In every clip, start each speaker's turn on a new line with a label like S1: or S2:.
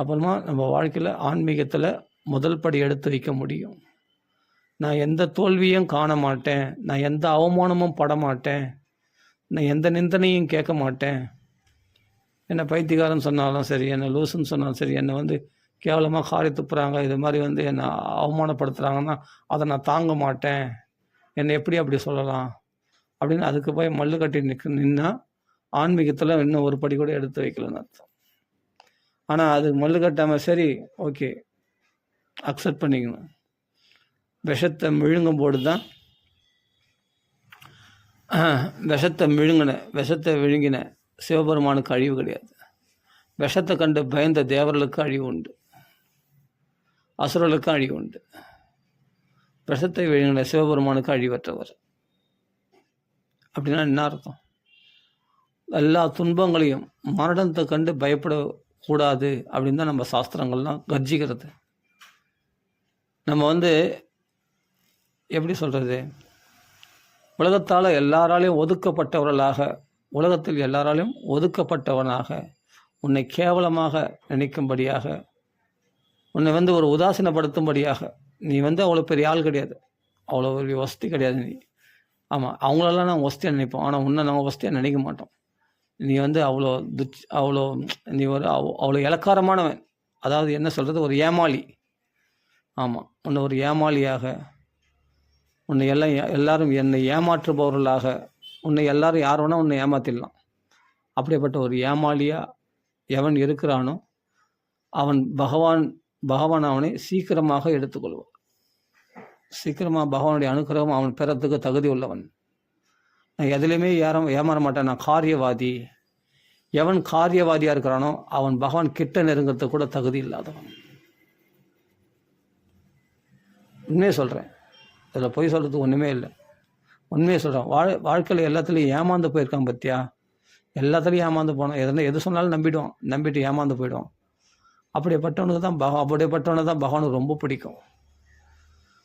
S1: அப்புறமா நம்ம வாழ்க்கையில் ஆன்மீகத்தில் முதல் படி எடுத்து வைக்க முடியும். நான் எந்த தோல்வியும் காண மாட்டேன், நான் எந்த அவமானமும் பட மாட்டேன், நான் எந்த நிந்தனையும் கேட்க மாட்டேன். என்னை பைத்தியக்காரன் சொன்னாலும் சரி, என்னை லூசுன்னு சொன்னாலும் சரி, என்னை வந்து கேவலமாக காரி துப்புறாங்க, இது மாதிரி வந்து என்னை அவமானப்படுத்துகிறாங்கன்னா அதை நான் தாங்க மாட்டேன், என்னை எப்படி அப்படி சொல்லலாம் அப்படின்னு அதுக்கு போய் மல்லு கட்டி நின்னா ஆன்மீகத்தில் இன்னும் ஒரு படி கூட எடுத்து வைக்கலன்னு அர்த்தம். ஆனால் அது மல்லு கட்டாமல் சரி ஓகே அக்செப்ட் பண்ணிக்கணும். விஷத்தை விழுங்கும் போது தான் விஷத்தை விழுங்கின சிவபெருமானுக்கு அழிவு கிடையாது. விஷத்தை கண்டு பயந்த தேவர்களுக்கு அழிவு உண்டு, அசுரர்களுக்கு அழிவு உண்டு. விஷத்தை விழுங்கின சிவபெருமானுக்கு அழிவற்றவர். அப்படின்னா என்ன அர்த்தம்? எல்லா துன்பங்களையும் மரணத்தை கண்டு பயப்படக்கூடாது அப்படின்னு தான் நம்ம சாஸ்திரங்கள்லாம் கர்ஜிக்கிறது. நம்ம வந்து எப்படி சொல்கிறது, உலகத்தால் எல்லாராலையும் ஒதுக்கப்பட்டவர்களாக, உலகத்தில் எல்லாராலையும் ஒதுக்கப்பட்டவனாக, உன்னை கேவலமாக நினைக்கும்படியாக, உன்னை வந்து ஒரு உதாசீனப்படுத்தும்படியாக, நீ வந்து அவ்வளோ பெரிய ஆள் கிடையாது, அவ்வளோ பெரிய வசதி கிடையாது நீ. ஆமாம், அவங்களெல்லாம் நாங்கள் வசதியாக நினைப்போம், ஆனால் உன்னை நாங்கள் வசதியாக நினைக்க மாட்டோம். நீ வந்து அவ்வளோ நீ ஒரு அவ்வளோ இலக்காரமானவன், அதாவது என்ன சொல்கிறது, ஒரு ஏமாளி. ஆமாம், உன்னை ஒரு ஏமாளியாக, உன்னை எல்லாரும் என்னை ஏமாற்றுபவர்களாக, உன்னை எல்லாரும் யார் வேணால் உன்னை ஏமாற்றிடலாம். அப்படிப்பட்ட ஒரு ஏமாளியாக எவன் இருக்கிறானோ அவன் பகவான் அவனை சீக்கிரமாக எடுத்துக்கொள்வான். சீக்கிரமாக பகவானுடைய அனுகிரகம் அவன் பெறத்துக்கு தகுதி உள்ளவன். நான் எதுலேயுமே ஏமாற மாட்டேன், நான் காரியவாதி. எவன் காரியவாதியாக இருக்கிறானோ அவன் பகவான் கிட்ட நெருங்கிறதுக்கு கூட தகுதி இல்லாதவன். உண்மையே சொல்கிறேன், இதில் பொய் சொல்கிறதுக்கு ஒன்றுமே இல்லை, உண்மையை சொல்கிறேன். வாழ்க்கையில் எல்லாத்துலேயும் ஏமாந்து போயிருக்கான் பற்றியா, எல்லாத்துலேயும் ஏமாந்து போனோம். எது சொன்னாலும் நம்பிட்டு ஏமாந்து போயிடுவோம். அப்படிப்பட்டவனுக்கு தான் பகவானுக்கு ரொம்ப பிடிக்கும்.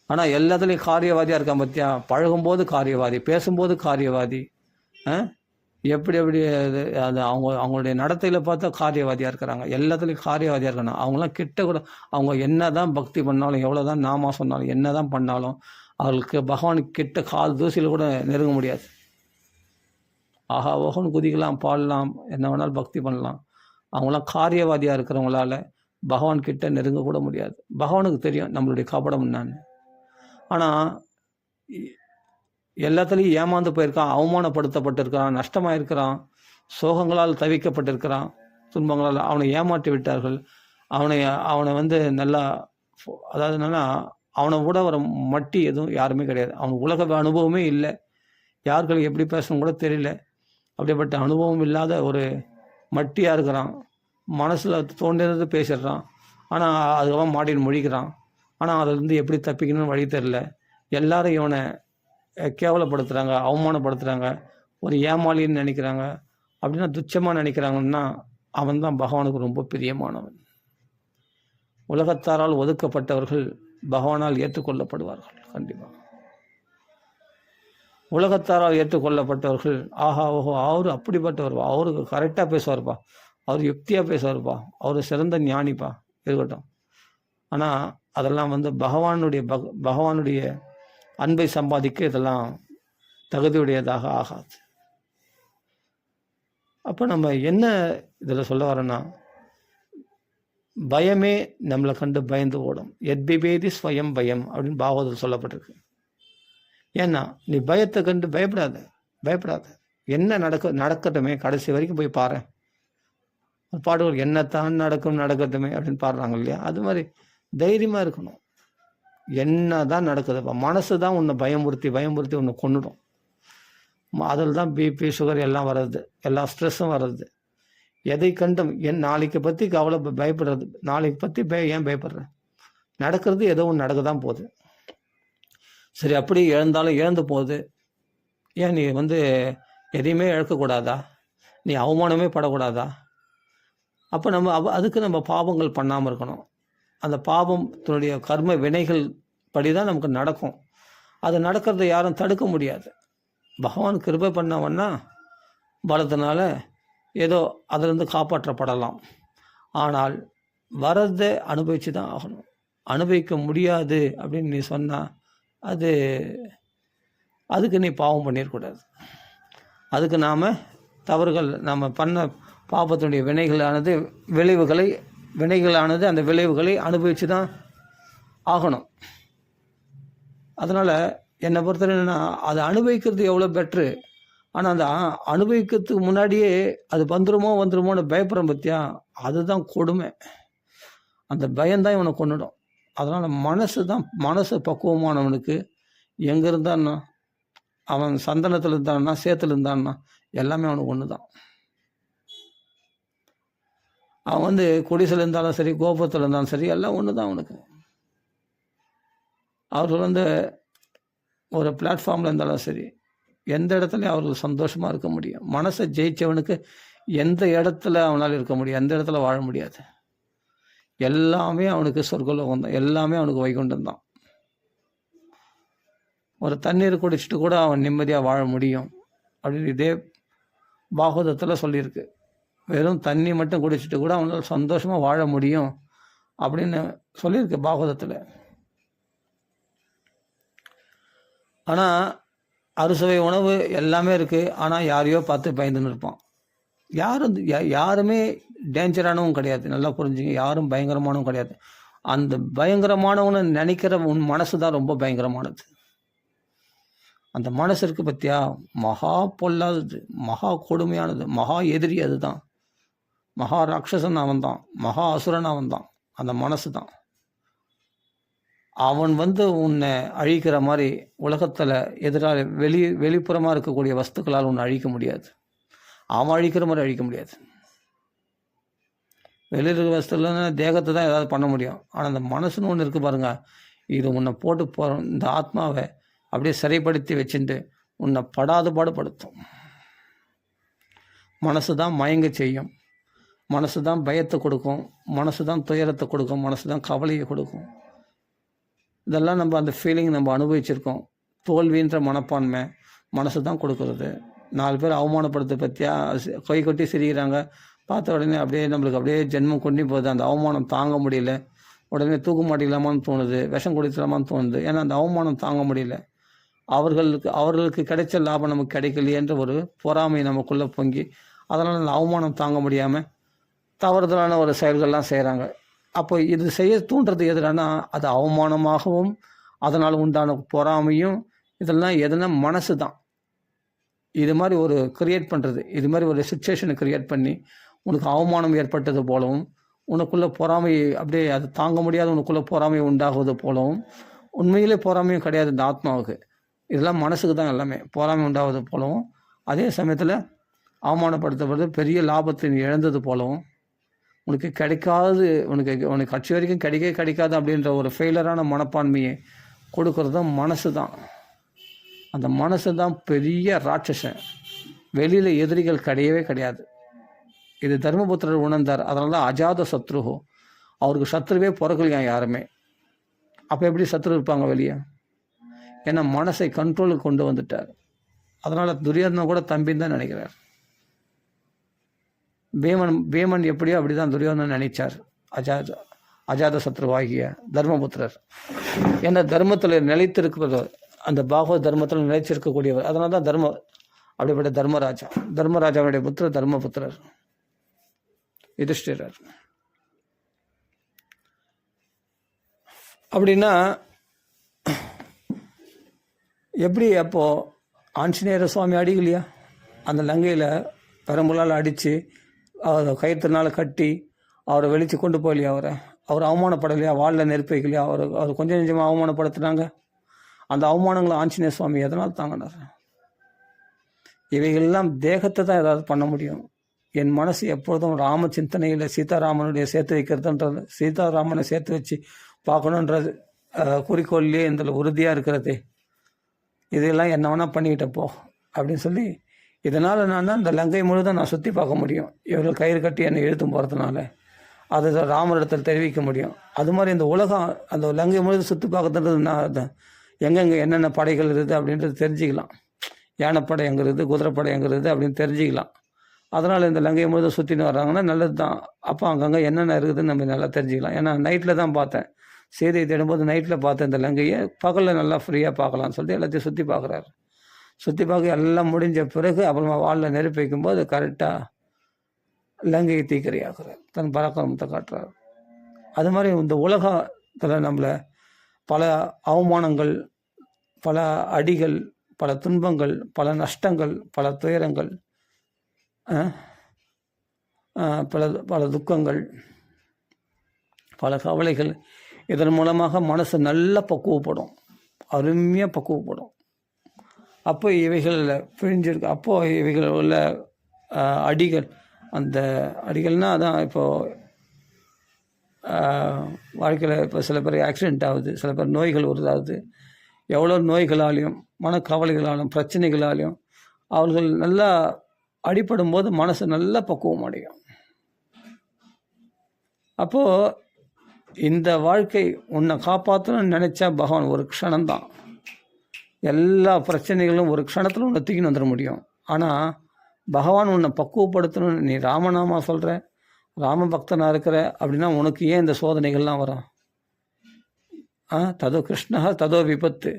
S1: ஆனால் எல்லாத்துலேயும் காரியவாதியாக இருக்கான் பற்றியா, பழகும்போது காரியவாதி, பேசும்போது காரியவாதி, எப்படி அது அவங்களுடைய நடத்தையில் பார்த்தா காரியவாதியாக இருக்கிறாங்க. எல்லாத்துலேயும் காரியவாதியாக இருக்காங்க. அவங்களாம் கிட்ட கூட அவங்க என்ன தான் பக்தி பண்ணாலும், எவ்வளோ தான் நாமா சொன்னாலும், என்ன தான் பண்ணாலும் அவர்களுக்கு பகவானுக்கு கிட்ட கால் தூசியில் கூட நெருங்க முடியாது. ஆஹா ஓஹோன்னு குதிக்கலாம், பாடலாம், என்ன வேணாலும் பக்தி பண்ணலாம். அவங்களாம் காரியவாதியாக இருக்கிறவங்களால பகவான் கிட்ட நெருங்க கூட முடியாது. பகவானுக்கு தெரியும் நம்மளுடைய கபடம் என்னான்னு. ஆனால் எல்லாத்துலேயும் ஏமாந்து போயிருக்கான், அவமானப்படுத்தப்பட்டிருக்கிறான், நஷ்டமாயிருக்கிறான், சோகங்களால் தவிக்கப்பட்டிருக்கிறான், துன்பங்களால் அவனை ஏமாற்றி விட்டார்கள். அவனை வந்து நல்லா, அதாவது என்னன்னா அவனை கூட ஒரு மட்டி எதுவும் யாருமே கிடையாது. அவனுக்கு உலக அனுபவமே இல்லை, யாருக்கு எப்படி பேசணும் கூட தெரியல. அப்படிப்பட்ட அனுபவம் இல்லாத ஒரு மட்டியாக இருக்கிறான். மனசில் தோன்றினது பேசிடுறான், ஆனால் அதுக்கப்புறம் மாட்டின்னு முழிக்கிறான். ஆனால் அதிலிருந்து எப்படி தப்பிக்கணும்னு வழி தெரில. எல்லாரும் இவனை கேவலப்படுத்துகிறாங்க, அவமானப்படுத்துகிறாங்க, ஒரு ஏமாளின்னு நினைக்கிறாங்க. அப்படின்னா துச்சமாக நினைக்கிறாங்கன்னா அவன் தான் பகவானுக்கு ரொம்ப பிரியமானவன். உலகத்தாரால் ஒதுக்கப்பட்டவர்கள் பகவானால் ஏற்றுக்கொள்ளப்படுவார்கள். கண்டிப்பாக உலகத்தாரால் ஏற்றுக்கொள்ளப்பட்டவர்கள் ஆஹா ஓஹோ அவரு அப்படிப்பட்டவர்ப்பா, அவருக்கு கரெக்டாக பேசுவார்ப்பா, அவர் யுக்தியாக பேசுவார்ப்பா, அவர் சிறந்த ஞானிப்பா, இருக்கட்டும். ஆனால் அதெல்லாம் வந்து பகவானுடைய அன்பை சம்பாதிக்க இதெல்லாம் தகுதியுடையதாக ஆகாது. அப்போ நம்ம என்ன இதில் சொல்ல வரோன்னா, பயமே நம்மளை கண்டு பயந்து ஓடும். எத்பிபேதி ஸ்வயம் பயம் அப்படின்னு பாகவதத்தில் சொல்லப்பட்டிருக்கு. ஏன்னா நீ பயத்தை கண்டு பயப்படாத. என்ன நடக்கட்டுமே, கடைசி வரைக்கும் போய் பாரு. பாடுகள் என்னத்தான் நடக்கட்டுமே அப்படின்னு பாடுறாங்க இல்லையா, அது மாதிரி தைரியமாக இருக்கணும். என்ன தான் நடக்குதுப்பா, மனசு தான் உன்னை பயமுறுத்தி உன்னை கொண்டுடும். அதில் தான் பிபி சுகர் எல்லாம் வர்றது, எல்லா ஸ்ட்ரெஸ்ஸும் வர்றது. எதை கண்டும் நாளைக்கு பற்றி பயப்படுறது, நாளைக்கு பற்றி ஏன் பயப்படுறேன்? நடக்கிறது ஏதோ ஒன்று நடக்க தான் போகுது. சரி, அப்படி இழந்தாலும் இழந்து போகுது. ஏன் நீ வந்து எதையுமே இழக்கக்கூடாதா? நீ அவமானமே படக்கூடாதா? அப்போ அதுக்கு நம்ம பாவங்கள் பண்ணாமல் இருக்கணும். அந்த பாவத்தினுடைய கர்ம வினைகள் படி தான் நமக்கு நடக்கும். அது நடக்கிறத யாரும் தடுக்க முடியாது. பகவான் கிருபை பண்ணவன்னா பலத்தினால ஏதோ அதிலிருந்து காப்பாற்றப்படலாம். ஆனால் வரதை அனுபவித்து தான் ஆகணும். அனுபவிக்க முடியாது அப்படின்னு நீ சொன்னால் அதுக்கு நீ பாவம் பண்ணிடக்கூடாது. அதுக்கு நாம் தவறுகள் நாம் பண்ண பாவத்தினுடைய வினைகளானது அந்த விளைவுகளை அனுபவித்து தான் ஆகணும். அதனால் என்னை பொறுத்தவரை என்னென்னா, அதை அனுபவிக்கிறது எவ்வளோ பெட்ரு. ஆனால் அந்த அனுபவிக்கிறதுக்கு முன்னாடியே அது வந்துருமோன்னு பயப்படுறோம் பற்றியா, அதுதான் கொடுமை. அந்த பயம்தான் இவனை கொண்டுடும். அதனால் மனசு பக்குவமானவனுக்கு எங்கே இருந்தான்னா, அவன் சந்தனத்தில் இருந்தான்னா, சேத்துல இருந்தான்னா எல்லாமே அவனுக்கு ஒன்று தான். அவன் குடிசில் இருந்தாலும் சரி, கோபத்தில் இருந்தாலும் சரி, எல்லாம் ஒன்று தான் அவனுக்கு. அவர்கள் ஒரு பிளாட்ஃபார்மில் இருந்தாலும் சரி, எந்த இடத்துலையும் அவர்கள் சந்தோஷமாக இருக்க முடியும். மனசை ஜெயித்தவனுக்கு எந்த இடத்துல அவனால் இருக்க முடியும், எந்த இடத்துல வாழ முடியாது. எல்லாமே அவனுக்கு சொர்க்கலோகம் தான், எல்லாமே அவனுக்கு வைகுண்டம் தான். ஒரு தண்ணீர் குடிச்சிட்டு கூட அவன் நிம்மதியாக வாழ முடியும் அப்படின்னு இதே பாகவதத்தில் சொல்லியிருக்கு. வெறும் தண்ணி மட்டும் குடிச்சிட்டு கூட அவனால் சந்தோஷமாக வாழ முடியும் அப்படின்னு சொல்லியிருக்கு பாகவதத்தில். ஆனால் அறுசுவை உணவு எல்லாமே இருக்குது. ஆனால் யாரையோ பார்த்து பயந்துன்னு இருப்பான். யாருமே டேஞ்சரானவும் கிடையாது. நல்லா புரிஞ்சுங்க, யாரும் பயங்கரமானவும் கிடையாது. அந்த பயங்கரமானவனை நினைக்கிற உன் மனசு தான் ரொம்ப பயங்கரமானது. அந்த மனசு இருக்கு பற்றியா, மகா பொல்லாதது, மகா கொடுமையானது, மகா எதிரி. அதுதான் மகா ராட்சசன், அவன் தான் மகா அசுரன், அவன் தான் அந்த மனசு தான். அவன் உன்னை அழிக்கிற மாதிரி உலகத்தில் எதிராக வெளிப்புறமாக இருக்கக்கூடிய வஸ்துக்களால் உன்னை அழிக்க முடியாது. அவன் அழிக்கிற மாதிரி அழிக்க முடியாது. வெளியில் இருக்கிற வஸ்துலன்னா தேகத்தை தான் ஏதாவது பண்ண முடியும். ஆனால் அந்த மனசுன்னு ஒன்று இருக்குது பாருங்க, இது உன்னை போட்டு போகிற இந்த ஆத்மாவை அப்படியே சிறைப்படுத்தி வச்சுட்டு உன்னை பாடுபடுத்தும். மனசு தான் மயங்க செய்யும், மனசு தான் பயத்தை கொடுக்கும், மனசு தான் துயரத்தை கொடுக்கும், மனசு தான் கவலையை கொடுக்கும். இதெல்லாம் நம்ம அந்த ஃபீலிங் நம்ம அனுபவிச்சிருக்கோம். தோல்வின்ற மனப்பான்மை மனசு தான் கொடுக்குறது. 4 பேர் அவமானப்படுத்த பற்றியா கை கொட்டி சிரிக்கிறாங்க, பார்த்த உடனே நம்மளுக்கு அப்படியே ஜென்மம் கொண்டு போகுது. அந்த அவமானம் தாங்க முடியல, உடனே தூக்க மாட்டிக்கலாமான்னு தோணுது, விஷம் குடிக்கலாமான்னு தோணுது. ஏன்னா அந்த அவமானம் தாங்க முடியல. அவர்களுக்கு கிடைச்ச லாபம் நமக்கு கிடைக்கலையேன்ற ஒரு பொறாமை நமக்குள்ளே பொங்கி, அதனால் அந்த அவமானம் தாங்க முடியாமல் தவறுதலான ஒரு செயல்கள்லாம் செய்கிறாங்க. அப்போ இது செய்ய தூண்டுறது எதுனா, அது அவமானமாகவும் அதனால் உண்டான பொறாமையும் இதெல்லாம் எதுனா மனசு தான். இது மாதிரி ஒரு கிரியேட் பண்ணுறது, இது மாதிரி ஒரு சுச்சுவேஷனை கிரியேட் பண்ணி உனக்கு அவமானம் ஏற்பட்டது போலவும், உனக்குள்ளே பொறாமை அப்படியே அது தாங்க முடியாத உனக்குள்ளே பொறாமை உண்டாகுவது போலவும், உண்மையிலே பொறாமையும் கிடையாது இந்த ஆத்மாவுக்கு. இதெல்லாம் மனசுக்கு தான் எல்லாமே பொறாமை உண்டாவது போலவும், அதே சமயத்தில் அவமானப்படுத்தப்படுறது பெரிய லாபத்தை நீ இழந்தது போலவும், உனக்கு கிடைக்காது, உனக்கு கட்சி வரைக்கும் கிடைக்காது அப்படின்ற ஒரு ஃபெயிலரான மனப்பான்மையை கொடுக்கறது தான் மனசு தான். அந்த மனசு தான் பெரிய ராட்சசன். வெளியில் எதிரிகள் கிடையவே கிடையாது. இது தர்மபுத்திரர் உணர்ந்தார். அதனால தான் அஜாத சத்ருஹோ, அவருக்கு சத்ருவே பிறக்கலையா யாருமே. அப்போ எப்படி சத்ரு இருப்பாங்க வெளியே? ஏன்னா மனசை கண்ட்ரோலுக்கு கொண்டு வந்துட்டார். அதனால் துரியோதனன் கூட தம்பின்னு தான் நினைக்கிறார். பீமன் எப்படியோ அப்படி தான் துரியோதனன் நினைச்சார். அஜாத சத்ருவாகிய தர்மபுத்திரர். ஏன்னா தர்மத்தில் நிலைத்திருக்கிறவர், அந்த பாகவத தர்மத்தில் நிலைச்சிருக்கக்கூடியவர். அதனால தான் அப்படிப்பட்ட தர்மராஜாவுடைய புத்திரர் தர்மபுத்திரர் யுதிஷ்டிரர். அப்படின்னா எப்படி அப்போது ஆஞ்சநேயர சுவாமி அடிக்கலையா? அந்த லங்கையில் பெரம்புலால் அடித்து அவரை கயிற்றுனால கட்டி அவரை வெளிச்சு கொண்டு போகலையா? அவர் அவமானப்படலையா? வாளில் நெருப்பு வைக்கலையா? அவர் கொஞ்சம் கொஞ்சமாக அவமானப்படுத்துனாங்க. அந்த அவமானங்களை ஆஞ்சநேய சுவாமி எதனால் தாங்கினார்? இவைகளெல்லாம் தேகத்தை தான் ஏதாவது பண்ண முடியும். என் மனசு எப்பொழுதும் ராம சிந்தனையில் சீதாராமனுடைய சேர்த்து வைக்கிறதுன்றது, சீதாராமனை சேர்த்து வச்சு பார்க்கணுன்றது குறிக்கோள்லேயே இந்த உறுதியாக இருக்கிறது. இதெல்லாம் என்ன வேணால் பண்ணிக்கிட்டப்போ அப்படின்னு சொல்லி, இதனால் நான் தான் இந்த லங்கை முழுதும் நான் சுற்றி பார்க்க முடியும். இவர்கள் கயிறு கட்டி என்னை இழுத்தும் போகிறதுனால அதை ராமரிடத்தில் தெரிவிக்க முடியும். அது மாதிரி இந்த உலகம் அந்த லங்கை முழுதும் சுற்றி பார்க்கறது நான் எங்கெங்கே என்னென்ன படைகள் இருக்குது அப்படின்றது தெரிஞ்சுக்கலாம். யானைப்படை எங்கே இருக்குது, குதிரைப்படை எங்கே இருக்குது அப்படின்னு தெரிஞ்சுக்கலாம். அதனால் இந்த லங்கையை முழுதும் சுற்றின்னு வர்றாங்கன்னா நல்லது தான். அப்போ அங்கங்கே என்னென்ன இருக்குதுன்னு நம்ம நல்லா தெரிஞ்சுக்கலாம். ஏன்னா நைட்டில் தான் பார்த்தேன், செய்தியை தேடும்போது நைட்டில் பார்த்தேன் இந்த லங்கையை. பகலில் நல்லா ஃப்ரீயாக பார்க்கலான்னு சொல்லிட்டு எல்லாத்தையும் சுற்றி பார்க்குறாரு. சுற்றி பார்க்க எல்லாம் முடிஞ்ச பிறகு அப்புறமா வாளில் நெருப்பு வைக்கும்போது கரெக்டாக லங்கையை தீக்கிரையாக்குறார், தன் பராக்கிரமத்தை காட்டுறார். அது மாதிரி இந்த உலகத்தில் நம்மளை பல அவமானங்கள், பல அடிகள், பல துன்பங்கள், பல நஷ்டங்கள், பல துயரங்கள், பல பல துக்கங்கள், பல கவலைகள், இதன் மூலமாக மனசு நல்லா பக்குவப்படும், அருமையாக பக்குவப்படும். அப்போ இவைகளில் பிழிஞ்சிருக்கு. அப்போது இவைகள் உள்ள அடிகள், அந்த அடிகள்னால் அதான் இப்போது வாழ்க்கையில் இப்போ சில பேர் ஆக்சிடெண்ட் ஆகுது, சில பேர் நோய்கள் உருவாகுது. எவ்வளோ நோய்களாலையும் மனக்கவலைகளாலும் பிரச்சனைகளாலையும் அவர்கள் நல்லா அடிபடும் போது மனசு நல்லா பக்குவம் அடையும். அப்போது இந்த வாழ்க்கை உன்னை காப்பாற்றணும்னு நினச்சா பகவான் ஒரு க்ஷணம்தான், எல்லா பிரச்சனைகளும் ஒரு க்ஷணத்தில் உன்னை தூக்கின்னு வந்துட முடியும். ஆனால் பகவான் உன்னை பக்குவப்படுத்தணும்னு நீ ராமநாமா சொல்கிற, ராம பக்தனாக இருக்கிற அப்படின்னா உனக்கு ஏன் இந்த சோதனைகள்லாம் வரும்? ததோ கிருஷ்ணா ததோ விபத்து.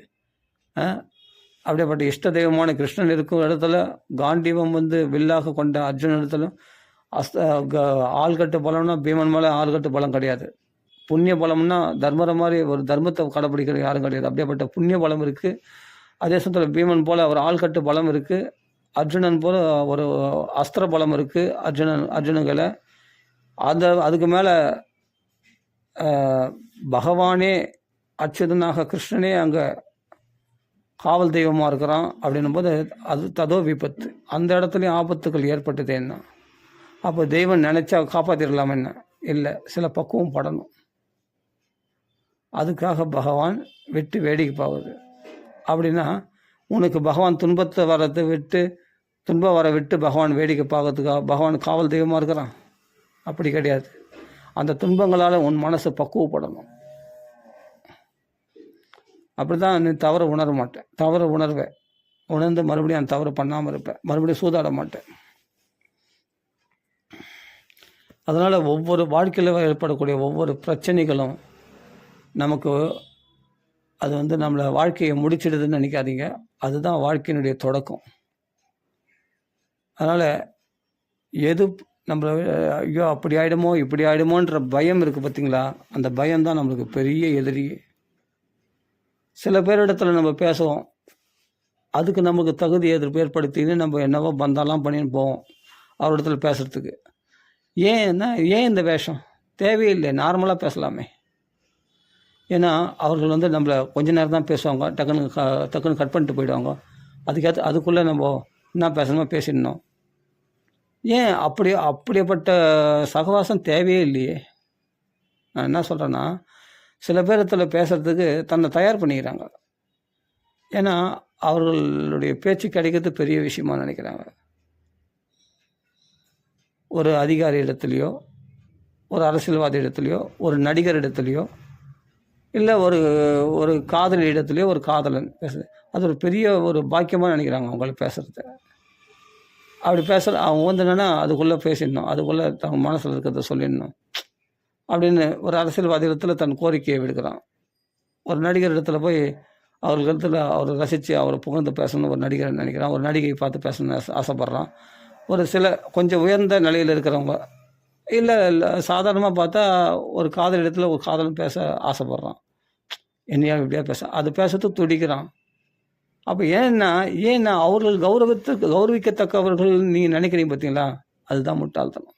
S1: அப்படியேப்பட்ட இஷ்ட தெய்வமான கிருஷ்ணன் இருக்கும் இடத்துல காண்டீவம் வில்லாக கொண்ட அர்ஜுன் இடத்துல ஆள்கட்டு பலம்னா பீமன் மேலே ஆள்கட்டு பலம் கிடையாது. புண்ணிய பலம்னா தர்மரை மாதிரி ஒரு தர்மத்தை கடைப்பிடிக்கிற யாரும் கிடையாது. அப்படியேப்பட்ட புண்ணிய பலம் இருக்குது. அதே சமயத்தில் பீமன் போல் ஒரு ஆள்கட்டு பலம் இருக்குது, அர்ஜுனன் போல் ஒரு அஸ்திர பலம் இருக்குது அர்ஜுனங்களை. அதுக்கு மேலே பகவானே அச்சுதனாக கிருஷ்ணனே அங்கே காவல் தெய்வமாக இருக்கிறான். அப்படின்னும் போது அது ததோ விபத்து. அந்த இடத்துலையும் ஆபத்துக்கள் ஏற்பட்டதேன்னா அப்போ தெய்வம் நினச்சா காப்பாற்றிடலாம் என்ன? இல்லை, சில பக்குவம் படணும். அதுக்காக பகவான் விட்டு வேடிக்கை பார்க்குது. அப்படின்னா உனக்கு பகவான் துன்பத்தை வரதை விட்டு துன்பம் வர விட்டு பகவான் வேடிக்கை பார்க்கறதுக்காக பகவான் காவல் தெய்வமாக இருக்கிறான்? அப்படி கிடையாது. அந்த துன்பங்களால் உன் மனசு பக்குவப்படணும். அப்படி தான் நீ தவறு உணர மாட்டேன். தவறு உணர்வேன், உணர்ந்து மறுபடியும் அந்த தவறு பண்ணாமல் இருப்பேன், மறுபடியும் சூதாட மாட்டேன். அதனால் ஒவ்வொரு வாழ்க்கையில் ஏற்படக்கூடிய ஒவ்வொரு பிரச்சனைகளும் நமக்கு அது நம்மளை வாழ்க்கையை முடிச்சிடுதுன்னு நினைக்காதீங்க. அதுதான் வாழ்க்கையினுடைய தொடக்கம். அதனால் எது நம்மளை ஐயோ அப்படி ஆகிடுமோ இப்படி ஆகிடுமோன்ற பயம் இருக்குது பார்த்தீங்களா, அந்த பயம்தான் நம்மளுக்கு பெரிய எதிரி. சில பேரிடத்துல நம்ம பேசுவோம், அதுக்கு நமக்கு தகுதி எதிர்ப்பு ஏற்படுத்தின்னு நம்ம என்னவோ பந்தாலாம் பண்ணின்னு போவோம் அவரிடத்துல பேசுகிறதுக்கு. ஏன் இந்த வேஷம் தேவையில்லை, நார்மலாக பேசலாமே. ஏன்னா அவர்கள் நம்மளை கொஞ்ச நேரம் தான் பேசுவாங்க, டக்குன்னு கட் பண்ணிட்டு போயிடுவாங்க. அதுக்குள்ளே நம்ம என்ன பேசணுமோ பேசிடணும். ஏன் அப்படியேப்பட்ட சகவாசம் தேவையே இல்லையே. நான் என்ன சொல்கிறேன்னா, சில பேரத்தில் பேசுகிறதுக்கு தன்னை தயார் பண்ணிக்கிறாங்க. ஏன்னா அவர்களுடைய பேச்சு கிடைக்கிறது பெரிய விஷயமா நினைக்கிறாங்க. ஒரு அதிகாரி இடத்துலையோ, ஒரு அரசியல்வாதி இடத்துலையோ, ஒரு நடிகர் இடத்துலையோ, இல்லை ஒரு காதலி இடத்துலையோ ஒரு காதலன் பேசுது, அது ஒரு பெரிய ஒரு பாக்கியமாக நினைக்கிறாங்க அவங்களுக்கு பேசுகிறது. அப்படி அவங்க என்னென்னா அதுக்குள்ளே பேசிடணும், அதுக்குள்ளே தன் மனசில் இருக்கிறத சொல்லிடணும் அப்படின்னு ஒரு அரசியல்வாதி இடத்துல தன் கோரிக்கையை விடுக்கிறான். ஒரு நடிகர் இடத்துல போய் அவர்கள் இடத்துல அவர் ரசித்து அவரை புகழ்ந்து பேசணும்னு ஒரு நடிகர் நினைக்கிறான், ஒரு நடிகையை பார்த்து பேசணும்னு ஆசைப்பட்றான். ஒரு சில கொஞ்சம் உயர்ந்த நிலையில் இருக்கிறவங்க, இல்லை சாதாரணமாக பார்த்தா ஒரு காதல் இடத்துல ஒரு காதலும் பேச ஆசைப்பட்றான், என்னையா இப்படியா அது பேசுறதுக்கு துடிக்கிறான். அப்போ ஏன்னா அவர்கள் கௌரவிக்கத்தக்கவர்கள் நீங்கள் நினைக்கிறீங்க பார்த்தீங்களா, அதுதான் முட்டாள்தனம்.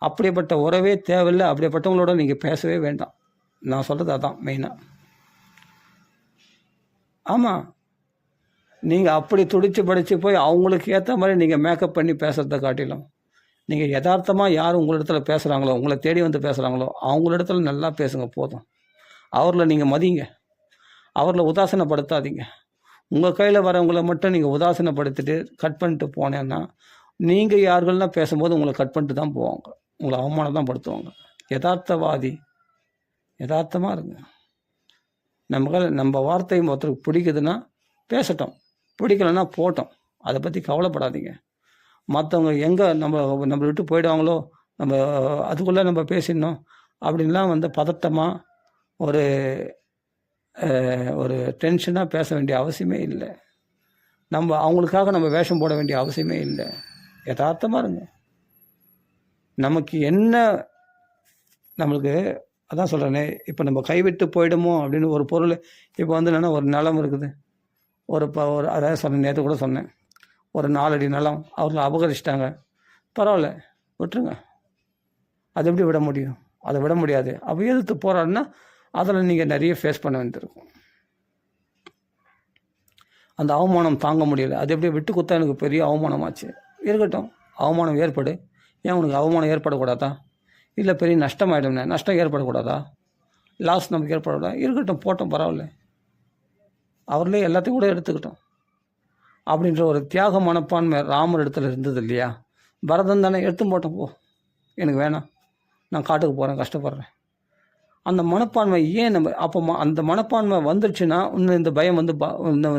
S1: அப்படிப்பட்ட உறவே தேவையில்லை, அப்படிப்பட்டவங்களோட நீங்கள் பேசவே வேண்டாம். நான் சொல்கிறது அதான் மெயினாக. ஆமாம், நீங்கள் அப்படி துடிச்சு படித்து போய் அவங்களுக்கு ஏற்ற மாதிரி நீங்கள் மேக்கப் பண்ணி பேசுகிறத காட்டிலும் நீங்கள் யதார்த்தமாக யார் உங்களிடத்துல பேசுகிறாங்களோ, உங்களை தேடி வந்து பேசுகிறாங்களோ அவங்களிடத்துல நல்லா பேசுங்க போதும். அவர்களை நீங்கள் மதிங்க, அவர்களை உதாசீனப்படுத்தாதீங்க. உங்கள் கையில் வரவங்களை மட்டும் நீங்கள் உதாசீனப்படுத்திட்டு கட் பண்ணிட்டு போனேன்னா நீங்கள் யார்கள்லாம் பேசும்போது உங்களை கட் பண்ணிட்டு தான் போவாங்க, உங்களை அவமானம் தான் படுத்துவாங்க. யதார்த்தமாக இருங்க. நம்ம வார்த்தை ஒருத்தருக்கு பிடிக்குதுன்னா பேசட்டும், பிடிக்கலைன்னா போட்டோம், அதை பற்றி கவலைப்படாதீங்க. மற்றவங்க எங்கே நம்மளை விட்டு போயிடுவாங்களோ, நம்ம அதுக்குள்ளே நம்ம பேசிடணும் அப்படின்லாம் வந்து பதட்டமாக ஒரு ஒரு டென்ஷனாக பேச வேண்டிய அவசியமே இல்லை. அவங்களுக்காக நம்ம வேஷம் போட வேண்டிய அவசியமே இல்லை. யதார்த்தமாக இருங்க. நமக்கு என்ன நம்மளுக்கு அதான் சொல்கிறேனே, இப்போ நம்ம கைவிட்டு போயிடுமோ அப்படின்னு ஒரு பொருள். இப்போ வந்து என்னென்னா ஒரு நிலம் இருக்குது, ஒரு அதாவது சொன்னேன், நேற்று கூட சொன்னேன், ஒரு 4 அடி நிலம் அவர்கள் அபகரிச்சிட்டாங்க. பரவாயில்ல, விட்டுருங்க. அது எப்படி விட முடியும்? அதை விட முடியாது. அப்போ எதிர்த்து போராடினா அதில் நீங்கள் நிறைய ஃபேஸ் பண்ண வேண்டியிருக்கும். அந்த அவமானம் தாங்க முடியலை. அது எப்படி விட்டு கொடுத்தா எனக்கு பெரிய அவமானமாச்சு. இருக்கட்டும், அவமானம் ஏற்படு. ஏன் உனக்கு அவமானம் ஏற்படக்கூடாதா? இல்லை பெரிய நஷ்டம் ஆகிடும்ண்ணே, நஷ்டம் ஏற்படக்கூடாதா? லாஸ் நமக்கு ஏற்படக்கூடாதா? இருக்கட்டும், போட்டோம், பரவாயில்ல. அவர்களே எல்லாத்தையும் கூட எடுத்துக்கிட்டோம் அப்படின்ற ஒரு தியாக மனப்பான்மை ராமர் இடத்துல இருந்தது இல்லையா? பரதன் தானே, எடுத்து போட்டோம், போ, எனக்கு வேணாம், நான் காட்டுக்கு போகிறேன், கஷ்டப்படுறேன். அந்த மனப்பான்மை ஏன் நம்ம அப்போ அந்த மனப்பான்மை வந்துடுச்சுன்னா இன்னும் இந்த பயம் வந்து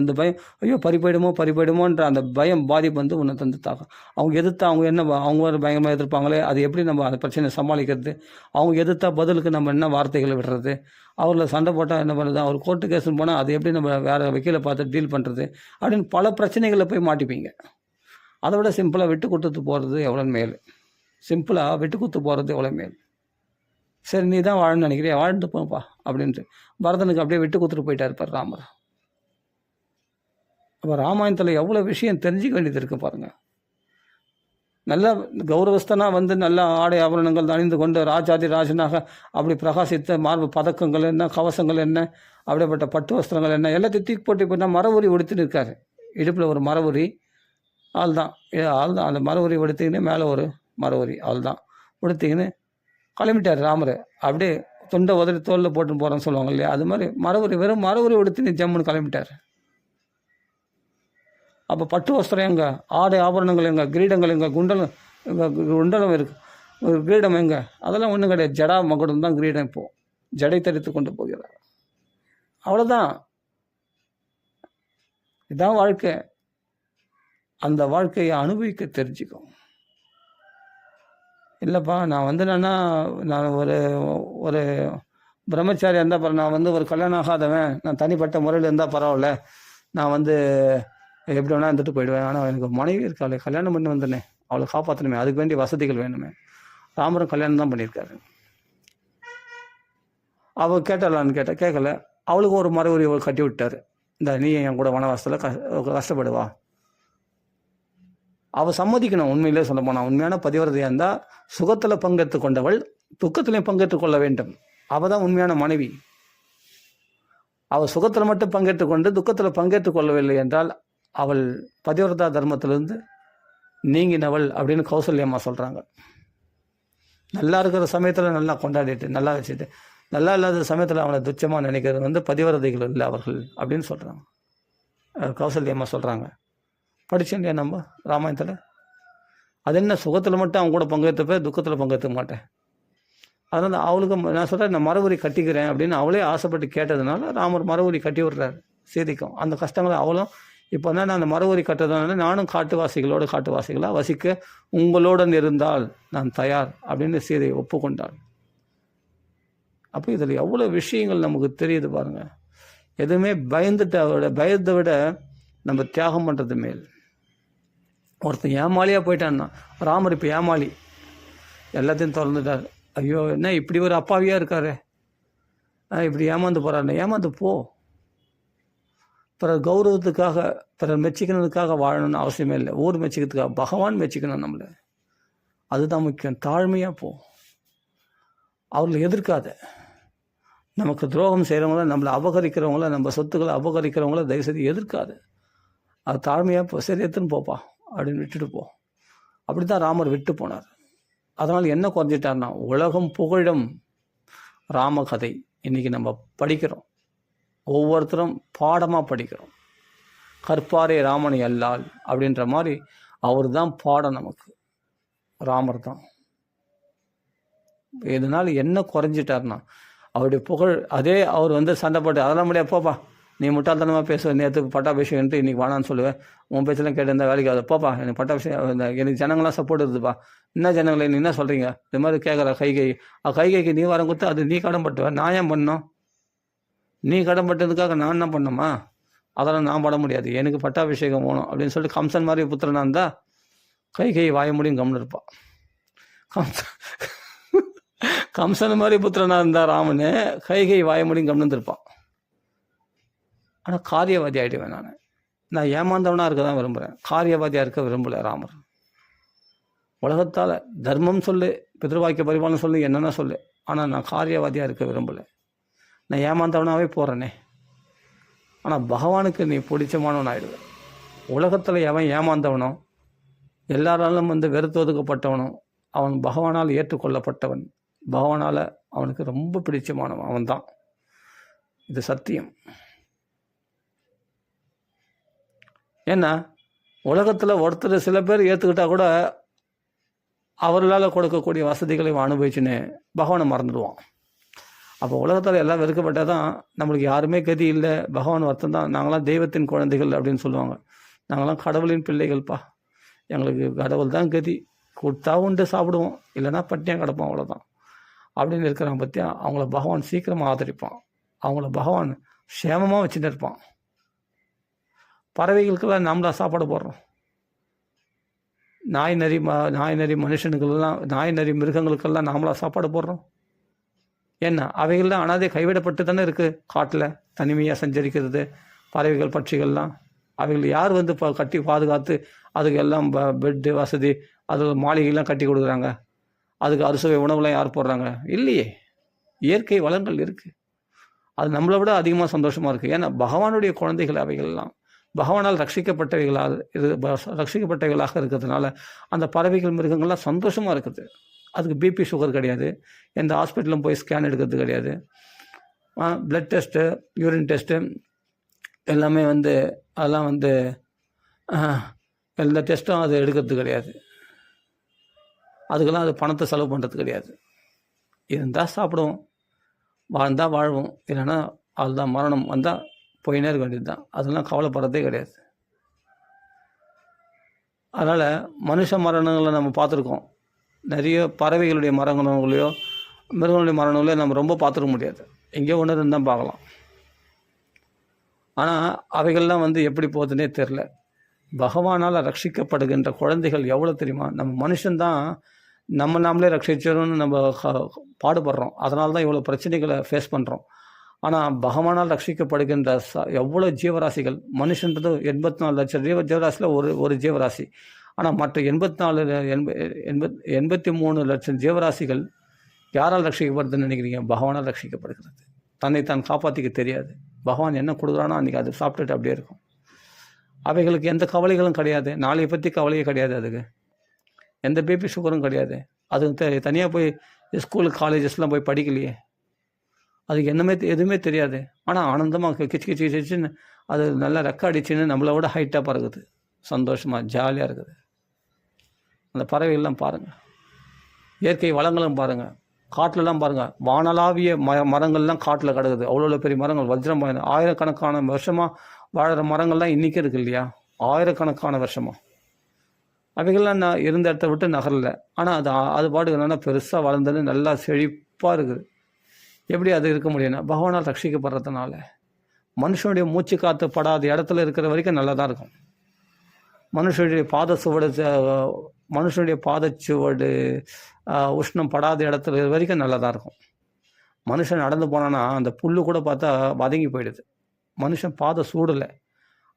S1: இந்த பயம், ஐயோ பறிப்போயிடுமோன்ற அந்த பயம் பாதிப்பு வந்து உன்னை தந்து தாக்கும். அவங்க எதிர்த்தா அவங்க என்ன அவங்க பயங்கரமாக எதிர்ப்பாங்களே, அது எப்படி நம்ம அந்த பிரச்சனையை சமாளிக்கிறது? அவங்க எதிர்த்தா பதிலுக்கு நம்ம என்ன வார்த்தைகளை விடுறது? அவரில் சண்டை போட்டால் என்ன பண்ணுறது? அவர் கோர்ட்டு கேஸுன்னு போனால் அது எப்படி நம்ம வேறு வக்கீலை பார்த்து டீல் பண்ணுறது அப்படின்னு பல பிரச்சனைகளில் போய் மாட்டிப்பீங்க. அதை விட சிம்பிளாக விட்டு கொடுத்து போகிறது எவ்வளோ மேல். சிம்பிளாக விட்டு கொடுத்து போகிறது எவ்வளோ மேல். சரி, நீ தான் வாழணும்னு நினைக்கிறியா, வாழ்ந்து போப்பா அப்படின்ட்டு பரதனுக்கு அப்படியே விட்டு கொடுத்துட்டு போயிட்டா இருப்பார் ராமர். அப்போ ராமாயணத்தில் எவ்வளோ விஷயம் தெரிஞ்சிக்க வேண்டியது இருக்குது பாருங்கள். நல்ல கௌரவஸ்தனாக வந்து நல்ல ஆடை ஆபரணங்கள் அணிந்து கொண்டு ராஜாதி ராஜனாக அப்படி பிரகாசித்த மார்பு பதக்கங்கள் என்ன, கவசங்கள் என்ன, அப்படிப்பட்ட பட்டு வஸ்திரங்கள் என்ன, எல்லாத்தையும் தூக்கி போட்டு இப்போ மரவுரி உடுத்துன்னு இருக்காரு. இடுப்பில் ஒரு மரவுரி, ஆள் தான் அந்த மரவுரி உடுத்திக்கின்னு மேலே ஒரு மரவுரி ஆள் தான் உடுத்திக்கின்னு கிளம்பிட்டார் ராமர். அப்படியே தொண்டை உதறி தோலில் போட்டு போகிறோன்னு சொல்லுவாங்க இல்லையா? அது மாதிரி மரவுரி, வெறும் மரவுரி உடுத்தி ஜம்முன்னு கிளம்பிட்டார். அப்போ பட்டு வஸ்திரம் எங்கே, ஆடை ஆபரணங்கள் எங்கே, கிரீடங்கள் எங்கே, குண்டலம் இருக்குது, கிரீடம் எங்கே? அதெல்லாம் ஒன்றும் கிடையாது. ஜடா மகுடம் தான் கிரீடம். இப்போது ஜடை தரித்து கொண்டு போகிறார். அவ்வளோதான். இதான் வாழ்க்கை. அந்த வாழ்க்கையை அனுபவிக்க தெரிஞ்சுக்கும். இல்லைப்பா, நான் வந்து நான் ஒரு பிரம்மச்சாரியாக இருந்தால் பரவாயில்ல, நான் வந்து ஒரு கல்யாணம் ஆகாதவன், நான் தனிப்பட்ட முறையில் இருந்தால் பரவாயில்ல, நான் வந்து எப்படி வேணால் இருந்துட்டு போயிடுவேன். ஆனால் எனக்கு மனைவி இருக்காளே, கல்யாணம் பண்ணி வந்தேனே, அவளை காப்பாற்றணுமே, அதுக்கு வேண்டிய வசதிகள் வேணுமே. ராமரும் கல்யாணம் தான் பண்ணியிருக்காரு. அவள் கேட்டாளான்னு கேட்கல. அவளுக்கு ஒரு மரவுரி கட்டி விட்டார். இந்த நீ என் கூட வனவாசத்தில் கஷ்டப்படுவா. அவள் சம்மதிக்கணும். உண்மையிலே சொல்ல போனால் உண்மையான பதிவிரதையாக இருந்தால் சுகத்தில் பங்கேற்று கொண்டவள் துக்கத்திலையும் பங்கேற்று கொள்ள வேண்டும். அவள் தான் உண்மையான மனைவி. அவள் சுகத்தில் மட்டும் பங்கேற்று கொண்டு துக்கத்தில் பங்கேற்று கொள்ளவில்லை என்றால் அவள் பதிவிரதா தர்மத்திலிருந்து நீங்கினவள் அப்படின்னு கௌசல்யம்மா சொல்கிறாங்க. நல்லா இருக்கிற சமயத்தில் நல்லா கொண்டாடிட்டு நல்லா வச்சுட்டு, நல்லா இல்லாத சமயத்தில் அவனை துச்சமாக நினைக்கிறது வந்து பதிவிரதைகள் இல்லை அவர்கள் அப்படின்னு சொல்கிறாங்க. கௌசல்யம்மா சொல்கிறாங்க. படித்தேன் இல்லையா நம்ம ராமாயணத்தில்? அது என்ன, சுகத்தில் மட்டும் அவங்க கூட பங்கேற்றுப்பேன், துக்கத்தில் பங்கேற்றுக்க மாட்டேன். அதனால் அவளுக்கு நான் சொல்கிறேன், நான் மரவுரி கட்டிக்கிறேன் அப்படின்னு அவளே ஆசைப்பட்டு கேட்டதுனால ராமர் மரவுரி கட்டி விடுறாரு சீதைக்கும். அந்த கஷ்டங்களை அவளும் இப்போ தான் நான் அந்த மரவுரி கட்டுறதுனால நானும் காட்டுவாசிகளாக வசிக்க உங்களுடன் இருந்தால் நான் தயார் அப்படின்னு சீதை ஒப்புக்கொண்டாள். அப்போ இதில் எவ்வளோ விஷயங்கள் நமக்கு தெரியுது பாருங்கள். எதுவுமே பயத்தை விட நம்ம தியாகம் பண்ணுறது மேல். ஒருத்தன் ஏமாளியாக போயிட்டான்னா, ராமர் இப்போ ஏமாளி, எல்லாத்தையும் திறந்துட்டார். ஐயோ, என்ன இப்படி ஒரு அப்பாவியாக இருக்காரு, இப்படி ஏமாந்து போகிறாரு. ஏமாந்து போ. பிறர் கௌரவத்துக்காக, பிறர் மெச்சிக்கணுக்காக வாழணும்னு அவசியமே இல்லை. ஊர் மெச்சிக்கிறதுக்காக, பகவான் மெச்சிக்கணும் நம்மளை, அதுதான் முக்கியம். தாழ்மையாக போ. அவர்களை எதிர்க்காத. நமக்கு துரோகம் செய்கிறவங்கள, நம்மளை அபகரிக்கிறவங்கள, நம்ம சொத்துக்களை அபகரிக்கிறவங்கள தயவுசெய்து எதிர்க்காது. அது தாழ்மையாக போ. சரி, எடுத்துன்னு போப்பா அப்படின்னு விட்டுட்டு போ. அப்படி தான் ராமர் விட்டு போனார். அதனால் என்ன குறைஞ்சிட்டார்னா, உலகம் புகழும் ராமகதை இன்றைக்கி நம்ம படிக்கிறோம். ஒவ்வொருத்தரும் பாடமாக படிக்கிறோம். கற்பாரே ராமனை அல்லால் அப்படின்ற மாதிரி அவர் தான் பாடம் நமக்கு. ராமர் தான். இதனால் என்ன குறைஞ்சிட்டார்னா, அவருடைய புகழ். அதே அவர் வந்து சண்டை போட்டு அதெல்லாம் முடியாது போப்பா, நீ முட்டாள்தனமாக பேசுவ, நேற்று பட்டாபிஷேகன்ட்டு இன்றைக்கி வேணான்னு சொல்லுவேன், உன் பேச்செல்லாம் கேட்டு இருந்தால் வேலைக்கு ஆகுது, போப்பா எனக்கு பட்டாபிஷேகம் எனக்கு ஜனங்களாம் சப்போர்ட் இருக்குதுப்பா, என்ன ஜனங்களை நீ என்ன சொல்கிறீங்க இது மாதிரி கேட்குற கைகைக்கு நீ வரம் கொடுத்து அது நீ கடன்பட்டுவ, நான் ஏன் பண்ணோம்? நீ கடன்பட்டதுக்காக நான் என்ன பண்ணோமா? அதெல்லாம் நான் பட முடியாது, எனக்கு பட்டாபிஷேகம் வேணும் அப்படின்னு சொல்லிட்டு கம்சன் மாதிரி புத்திரனா இருந்தால் கைகை வாய முடியும் கம்னு இருப்பான். கம்சன் மாதிரி புத்திரனா இருந்தால் ராமனு கைகை வாய முடியும் கம்னு இருப்பான். ஆனால் காரியவாதி ஆகிடுவேன். நான் ஏமாந்தவனாக இருக்க தான் விரும்புகிறேன், காரியவாதியாக இருக்க விரும்பலை ராமர். உலகத்தால் தர்மம் சொல்லு, பிதர்வாக்கிய பரிபாலனம் சொல்லு, என்னென்ன சொல்லு, ஆனால் நான் காரியவாதியாக இருக்க விரும்பலை. நான் ஏமாந்தவனாகவே போகிறேனே. ஆனால் பகவானுக்கு நீ பிடிச்சமானவன் ஆகிடுவேன். உலகத்தில் எவன் ஏமாந்தவனோ, எல்லாராலும் வெறுத்து ஒதுக்கப்பட்டவனும், அவன் பகவானால் ஏற்றுக்கொள்ளப்பட்டவன், பகவானால் அவனுக்கு ரொம்ப பிடிச்சமானவன் அவன்தான். இது சத்தியம். ஏன்னா உலகத்தில் ஒருத்தர் சில பேர் ஏற்றுக்கிட்டால் கூட அவர்களால் கொடுக்கக்கூடிய வசதிகளை அனுபவிச்சுன்னு பகவானை மறந்துடுவான். அப்போ உலகத்தில் எல்லாம் வெறுக்கப்பட்டால் தான் நம்மளுக்கு யாருமே கதி இல்லை, பகவான் ஒருத்தன் தான், நாங்களாம் தெய்வத்தின் குழந்தைகள் அப்படின்னு சொல்லுவாங்க. நாங்களாம் கடவுளின் பிள்ளைகள்ப்பா, எங்களுக்கு கடவுள் தான் கதி, கொடுத்தா உண்டு சாப்பிடுவோம், இல்லைன்னா பட்டினியாக கிடப்போம், அவ்வளோதான் அப்படின்னு இருக்கிறாங்க. பற்றியா அவங்கள பகவான் சீக்கிரமாக ஆதரிப்பான், அவங்கள பகவான் சேமமாக வச்சுட்டு இருப்பான். பறவைகளுக்கெல்லாம் நம்மளா சாப்பாடு போடுறோம், நாய் நரி மனுஷனுக்கெல்லாம், நாய் நரி மிருகங்களுக்கெல்லாம் நாமளா சாப்பாடு போடுறோம். ஏன்னா அவைகள்லாம் அனாதை கைவிடப்பட்டு தானே இருக்குது, காட்டில் தனிமையாக சஞ்சரிக்கிறது பறவைகள் பட்சிகள்லாம். அவைகள் யார் கட்டி பாதுகாத்து அதுக்கு எல்லாம் பெட்டு வசதி, அது மாளிகைலாம் கட்டி கொடுக்குறாங்க, அதுக்கு அறுசுவை உணவுலாம் யார் போடுறாங்க? இல்லையே. இயற்கை வளங்கள் இருக்குது, அது நம்மளை விட அதிகமாக சந்தோஷமாக இருக்குது. ஏன்னா பகவானுடைய குழந்தைகள் அவைகள்லாம் பகவானால் ரட்சிக்கப்பட்டவைகளாக இருக்கிறதுனால அந்த பறவைகள் மிருகங்கள்லாம் சந்தோஷமாக இருக்குது. அதுக்கு பிபி சுகர் கிடையாது, எந்த ஹாஸ்பிட்டலும் போய் ஸ்கேன் எடுக்கிறது கிடையாது, பிளட் டெஸ்ட்டு யூரின் டெஸ்ட்டு எல்லாமே அதெல்லாம் எல்லா டெஸ்ட்டும் அது எடுக்கிறது கிடையாது. அதுக்கெல்லாம் அது பணத்தை செலவு பண்ணுறது கிடையாது. இருந்தால் சாப்பிடுவோம், வாழ்ந்தால் வாழ்வோம், இல்லைன்னா அதுதான் மரணம் வந்தால் போயினே இருக்க வேண்டியது தான். அதெல்லாம் கவலைப்படுறதே கிடையாது. அதனால் மனுஷ மரணங்களை நம்ம பார்த்துருக்கோம், நிறைய பறவைகளுடைய மரணங்களையோ மிருகங்களுடைய மரணங்களையோ நம்ம ரொம்ப பார்த்துருக்க முடியாது, எங்கேயோ ஒன்று இருந்தால் பார்க்கலாம். ஆனால் அவைகள்லாம் எப்படி போகுதுன்னே தெரில. பகவானால் ரட்சிக்கப்படுகின்ற குழந்தைகள் எவ்வளோ தெரியுமா? நம்ம மனுஷன்தான் நாமளே ரட்சிச்சிடணும்னு நம்ம பாடுபடுறோம், அதனால தான் இவ்வளோ பிரச்சனைகளை ஃபேஸ் பண்ணுறோம். ஆனால் பகவானால் ரட்சிக்கப்படுகின்ற எவ்வளோ ஜீவராசிகள், மனுஷன்றது 84 லட்சம் ஜீவராசியில் ஒரு ஜீவராசி. ஆனால் மற்ற 83 லட்சம் ஜீவராசிகள் யாரால் ரட்சிக்கப்படுதுன்னு நினைக்கிறீங்க? பகவானால் ரட்சிக்கப்படுகிறது. தன்னைத்தான் காப்பாற்றிக்க தெரியாது, பகவான் என்ன கொடுக்குறானோ அன்றைக்கி அது சாப்பிட்டுட்டு அப்படியே இருக்கும். அவைகளுக்கு எந்த கவலைகளும் கிடையாது, நாளையை பற்றி கவலையே கிடையாது, அதுக்கு எந்த பிபி சுகரும் கிடையாது. அது தனியாக போய் ஸ்கூலு காலேஜஸ்லாம் போய் படிக்கலையே, அதுக்கு எதுவுமே தெரியாது. ஆனால் ஆனந்தமாக கிச்சு கிச்சு கிச்சுன்னு அது நல்லா ரெக்கார்டிச்சுன்னு நம்மளோட ஹைட்டாக பறகுது, சந்தோஷமாக ஜாலியாக இருக்குது. அந்த பறவைகள்லாம் பாருங்கள், இயற்கை வளங்களும் பாருங்கள், காட்டிலலாம் பாருங்கள், வானளாவிய மரங்கள்லாம் காட்டில் கிடக்குது, அவ்வளோ பெரிய மரங்கள், வஜ்ரம், ஆயிரக்கணக்கான வருஷமாக வாழற மரங்கள்லாம் இன்றைக்கி இருக்குது இல்லையா, ஆயிரக்கணக்கான வருஷமாக. அவைகள்லாம் நான் இருந்த இடத்த விட்டு நகரல, ஆனால் அது பாட்டுக்கு என்னென்னா பெருசாக வளர்ந்துன்னு நல்லா செழிப்பாக இருக்குது. எப்படி அது இருக்க முடியும்னா பகவானால் ரட்சிக்கப்படுறதுனால. மனுஷனுடைய மூச்சு காற்று படாத இடத்துல இருக்கிற வரைக்கும் நல்லா தான் இருக்கும். மனுஷனுடைய பாதச்சுவடு உஷ்ணம் படாத இடத்துல வரைக்கும் நல்லா தான் இருக்கும். மனுஷன் நடந்து போனான்னா அந்த புல்லு கூட பார்த்தா வதங்கி போயிடுது. மனுஷன் பாதை சூடலை,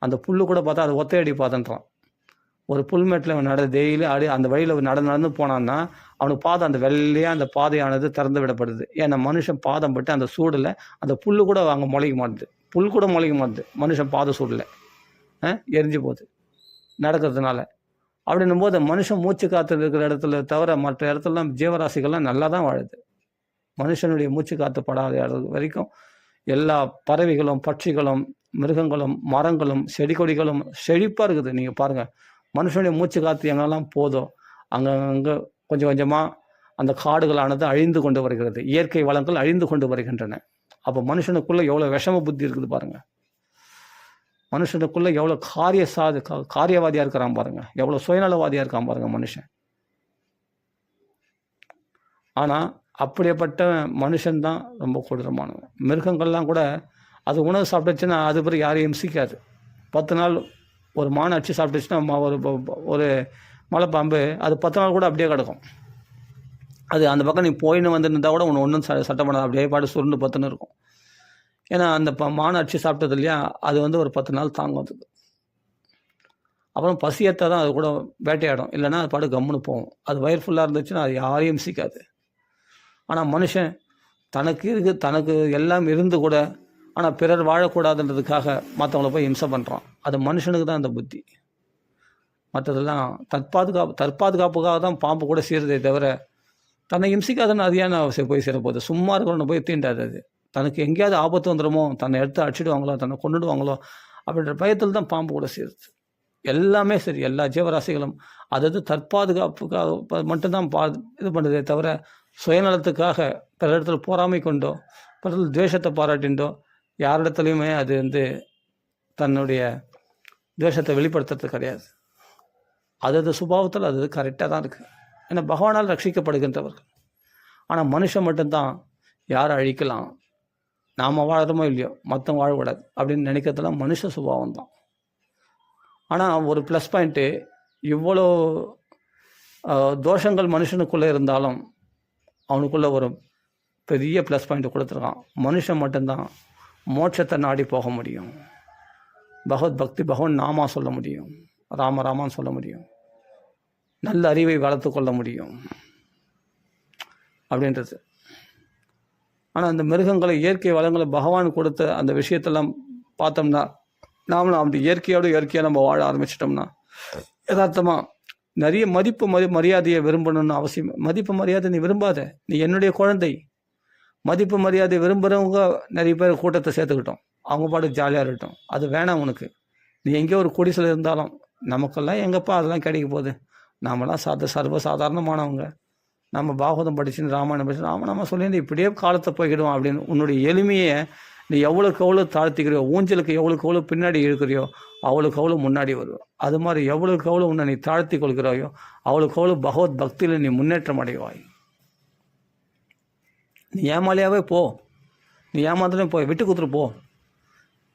S1: அந்த புல்லு கூட பார்த்தா அது ஒத்தையடி பாதன்றான். ஒரு புல்மேட்டில் டெய்லி அந்த வழியில் நடந்து போனான்னா அவனுக்கு பாதம் அந்த வெள்ளையாக அந்த பாதையானது திறந்து விடப்படுது. ஏன்னா மனுஷன் பாதம் பட்டு அந்த சூடில் அந்த புல்லு கூட அங்கே முளைக்க மாட்டுது, புல் கூட முளைக்க மாட்டுது, மனுஷன் பாத சூடில் எரிஞ்சு போகுது நடக்கிறதுனால. அப்படின்னும் போது மனுஷன் மூச்சு காற்று இருக்கிற இடத்துல தவிர மற்ற இடத்துலலாம் ஜீவராசிகள்லாம் நல்லா தான் வாழுது. மனுஷனுடைய மூச்சு காற்று படாத இடத்து வரைக்கும் எல்லா பறவைகளும் பட்சிகளும் மிருகங்களும் மரங்களும் செடி கொடிகளும் செழிப்பாக இருக்குது. நீங்கள் பாருங்கள், மனுஷனுடைய மூச்சு காற்று எங்கெல்லாம் போதும் அங்கங்கே கொஞ்சம் கொஞ்சமாக அந்த காடுகளானது அழிந்து கொண்டு வருகிறது, இயற்கை வளங்கள் அழிந்து கொண்டு வருகின்றன. அப்போ மனுஷனுக்குள்ளே எவ்வளோ விஷம புத்தி இருக்குது பாருங்கள். மனுஷனுக்குள்ளே எவ்வளோ காரியவாதியாக இருக்கிறான் பாருங்கள், எவ்வளோ சுயநலவாதியாக இருக்கான் பாருங்கள் மனுஷன். ஆனால் அப்படியேப்பட்ட மனுஷன்தான் ரொம்ப கொடூரமானவன். மிருகங்கள்லாம் கூட அது உணவு சாப்பிட்டுச்சுன்னா அது பிறகு யாரையும் இம்சிக்காது. 10 நாள் ஒரு மானை அடிச்சு சாப்பிட்டுச்சுன்னா ஒரு மலைப்பாம்பு அது 10 நாள் கூட அப்படியே கிடக்கும். அது அந்த பக்கம் நீ போயின்னு வந்துருந்தா கூட ஒன்றும் சட்டம் பண்ணாது, அப்படியே பாடு சுருண்டு 10ன்னு இருக்கும். ஏன்னா அந்த மானை அடிச்சு சாப்பிட்டது இல்லையா, அது ஒரு 10 நாள் தாங்கும் அதுக்கு. அப்புறம் பசியத்தை தான் அது கூட வேட்டையாடும், இல்லைன்னா அது பாடு கம்முன்னு போகும். அது வயிறு ஃபுல்லாக இருந்துச்சுன்னா அது யாரையும் இம்சிக்காது. ஆனால் மனுஷன் தனக்கு எல்லாம் இருந்து கூட ஆனால் பிறர் வாழக்கூடாதுன்றதுக்காக மற்றவங்கள போய் இம்சை பண்ணுறான். அது மனுஷனுக்கு தான் அந்த புத்தி. மற்றதெல்லாம் தற்பாதுகாப்புக்காக தான் பாம்பு கூட சீரதே தவிர தன்னை இம்சிக்காதுன்னு அது ஏன் போய் சேரப்போகுது. சும்மா இருக்கணும்னு போய் தீண்டாது. அது தனக்கு எங்கேயாவது ஆபத்து வந்துடுமோ, தன்னை எடுத்து அடிச்சிடுவாங்களோ, தன்னை கொண்டுடுவாங்களோ அப்படின்ற பயத்தில் தான் பாம்பு கூட சேருது. எல்லாமே சரி, எல்லா ஜீவராசிகளும் அது தற்பாதுகாப்புக்காக மட்டும்தான் இது பண்ணுறதே தவிர சுயநலத்துக்காக பிறரிடத்தில் பொறாமை கொண்டோ பிறரில் துவேஷத்தை பாராட்டின்றோ யாரிடத்துலையுமே அது தன்னுடைய துவேஷத்தை வெளிப்படுத்துறது கிடையாது. அது சுபாவத்தில் அது கரெக்டாக தான் இருக்குது. ஏன்னா பகவானால் ரட்சிக்கப்படுகின்றவர்கள். ஆனால் மனுஷன் மட்டும்தான் யாரை அழிக்கலாம், நாம் வாழறோமோ இல்லையோ மற்றவங்க வாழக்கூடாது அப்படின்னு நினைக்கிறதுலாம் மனுஷ சுபாவம் தான். ஆனால் ஒரு ப்ளஸ் பாயிண்ட்டு, இவ்வளோ தோஷங்கள் மனுஷனுக்குள்ளே இருந்தாலும் அவனுக்குள்ளே ஒரு பெரிய ப்ளஸ் பாயிண்ட்டு கொடுத்துருக்கான். மனுஷன் மட்டும்தான் மோட்சத்தை நாடி போக முடியும், பகவத் பக்தி பகவான் நாமா சொல்ல முடியும், ராமான்னு சொல்ல முடியும், நல்ல அறிவை வளர்த்து கொள்ள முடியும் அப்படின்றது. ஆனால் அந்த மிருகங்களை இயற்கை வளங்களை பகவான் கொடுத்த அந்த விஷயத்தெல்லாம் பார்த்தோம்னா, நாமளும் அப்படி இயற்கையாக நம்ம வாழ ஆரம்பிச்சிட்டோம்னா யதார்த்தமாக நிறைய மரியாதையை விரும்பணும்னு அவசியம். மதிப்பு மரியாதை நீ விரும்பாத, நீ என்னுடைய குழந்தை. மதிப்பு மரியாதை விரும்புகிறவங்க நிறைய பேர் கூட்டத்தை சேர்த்துக்கிட்டோம், அவங்க பாட்டு ஜாலியாக இருக்கட்டும், அது வேணாம் உனக்கு. நீ எங்கேயோ ஒரு குடிசையில் இருந்தாலும் நமக்கெல்லாம் எங்கப்பா அதெல்லாம் கிடைக்க போகுது. நாமெல்லாம் சர்வசாதாரணமானவங்க. நம்ம பாகவதம் படிச்சுன்னு ராமாயணம் படிச்சு ராமநாம சொல்லிட்டு இப்படியே காலத்தை போய்க்கிடுவோம் அப்படின்னு உன்னுடைய எளிமையை நீ எவ்வளோக்கு எவ்வளோ தாழ்த்திக்கிறியோ, ஊஞ்சலுக்கு எவ்வளோக்கு எவ்வளோ பின்னாடி இருக்கிறியோ அவ்வளோக்கு எவ்வளோ முன்னாடி வருவோம். அது மாதிரி எவ்வளோக்கு எவ்வளோ உன்னை நீ தாழ்த்தி கொள்கிறாயோ அவ்வளோக்கு எவ்வளோ பகவத் பக்தியில் நீ முன்னேற்றம் அடைவாய். நீ ஏமாலியாவே போ, நீ ஏமாத்துலேயும் போய் விட்டு கொடுத்துட்டு போ.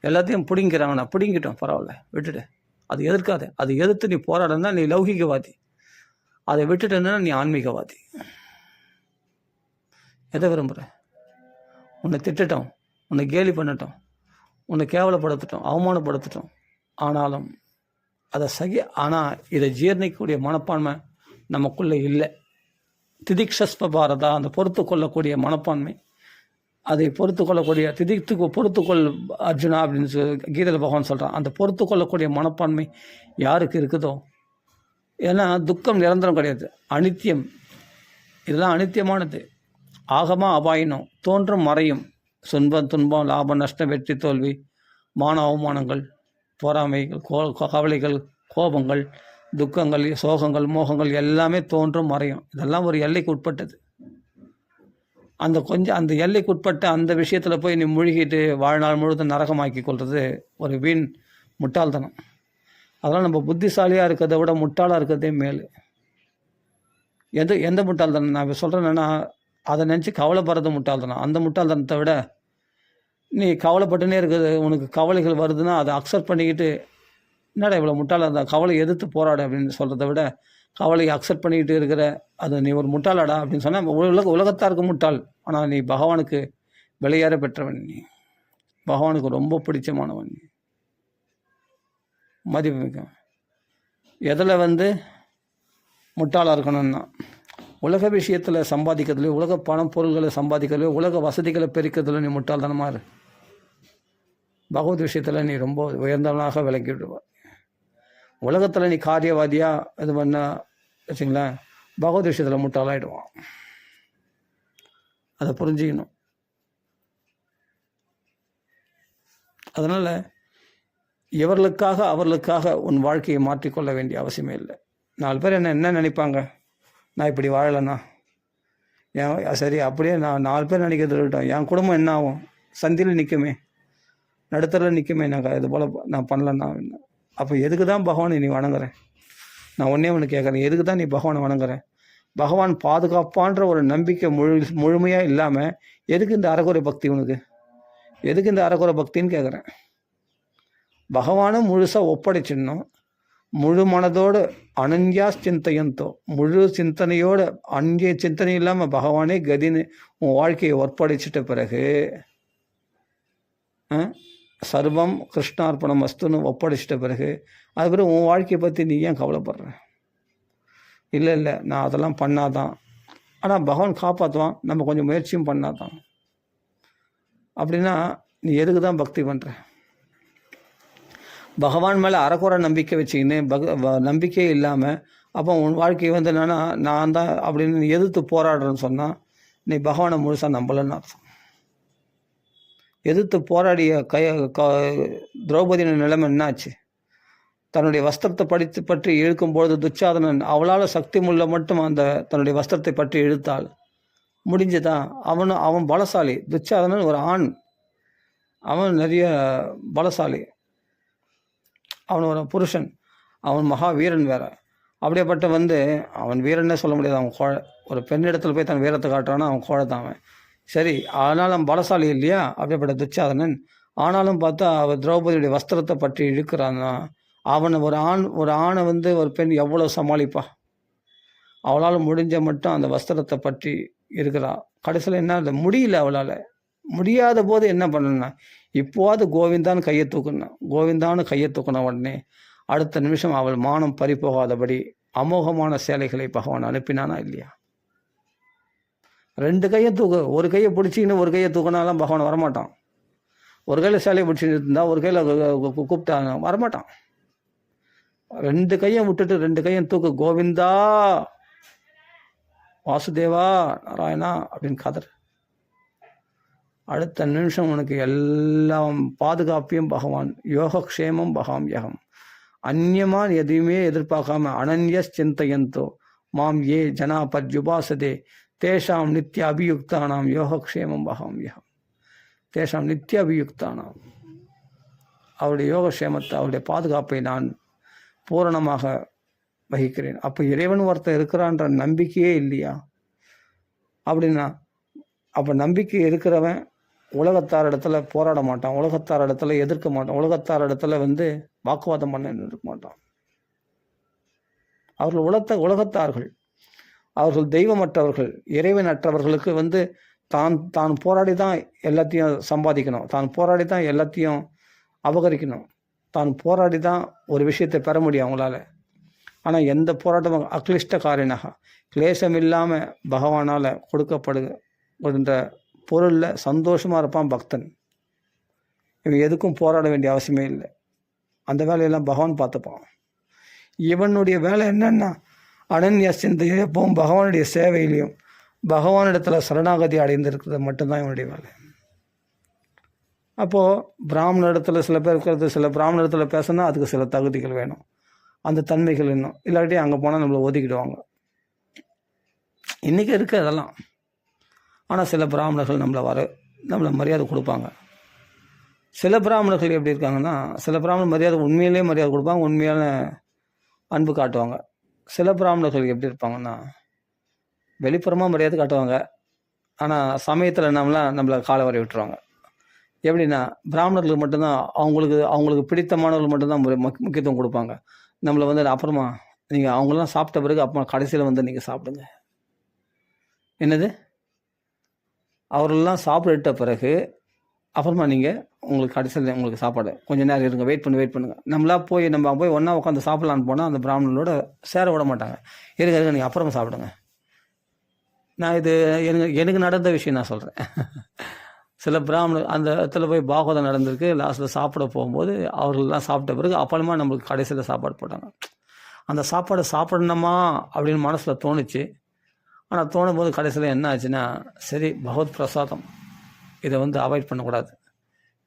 S1: எல்லாத்தையும் பிடிங்கிறாங்கண்ணா, பிடிங்கிட்டோம், பரவாயில்ல, விட்டுட்டு. அது எதிர்க்காத, அது எதிர்த்து நீ போராடனா நீ லௌகிகவாதி, அதை விட்டுட்டேன்னா நீ ஆன்மீகவாதி. எதை விரும்புகிற? உன்னை திட்டட்டும், உன்னை கேலி பண்ணட்டும், உன்னை கேவலப்படுத்தட்டும், அவமானப்படுத்தட்டும், ஆனாலும் அதை ஆனால் இதை ஜீர்ணிக்கக்கூடிய மனப்பான்மை நமக்குள்ளே இல்லை. திதிக்ஷஸ்பாரதா, அந்த பொறுத்து கொள்ளக்கூடிய மனப்பான்மை, அதை பொறுத்து கொள்ளக்கூடிய பொறுத்துக்கொள் அர்ஜுனா அப்படின்னு கீதையில் பகவான் சொல்கிறான். அந்த பொறுத்து கொள்ளக்கூடிய மனப்பான்மை யாருக்கு இருக்குதோ, ஏன்னா துக்கம் நிரந்தரம் கிடையாது, அனித்தியம். இதெல்லாம் அனித்தியமானது. ஆகமா அபாயினம், தோன்றும் மறையும், துன்பம் துன்பம், லாபம் நஷ்டம், வெற்றி தோல்வி, மான அவமானங்கள், பொறாமைகள், கவலைகள், கோபங்கள், துக்கங்கள், சோகங்கள், மோகங்கள் எல்லாமே தோன்றும் மறையும். இதெல்லாம் ஒரு எல்லைக்கு உட்பட்டது. அந்த எல்லைக்கு உட்பட்ட அந்த விஷயத்தில் போய் நீ முழுகிட்டு வாழ்நாள் முழுவதும் நரகமாக்கி கொள்வது ஒரு வீண் முட்டாள்தனம். அதெல்லாம் நம்ம புத்திசாலியாக இருக்கிறத விட முட்டாளாக இருக்கிறதே மேல். எந்த முட்டாள்தனம் நான் இப்போ சொல்கிறேன்னா, அதை நினச்சி கவலைப்படுறது முட்டாள்தனம். அந்த முட்டாள்தனத்தை விட நீ கவலைப்பட்டுனே இருக்கிறது, உனக்கு கவலைகள் வருதுன்னா அதை அக்செப்ட் பண்ணிக்கிட்டு, என்னடா இவ்வளோ முட்டாளாக இருந்தால் கவலை எதிர்த்து போராடு அப்படின்னு சொல்கிறத விட, கவலையை அக்செப்ட் பண்ணிக்கிட்டு இருக்கிற அது நீ ஒரு முட்டாளாடா அப்படின்னு சொன்னால் உலகத்தாருக்கு முட்டாள். ஆனால் நீ பகவானுக்கு விலையேற பெற்றவன், நீ பகவானுக்கு ரொம்ப பிடிச்சமானவன், நீ மதிப்புமிக்க. எதில் முட்டாளாக இருக்கணும்னா, உலக விஷயத்தில் சம்பாதிக்கிறதுலையோ, உலக பணம் பொருள்களை சம்பாதிக்கிறதுலையோ, உலக வசதிகளை பெருக்கிறதுல நீ முட்டாள்தனமாக இரு. பகவத் விஷயத்தில் நீ ரொம்ப உயர்ந்தவனாக விளக்கி விடுவார். உலகத்தில் நீ காரியவாதியாக இது பண்ண வச்சுங்களேன், பகவத் விஷயத்தில் முட்டாளாயிடுவான். அதை புரிஞ்சுக்கணும். அதனால் அவர்களுக்காக உன் வாழ்க்கையை மாற்றிக்கொள்ள வேண்டிய அவசியமே இல்லை. 4 பேர் என்ன நினைப்பாங்க, நான் இப்படி வாழலைண்ணா, சரி அப்படியே நான் 4 பேர் நினைக்கிறது இருக்கட்டும், என் குடும்பம் என்ன ஆகும், சந்தியில் நிற்குமே, நடுத்தரில் நிற்குமே நான் இது போல் நான் பண்ணலன்னா. அப்போ எதுக்கு தான் பகவானை நீ வணங்குறேன்? நான் ஒன்றே ஒன்று கேட்குறேன், எதுக்கு தான் நீ பகவானை வணங்குறேன்? பகவான் பாதுகாப்பான்ற ஒரு நம்பிக்கை முழுமையாக இல்லாமல் எதுக்கு இந்த அறகுறை பக்தி உனக்கு? எதுக்கு இந்த அறகுறை பக்தின்னு கேட்குறேன். பகவானை முழுசாக ஒப்படைச்சிடணும். முழு மனதோடு அனன்யா சிந்தையந்தோ, முழு சிந்தனையோடு, அங்கே சிந்தனை இல்லாமல் பகவானே கதின்னு உன் வாழ்க்கையை ஒப்படைச்சிட்ட பிறகு சர்வம் கிருஷ்ணார்ப்பணம் வஸ்துன்னு ஒப்படைச்சிட்ட பிறகு அதுக்கப்புறம் உன் வாழ்க்கையை பற்றி நீ ஏன் கவலைப்படுற? இல்லை நான் அதெல்லாம் பண்ணாதான். ஆனால் பகவான் காப்பாற்றுவான், நம்ம கொஞ்சம் முயற்சியும் பண்ணாதான். அப்படின்னா நீ எதுக்கு தான் பக்தி பண்ணுற? பகவான் மேலே அறக்குறை நம்பிக்கை வச்சுக்கின்னு நம்பிக்கையே இல்லாமல் அப்போ உன் வாழ்க்கை வந்து என்னன்னா நான் தான் அப்படின்னு நீ எதிர்த்து போராடுறேன்னு சொன்னால் நீ பகவானை முழுசாக நம்பலன்னு அர்த்தம். எதிர்த்து போராடிய திரௌபதியின் நிலைமை என்னாச்சு? தன்னுடைய வஸ்திரத்தை பற்றி இழுக்கும்பொழுது துச்சாதனன் அவளால் சக்தி முள்ள மட்டும் அந்த தன்னுடைய வஸ்திரத்தை பற்றி இழுத்தாள். முடிஞ்சுதான். அவன் பலசாலி. துச்சாதனன் ஒரு ஆண், அவன் நிறைய பலசாலி, அவன் ஒரு புருஷன், அவன் மகா வீரன் வேற. அப்படியேப்பட்ட அவன் வீரன்னே சொல்ல முடியாது, அவன் கோழை. ஒரு பெண்ணிடத்தில் போய் தன் வீரத்தை காட்டுறான்னா அவன் கோழை தான் அவன். சரி, அதனால் அவன் பலசாலி இல்லையா அப்படிப்பட்ட துச்சாதனன். ஆனாலும் பார்த்தா அவள் திரௌபதியுடைய வஸ்திரத்தை பற்றி இழுக்கிறான்னா அவனை ஒரு ஆணை ஒரு பெண் எவ்வளோ சமாளிப்பா? அவளால் முடிஞ்ச மட்டும் அந்த வஸ்திரத்தை பற்றி இருக்கிறா. கடைசியில் என்ன முடியல, அவளால் முடியாத போது என்ன பண்ணணும்னா இப்போது கோவிந்தான்னு கையை தூக்கணும். கோவிந்தான்னு கையை தூக்கின உடனே அடுத்த நிமிஷம் அவள் மானம் பறிபோகாதபடி அமோகமான சேலைகளை பகவான் அனுப்பினானா இல்லையா? 2 கையை தூக்கு. ஒரு கையை பிடிச்சிக்கின்னு ஒரு கையை தூக்கினாலும் பகவான் வரமாட்டான். ஒரு கையில் சேலையை பிடிச்சிட்டு இருந்தால் ஒரு கையில் கூப்பிட்டா வரமாட்டான். 2 கையை விட்டுட்டு 2 கையும் தூக்கு. கோவிந்தா, வாசுதேவா, நாராயணா அப்படின்னு கதர். அடுத்த நிமிஷம் உனக்கு எல்லாம் பாதுகாப்பையும் பகவான், யோகக்ஷேமம் பகாம் யகம், அந்நியமான எதையுமே எதிர்பார்க்காம அனன்ய சிந்தையந்தோ மாம் ஏ ஜனா பத்யுபாசதே தேஷாம் நித்திய அபியுக்தானாம் யோகக்ஷேமம் பகாம் யகம். தேஷாம் நித்திய அபியுக்தானாம், அவருடைய யோகக்ஷேமத்தை, அவருடைய பாதுகாப்பை நான் பூரணமாக வகிக்கிறேன். அப்போ இறைவன் ஒருத்தர் இருக்கிறான்ற நம்பிக்கையே இல்லையா? அப்படின்னா அப்போ நம்பிக்கை இருக்கிறவன் உலகத்தார் இடத்துல போராட மாட்டான், உலகத்தார் இடத்துல எதிர்க்க மாட்டான், உலகத்தார் இடத்துல வாக்குவாதம் பண்ண இருக்க மாட்டான். அவர்கள் உலகத்தார்கள், அவர்கள் தெய்வமற்றவர்கள், இறைவனற்றவர்களுக்கு தான் போராடி தான் எல்லாத்தையும் சம்பாதிக்கணும், தான் போராடி தான் எல்லாத்தையும் அபகரிக்கணும், தான் போராடி தான் ஒரு விஷயத்தை பெற முடியும் அவங்களால. ஆனால் எந்த போராட்டமும் அக்லிஷ்ட காரினாக கிளேசம் இல்லாமல் பகவானால் கொடுக்கப்படுகின்ற பொருளில் சந்தோஷமாக இருப்பான் பக்தன். இவன் எதுக்கும் போராட வேண்டிய அவசியமே இல்லை. அந்த வேலையெல்லாம் பகவான் பார்த்துப்பான். இவனுடைய வேலை என்னன்னா அனன்ய சிந்தையை எப்பவும் பகவானுடைய சேவையிலையும் பகவானிடத்தில் சரணாகதி அடைந்திருக்கிறது மட்டும்தான் இவனுடைய வேலை. அப்போது பிராமண இடத்துல சில பேர் இருக்கிறது, சில பிராமண இடத்துல பேசினா அதுக்கு சில தகுதிகள் வேணும், அந்த தன்மைகள் இன்னும் இல்லாட்டி அங்கே போனால் நம்மளை ஒதுக்கிடுவாங்க. இன்றைக்கி இருக்குது அதெல்லாம். ஆனால் சில பிராமணர்கள் நம்மளை மரியாதை கொடுப்பாங்க. சில பிராமணர்கள் எப்படி இருக்காங்கன்னா, சில பிராமணர் மரியாதை உண்மையிலே மரியாதை கொடுப்பாங்க, உண்மையான அன்பு காட்டுவாங்க. சில பிராமணர்கள் எப்படி இருப்பாங்கன்னா வெளிப்புறமாக மரியாதை காட்டுவாங்க, ஆனால் சமயத்தில் நம்மளை காலை வரை விட்டுருவாங்க. எப்படின்னா பிராமணர்களுக்கு மட்டும்தான் அவங்களுக்கு பிடித்தமானவர்கள் மட்டும்தான் முக்கியத்துவம் கொடுப்பாங்க. நம்மளை அப்புறமா நீங்கள் அவங்களாம் சாப்பிட்ட பிறகு அப்புறம் கடைசியில் நீங்கள் சாப்பிடுங்க. என்னது, அவர்களெலாம் சாப்பிட்ட பிறகு அப்புறமா நீங்கள் உங்களுக்கு கடைசியில் உங்களுக்கு சாப்பாடு கொஞ்சம் நேரம் இருங்க, வெயிட் பண்ணுங்கள். நம்ம போய் ஒன்றா உட்காந்து சாப்பிட்லான்னு போனால் அந்த பிராமணனோட சேர விட மாட்டாங்க. இருங்க நீங்கள் அப்புறமா சாப்பிடுங்க. நான் இது எனக்கு நடந்த விஷயம் நான் சொல்கிறேன். சில பிராமணர் அந்த இடத்துல போய் பாகவதம் நடந்திருக்கு. லாஸ்ட்டில் சாப்பிட போகும்போது அவர்கள்லாம் சாப்பிட்ட பிறகு அப்புறமா நம்மளுக்கு கடைசியில் சாப்பாடு போட்டாங்க. அந்த சாப்பாடு சாப்பிடணுமா அப்படின்னு மனசில் தோணுச்சு. ஆனால் தோணும்போது கடைசியில் என்ன ஆச்சுன்னா, சரி பகவத் பிரசாதம், இதை அவாய்ட் பண்ணக்கூடாது,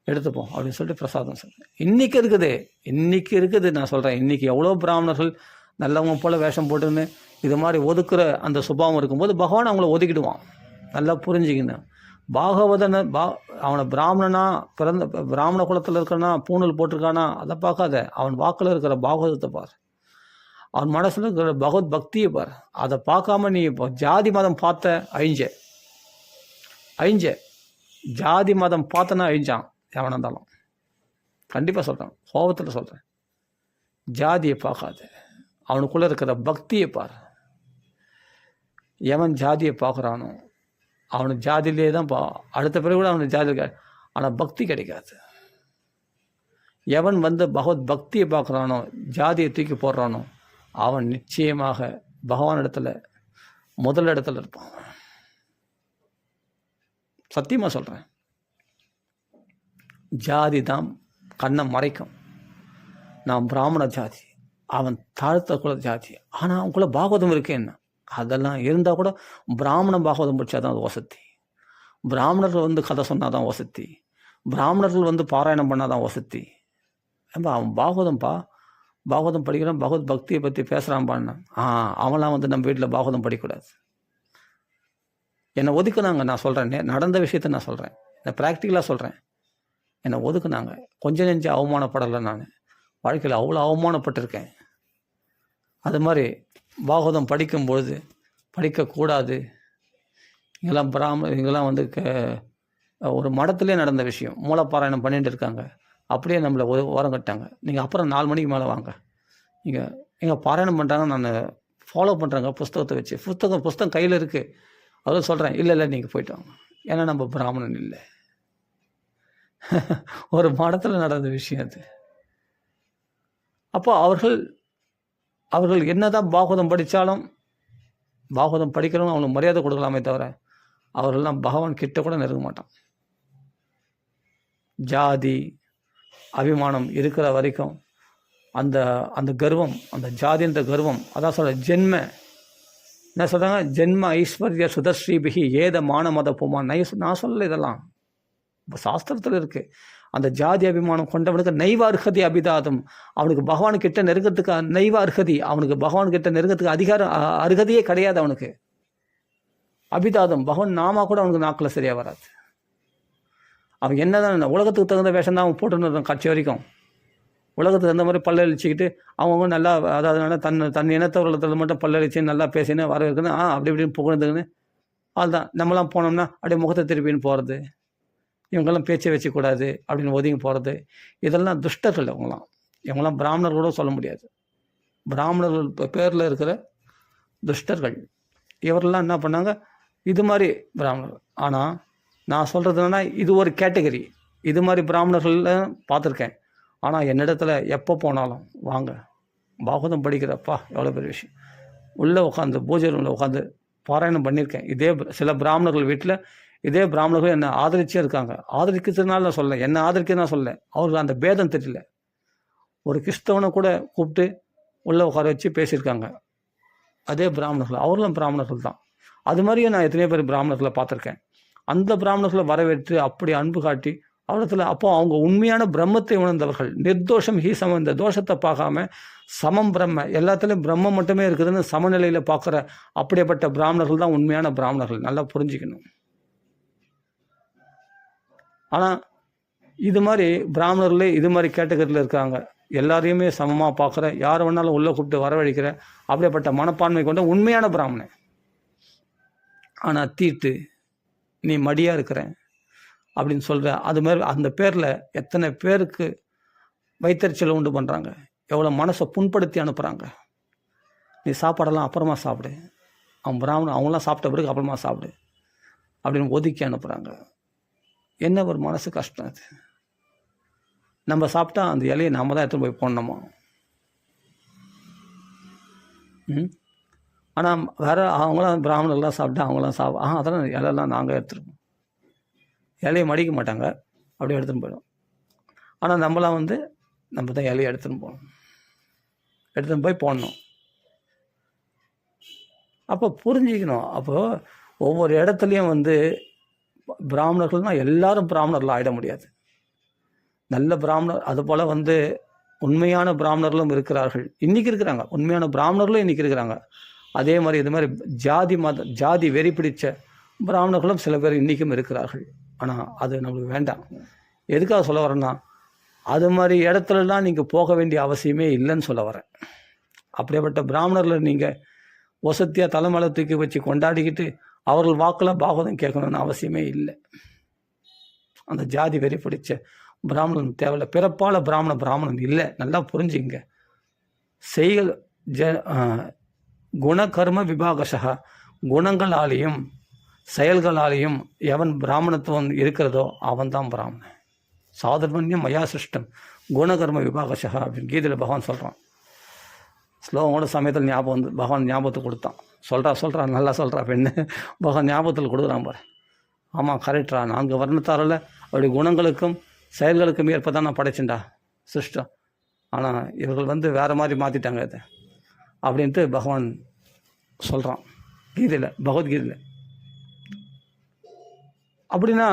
S1: எடுத்துப்போம் அப்படின்னு சொல்லிட்டு பிரசாதம் சொல்கிறேன். இன்றைக்கி இருக்குது நான் சொல்கிறேன். இன்றைக்கி எவ்வளோ பிராமணர்கள் நல்லவங்க போல் வேஷம் போட்டுன்னு இது மாதிரி ஒதுக்குற அந்த சுபாவம் இருக்கும்போது பகவான் அவங்கள ஒதுக்கிடுவான். நல்லா புரிஞ்சுக்கணும். பாகவதனை அவனை பிராமணனா பிராமண குலத்தில் இருக்கிறனா, பூணூல் போட்டிருக்கானா, அதை பார்க்காத. அவன் வாக்கில் இருக்கிற பாகவதத்தை பார். அவன் மனசில் இருக்கிற பகவத் பக்தியை பார். அதை பார்க்காம நீ இப்போ ஜாதி மதம் பார்த்த அழிஞ்ச ஜாதி மதம் பார்த்தனா அழிஞ்சான் எவனா இருந்தாலும். கண்டிப்பாக சொல்கிறேன், கோபத்தில் சொல்கிறேன். ஜாதியை பார்க்காத, அவனுக்குள்ளே இருக்கிற பக்தியை பார். எவன் ஜாதியை பார்க்குறானோ அவனுக்கு ஜாதியிலே தான் அடுத்த பிறகு கூட அவனுக்கு ஜாதி இருக்காது, ஆனால் பக்தி கிடைக்காது. எவன் பகவத் பக்தியை பார்க்குறானோ, ஜாதியை தூக்கி போடுறானோ, அவன் நிச்சயமாக பகவான் இடத்துல முதல் இடத்துல இருப்பான். சத்தியமாக சொல்கிறேன். ஜாதி தான் கண்ணை மறைக்கும். நான் பிராமண ஜாதி, அவன் தாழ்த்த குல ஜாதி, ஆனால் அவனுக்குள்ள பாகவதம் இருக்கேன்னு அதெல்லாம் இருந்தால் கூட பிராமண பாகவதம் படித்தா தான் அது வசதி. பிராமணர்கள் கதை சொன்னால் தான் வசதி. பிராமணர்கள் பாராயணம் பண்ணால் தான் வசதி. ஏன்பா அவன் பாகவதம் படிக்கிறான், பகவத் பக்தியை பற்றி பேசுகிறான்பான்னு அவன்லாம் நம்ம வீட்டில் பாகவதம் படிக்கக்கூடாது. என்னை ஒதுக்குனாங்க. நான் சொல்கிறேன், நடந்த விஷயத்த நான் சொல்கிறேன், நான் ப்ராக்டிக்கலாக சொல்கிறேன். என்னை ஒதுக்குனாங்க. கொஞ்சம் நெஞ்சு அவமானப்படலை. நான் வாழ்க்கையில் அவ்வளோ அவமானப்பட்டிருக்கேன். அது மாதிரி பாகவதம் படிக்கும்பொழுது படிக்கக்கூடாது. இங்கெல்லாம் ஒரு மடத்துலேயே நடந்த விஷயம். மூலப்பாராயணம் பண்ணிட்டு இருக்காங்க, அப்படியே நம்மளை ஓரம் கட்டாங்க. நீங்கள் அப்புறம் 4 மணிக்கு மேலே வாங்க, நீங்கள் எங்கே பாராயணம் பண்ணுறாங்க, நான் ஃபாலோ பண்ணுறேங்க புஸ்தகத்தை வச்சு. புஸ்தகம் கையில் இருக்குது. அதில் சொல்கிறேன், இல்லை நீங்கள் போயிட்டு வாங்க, ஏன்னா நம்ம பிராமணன் இல்லை. ஒரு மடத்தில் நடந்த விஷயம் அது. அப்போ அவர்கள் என்னதான் பாகவதம் படித்தாலும், பாகவதம் படிக்கிறவங்க அவங்களுக்கு மரியாதை கொடுக்கலாமே தவிர அவர்கள்லாம் பகவான் கிட்ட கூட நெருங்க மாட்டான். ஜாதி அபிமானம் இருக்கிற வரைக்கும் அந்த கர்வம், அந்த ஜாதின்ற கர்வம், அதான் சொல்ற ஜென்ம என்ன சொல்கிறாங்க, ஜென்ம ஐஸ்வர்ய சுதஸ்ரீபிகி ஏத மான மத புமான். நான் சொல்லலை, இதெல்லாம் சாஸ்திரத்தில் இருக்குது. அந்த ஜாதி அபிமானம் கொண்டவனுக்கு நைவ அர்ஹதி அபிதாதம். அவனுக்கு பகவான்கிட்ட நெருங்கத்துக்கு நைவ அர்ஹதி, அவனுக்கு பகவான்கிட்ட நெருங்கத்துக்கு அருகதையே கிடையாது அவனுக்கு. அபிதாதம், பகவான் நாமா கூட அவனுக்கு நாக்கில் சரியாக வராது. அவன் என்னதான் உலகத்துக்கு தகுந்த வேஷம் தான் அவன் போட்டுன்னு கட்சி வரைக்கும். உலகத்துக்கு தகுந்த மாதிரி பல்லழிச்சிக்கிட்டு அவங்க நல்லா, அதாவது தன் இனத்தவர்களை மட்டும் பல்லழிச்சு நல்லா பேசின்னு வர இருக்குன்னு அப்படி இப்படின்னு புகழ்ந்துக்குன்னு அதுதான். நம்மளாம் போனோம்னா அப்படியே முகத்தை திருப்பின்னு போகிறது, இவங்கெல்லாம் பேச்சை வச்சுக்கூடாது அப்படின்னு ஒதுங்கி போகிறது, இதெல்லாம் துஷ்டர்கள். இவங்கெல்லாம் பிராமணர்களோட சொல்ல முடியாது. பிராமணர்கள் பேரில் இருக்கிற துஷ்டர்கள். இவரெல்லாம் என்ன பண்ணாங்க, இது மாதிரி பிராமணர்கள். ஆனால் நான் சொல்கிறது என்னன்னா, இது ஒரு கேட்டகரி. இது மாதிரி பிராமணர்கள் பார்த்துருக்கேன். ஆனால் என்னிடத்துல எப்போ போனாலும் வாங்க, பாகவதம் படிக்கிறப்பா எவ்வளோ பெரிய விஷயம். உள்ளே உட்காந்து பூஜை ரூமில் உட்காந்து பாராயணம் பண்ணியிருக்கேன். இதே சில பிராமணர்கள் வீட்டில் இதே பிராமணர்கள் என்னை ஆதரிச்சே இருக்காங்க. ஆதரிக்கிறதுனால நான் சொல்லலை, என்னை ஆதரிக்க நான் சொல்லலை, அவருக்கு அந்த பேதம் தெரியல. ஒரு கிறிஸ்தவனை கூட கூப்பிட்டு உள்ளே உட்கார வச்சு பேசியிருக்காங்க. அதே பிராமணர்கள், அவர்களும் பிராமணர்கள் தான். அது மாதிரியே நான் எத்தனையோ பேர் பிராமணர்களை பார்த்துருக்கேன். அந்த பிராமணர்களை வரவேற்று அப்படி அன்பு காட்டி அவரத்தில், அப்போ அவங்க உண்மையான பிரம்மத்தை உணர்ந்தவர்கள். நிர்தோஷம் ஹீசம், இந்த தோஷத்தை பார்க்காம சமம் பிரம்ம, எல்லாத்துலேயும் பிரம்மம் மட்டுமே இருக்குதுன்னு சமநிலையில் பார்க்குற அப்படிப்பட்ட பிராமணர்கள் தான் உண்மையான பிராமணர்கள். நல்லா புரிஞ்சுக்கணும். ஆனால் இது மாதிரி பிராமணர்களே இது மாதிரி கேட்டகரியில் இருக்காங்க. எல்லாரையுமே சமமாக பார்க்குற, யார் வேணாலும் உள்ளே கூப்பிட்டு வரவழைக்கிற அப்படிப்பட்ட மனப்பான்மை கொண்ட உண்மையான பிராமணன். ஆனால் தீட்டு நீ மடியாக இருக்கிற அப்படின்னு சொல்கிற, அது மாதிரி அந்த பேரில் எத்தனை பேருக்கு வைத்தறிச்சலை உண்டு பண்ணுறாங்க, எவ்வளோ மனசை புண்படுத்தி அனுப்புகிறாங்க. நீ சாப்பாடெல்லாம் அப்புறமா சாப்பிடு, அவன் பிராமணன், அவங்களாம் சாப்பிட்ட பிறகு அப்புறமா சாப்பிடு அப்படின்னு ஒதுக்கி அனுப்புகிறாங்க. என்ன ஒரு மனசு கஷ்டம் அது. நம்ம சாப்பிட்டா அந்த இலையை நாம் தான் எடுத்துகிட்டு போய் போடணுமா? ஆனால் வேறு அவங்களாம் பிராமணர்லாம் சாப்பிட்டா அவங்களாம் அதெல்லாம் இலையெல்லாம் நாங்கள் எடுத்துருப்போம். இலையை மடிக்க மாட்டாங்க, அப்படியே எடுத்துன்னு போயிடும். ஆனால் நம்மளாம் நம்ம தான் இலையை எடுத்துன்னு போகணும், எடுத்துன்னு போய் போடணும். அப்போ புரிஞ்சிக்கணும். அப்போது ஒவ்வொரு இடத்துலையும் பிராமணர்கள்னால் எல்லாரும் பிராமணர்கள் ஆகிட முடியாது. நல்ல பிராமணர், அதுபோல் உண்மையான பிராமணர்களும் இருக்கிறார்கள், இன்றைக்கி இருக்கிறாங்க. உண்மையான பிராமணர்களும் இன்றைக்கி இருக்கிறாங்க. அதே மாதிரி இது மாதிரி ஜாதி வெறி பிடிச்ச பிராமணர்களும் சில பேர் இன்றைக்கும் இருக்கிறார்கள். ஆனால் அது நம்மளுக்கு வேண்டாம். எதுக்காக சொல்ல வரேன்னா, அது மாதிரி இடத்துலலாம் நீங்கள் போக வேண்டிய அவசியமே இல்லைன்னு சொல்ல வரேன். அப்படிப்பட்ட பிராமணர்களை நீங்கள் வசத்தியாக தலைமலை தூக்கி வச்சு கொண்டாடிக்கிட்டு அவர்கள் வாக்கில் பாகவதம் கேட்கணும்னு அவசியமே இல்லை. அந்த ஜாதி வெறி பிடிச்ச பிராமணன் தேவையில்லை. பிறப்பால் பிராமணன் இல்லை. நல்லா புரிஞ்சுங்க. செய்கள் குணகர்ம விபாகசா, குணங்களாலேயும் செயல்களாலேயும் எவன் பிராமணத்துவம் இருக்கிறதோ அவன் தான் பிராமணன். சாதர்மன்யம் மயா சிருஷ்டம் குணகர்ம விபாகசா அப்படின்னு கீதையில் பகவான் சொல்கிறான். ஸ்லோகோட சமயத்தில் ஞாபகம் வந்து பகவான் ஞாபகத்தை கொடுத்தான். சொல்கிறா நல்லா சொல்கிறா பெண்ணு. பகவான் ஞாபகத்தில் கொடுக்குறான் பாரு. ஆமாம், கரெக்டா. 4 வர்ணத்தாரில் அப்படி குணங்களுக்கும் செயல்களுக்கும் ஏற்ப தான் நான் படைச்சேன்டா சிருஷ்டம். ஆனால் இவர்கள் வந்து வேறு மாதிரி மாற்றிட்டாங்க இதை அப்படின்ட்டு பகவான் சொல்கிறான் கீதையில், பகவத்கீதையில். அப்படின்னா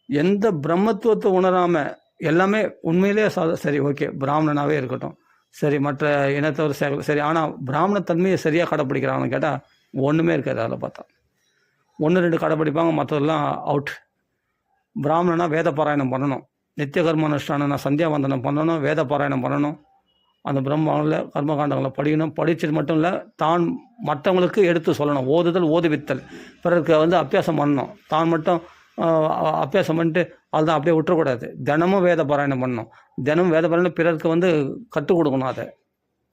S1: எந்த பிரம்மத்துவத்தை உணராமல் எல்லாமே உண்மையிலே சரி, ஓகே பிராமணனாகவே இருக்கட்டும், சரி மற்ற இனத்தவர் சரி, ஆனால் பிராமண தன்மையை சரியாக கடைப்பிடிக்கிறாங்கன்னு கேட்டால் ஒன்றுமே இருக்காது. அதில் பார்த்தா 1-2 கடைப்பிடிப்பாங்க, மற்றதெல்லாம் அவுட். பிராமணனா வேத பாராயணம் பண்ணணும், நித்திய கர்மானுஷ்டானம் சந்தியாவந்தனம் பண்ணணும், வேத பாராயணம் பண்ணணும், அந்த பிரம்மாவில் கர்மகாண்டங்களை படிக்கணும். படிச்சது மட்டும் இல்லை, தான் மற்றவங்களுக்கு எடுத்து சொல்லணும். ஓதுவித்தல், பிறருக்கு வந்து அபியாசம் பண்ணணும். தான் மட்டும் அபியாசம் பண்ணிட்டு அதுதான் அப்படியே விட்டுறக்கூடாது. தினமும் வேத பாராயணம் பண்ணணும். தினமும் வேத பாராயணம் பிறருக்கு வந்து கற்றுக் கொடுக்கணும்.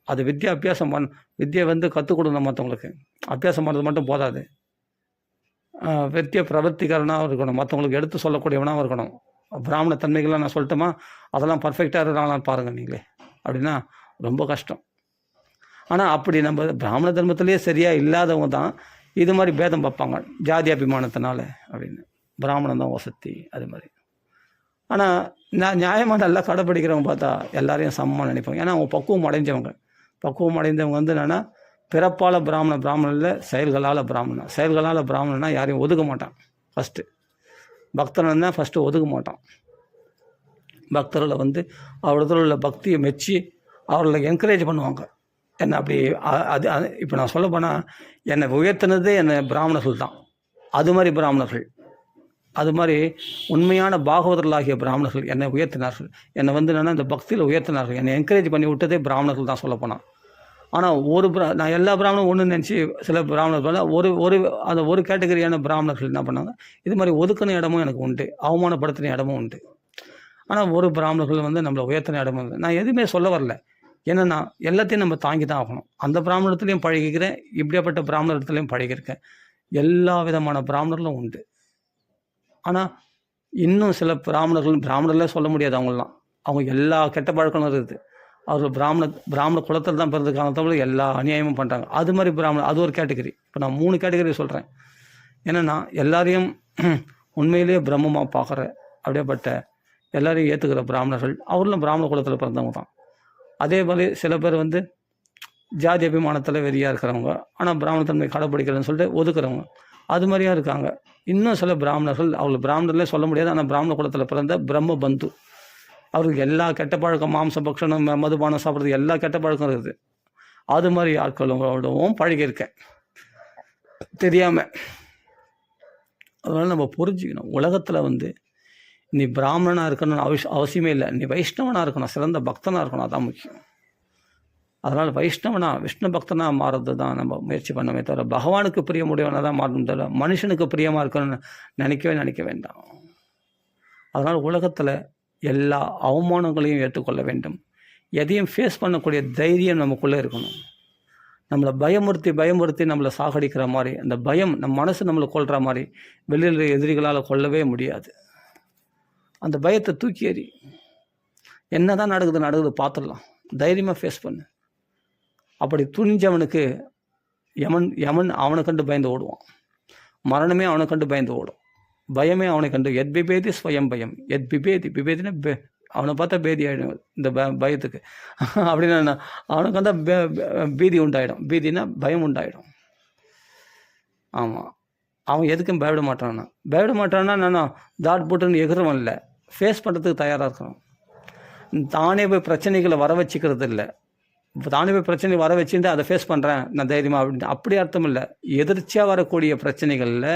S1: அது வித்தியை அபியாசம் வித்தியை வந்து கற்றுக் கொடுக்கணும் மற்றவங்களுக்கு. அபியாசம் பண்ணுறது மட்டும் போதாது. வித்தியை பிரவர்த்திகரனாகவும் இருக்கணும், மற்றவங்களுக்கு எடுத்து சொல்லக்கூடியவனாகவும் இருக்கணும். பிராமண தன்மைகள்லாம் நான் சொல்லட்டுமா, அதெல்லாம் பர்ஃபெக்டாக இருக்கிறாங்களான்னு பாருங்கள் நீங்களே. அப்படின்னா ரொம்ப கஷ்டம். ஆனால் அப்படி நம்ம பிராமண தர்மத்திலேயே சரியாக இல்லாதவங்க தான் இது மாதிரி பேதம் பார்ப்பாங்க ஜாதி அபிமானத்தினால அப்படின்னு. பிராமணன் தான் வசதி அது மாதிரி. ஆனால் நான் நியாயமாக நல்லா கடைப்பிடிக்கிறவங்க பார்த்தா எல்லாரையும் சமமாக நினைப்பாங்க. ஏன்னா அவங்க பக்குவம் அடைந்தவங்க வந்து என்னென்னா பிறப்பால் பிராமணன் இல்லை, செயல்களால் பிராமணனா யாரையும் ஒதுக்க மாட்டான். ஃபஸ்ட்டு பக்தன் தான் ஃபஸ்ட்டு ஒதுக்க மாட்டான். பக்தர்களை வந்து அவரிடத்துல உள்ள பக்தியை மெச்சி அவர்களை என்கரேஜ் பண்ணுவாங்க. என்னை அப்படி அது இப்போ நான் சொல்ல போனால் என்னை உயர்த்தினதே என்னை பிராமணர்கள் தான். அது மாதிரி உண்மையான பாகவதர்களாகிய பிராமணர்கள் என்னை உயர்த்தினார்கள். என்னை வந்து என்னென்னா இந்த பக்தியில் உயர்த்தினார்கள். என்னை என்கரேஜ் பண்ணி விட்டதே பிராமணர்கள் தான் சொல்ல போனால். ஆனால் நான் எல்லா பிராமணரும் ஒன்று நினச்சி சில பிராமணர்கள் அந்த ஒரு கேட்டகரியான பிராமணர்கள் என்ன பண்ணாங்க, இது மாதிரி ஒதுக்கின இடமும் எனக்கு உண்டு, அவமானப்படுத்தின இடமும் உண்டு. ஆனால் ஒரு பிராமணர்கள் வந்து நம்மளை உயர்த்தின இடமும் இல்லை. நான் எதுவுமே சொல்ல வரல. என்னென்னா எல்லாத்தையும் நம்ம தாங்கி தான் ஆகணும். அந்த பிராமணத்துலேயும் பழகிக்கிறேன், இப்படியாப்பட்ட பிராமணத்துலேயும் பழகியிருக்கேன். எல்லா விதமான பிராமணர்களும் உண்டு. ஆனால் இன்னும் சில பிராமணர்களே சொல்ல முடியாது. அவங்க எல்லா கெட்ட பழக்கமும் இருக்குது. அவர்கள் பிராமண குலத்தில் தான் பிறந்ததுக்கான தவிர எல்லா அநியாயமும் பண்ணுறாங்க. அது மாதிரி பிராமணர் அது ஒரு கேட்டகரி. இப்போ நான் 3 கேட்டகரி சொல்கிறேன். என்னென்னா எல்லாரையும் உண்மையிலேயே பிரம்மமாக பார்க்குற அப்படியேப்பட்ட எல்லாரையும் ஏற்றுக்கிற பிராமணர்கள், அவர்களும் பிராமண குலத்தில் பிறந்தவங்க தான். அதே மாதிரி சில பேர் வந்து ஜாதி அபிமானத்தில் வெறியாக இருக்கிறவங்க, ஆனால் பிராமணத்தன்மை கடைப்பிடிக்கிறதுன்னு சொல்லிட்டு ஒதுக்குறவங்க, அது மாதிரியாக இருக்காங்க. இன்னும் சில பிராமணர்கள், அவர்கள் பிராமணர்களே சொல்ல முடியாது, ஆனால் பிராமண குலத்தில் பிறந்த பிரம்ம பந்து, அவருக்கு எல்லா கெட்ட பழக்கம், மாம்ச பக்ஷணம், மதுபானம் சாப்பிட்றது எல்லா கெட்ட பழக்கம் இருக்குது. அது மாதிரி ஆட்களோடவும் பழகியிருக்கேன் தெரியாமல். அதனால் நம்ம புரிஞ்சுக்கணும், உலகத்தில் வந்து நீ பிராமணனாக இருக்கணும்னு அவசியமே இல்லை. நீ வைஷ்ணவனாக இருக்கணும், சிறந்த பக்தனாக இருக்கணும், அதான் முக்கியம். அதனால் விஷ்ணு பக்தனாக மாறுறது தான் நம்ம முயற்சி பண்ணவே தவிர பகவானுக்கு பிரியமுடையவனாக தான் மாறணும் தவிர மனுஷனுக்கு பிரியமாக இருக்கணும்னு நினைக்க வேண்டாம். அதனால் உலகத்தில் எல்லா அவமானங்களையும் ஏற்றுக்கொள்ள வேண்டும். எதையும் ஃபேஸ் பண்ணக்கூடிய தைரியம் நமக்குள்ளே இருக்கணும். நம்மளை பயமுறுத்தி நம்மளை சாகடிக்கிற மாதிரி, அந்த பயம் நம்ம மனசு நம்மளை கொல்ற மாதிரி வெளியில் எதிரிகளால் கொல்லவே முடியாது. அந்த பயத்தை தூக்கி எறி. என்ன தான் நடக்குது பார்த்துடலாம், தைரியமாக ஃபேஸ் பண்ணு. அப்படி துணிஞ்சவனுக்கு யமன் அவனை கண்டு பயந்து ஓடுவான். மரணமே அவனை கண்டு பயந்து ஓடும். பயமே அவனை கண்டு எத் பிபேதி ஸ்வயம் பயம். பிபேதினா அவனை பார்த்தா பேதி ஆகிடும் இந்த பயத்துக்கு. அப்படின்னா அவனுக்கு வந்தால் பீதி உண்டாயிடும். பீதினா பயம் உண்டாயிடும். ஆமாம், அவன் எதுக்கும் பயப்பட மாட்டான்னா நான் தாட் போட்டுன்னு எகிறவன் இல்லை, ஃபேஸ் பண்ணுறதுக்கு தயாராக இருக்கணும். தானே போய் பிரச்சனைகளை வர வச்சுக்கிறது இல்லை. இப்போ தானே போய் பிரச்சனை வர வச்சுட்டு அதை ஃபேஸ் பண்ணுறேன் நான் தைரியமாக அப்படின்ட்டு அப்படி அர்த்தம் இல்லை. எதிர்ச்சியாக வரக்கூடிய பிரச்சனைகளில்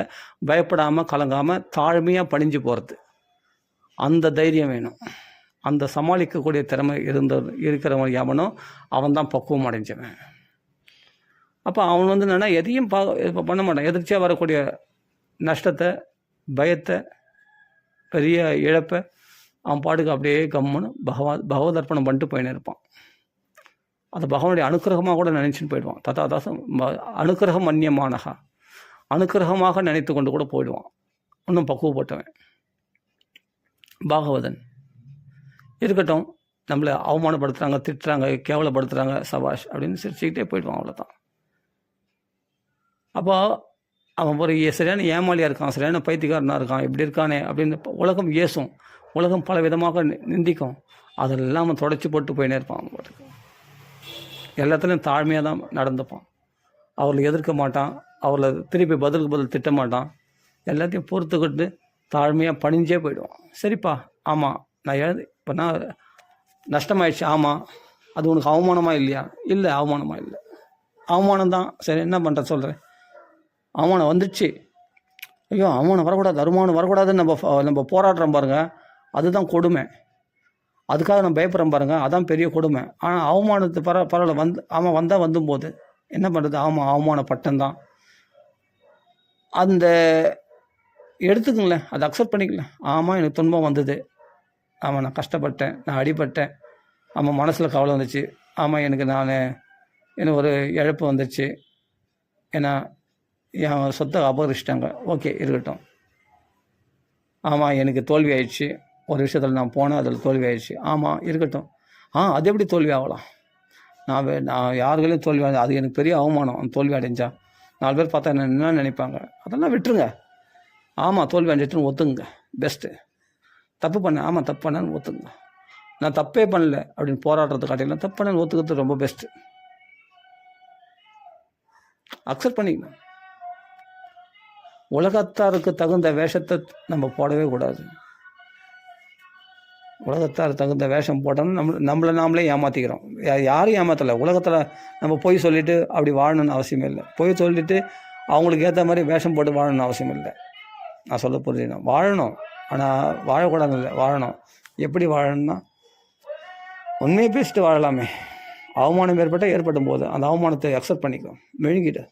S1: பயப்படாமல் கலங்காமல் தாழ்மையாக பணிஞ்சு போகிறது, அந்த தைரியம் வேணும். அந்த சமாளிக்கக்கூடிய திறமை இருக்கிறவன் எவனோ அவன் தான் பக்குவம் அடைஞ்சவன். அப்போ அவன் வந்து என்னென்னா எதையும் பண்ண மாட்டான். எதிர்ச்சியாக வரக்கூடிய நஷ்டத்தை, பயத்தை, பெரிய இழப்பை அவன் பாட்டுக்கு அப்படியே கம்முன்னு பகவதர்ப்பணம் பண்ணிட்டு போயின்னு இருப்பான். அது பகவானுடைய அனுக்கிரகமாக கூட நினச்சின்னு போயிடுவான். ததாதாசம் அனுக்கிரகம் அந்நியமானகா, அனுக்கிரகமாக நினைத்து கொண்டு கூட போயிடுவான். இன்னும் பக்குவப்பட்டவன் பாகவதன். இருக்கட்டும், நம்மளை அவமானப்படுத்துகிறாங்க, திட்டுறாங்க, கேவலப்படுத்துகிறாங்க, சபாஷ் அப்படின்னு சிரிச்சுக்கிட்டே போயிடுவான், அவ்வளோதான். அப்போ அவன் ஒரு சரியான ஏமாளியாக இருக்கான், சரியான பைத்தியக்காரனாக இருக்கான், இப்படி இருக்கானே அப்படின்னு உலகம் ஏசும், உலகம் பல விதமாக நிந்திக்கும். அதெல்லாம் அவன் தொடச்சி போட்டு போயினே இருப்பான். அவன் பாட்டுக்கு எல்லாத்துலேயும் தாழ்மையாக தான் நடந்துப்பான். அவர்களை எதிர்க்க மாட்டான், அவர்களை திருப்பி பதிலுக்கு பதில் திட்ட மாட்டான். எல்லாத்தையும் பொறுத்துக்கிட்டு தாழ்மையாக பணிஞ்சே போயிடுவான். சரிப்பா, ஆமாம் நான் இப்போ நான் நஷ்டமாயிடுச்சு, ஆமாம் அது உனக்கு அவமானமாக இல்லையா? இல்லை, அவமானமாக இல்லை, அவமானம் தான். சரி, என்ன பண்ணுற சொல்கிறேன். அவமானம் வந்துடுச்சு, ஐயோ அவமானம் வரக்கூடாது, வருமானம் வரக்கூடாதுன்னு நம்ம போராடுறோம் பாருங்கள், அதுதான் கொடுமை. அதுக்காக நான் பயப்படுறேன் பாருங்கள், அதான் பெரிய கொடுமை. ஆனால் அவமானத்து பரவாயில்ல, ஆமாம் வந்தால் வந்தும்போது என்ன பண்ணுறது, ஆமாம் அவமானப்பட்டந்தான், அந்த எடுத்துக்கங்களேன், அதை அக்செப்ட் பண்ணிக்கல. ஆமாம் எனக்கு துன்பம் வந்தது, ஆமாம் நான் கஷ்டப்பட்டேன், நான் அடிபட்டேன், ஆமாம் மனசில் கவலை வந்துச்சு, ஆமாம் எனக்கு ஒரு இழப்பு வந்துச்சு, ஏன்னா என் சொத்தை அபகரிச்சிட்டாங்க, ஓகே இருக்கட்டும். ஆமாம் எனக்கு தோல்வி ஆயிடுச்சு, ஒரு விஷயத்தில் நான் போனேன், அதில் தோல்வி ஆயிடுச்சு, ஆமாம் இருக்கட்டும். அது எப்படி தோல்வி ஆகலாம்? நான் யாருக்களையும் தோல்வி அது எனக்கு பெரிய அவமானம். அந்த தோல்வி அடைஞ்சா 4 பேர் பார்த்தா என்ன நினைப்பாங்க, அதெல்லாம் விட்டுருங்க. ஆமாம் தோல்வி அடைஞ்சிட்டுன்னு ஒத்துங்க, பெஸ்ட்டு. தப்பு பண்ணேன், ஆமாம் தப்பு பண்ணேன்னு ஒத்துங்க. நான் தப்பே பண்ணல அப்படின்னு போராடுறது காட்டிலாம் தப்பு பண்ணேன்னு ஒத்துக்கிறது ரொம்ப பெஸ்ட்டு. அக்செப்ட் பண்ணிக்கணும். உலகத்தாருக்கு தகுந்த வேஷத்தை நம்ம போடவே கூடாது. உலகத்தார் தகுந்த வேஷம் போட்டோம்னா நம்மளை நாமளே ஏமாற்றிக்கிறோம். யாரும் ஏமாற்றலை. உலகத்தில் நம்ம பொய் சொல்லிவிட்டு அப்படி வாழணும்னு அவசியம் இல்லை. பொய் சொல்லிவிட்டு அவங்களுக்கு ஏற்ற மாதிரி வேஷம் போட்டு வாழணும்னு அவசியம் இல்லை. நான் சொல்ல புரிஞ்சுக்கணும், வாழணும், ஆனால் வாழக்கூடாது இல்லை, வாழணும். எப்படி வாழணும்னா உண்மையை பேசிட்டு வாழலாமே. அவமானம் ஏற்பட்டும் போது அந்த அவமானத்தை அக்செப்ட் பண்ணிக்கும், மெழுகிடு.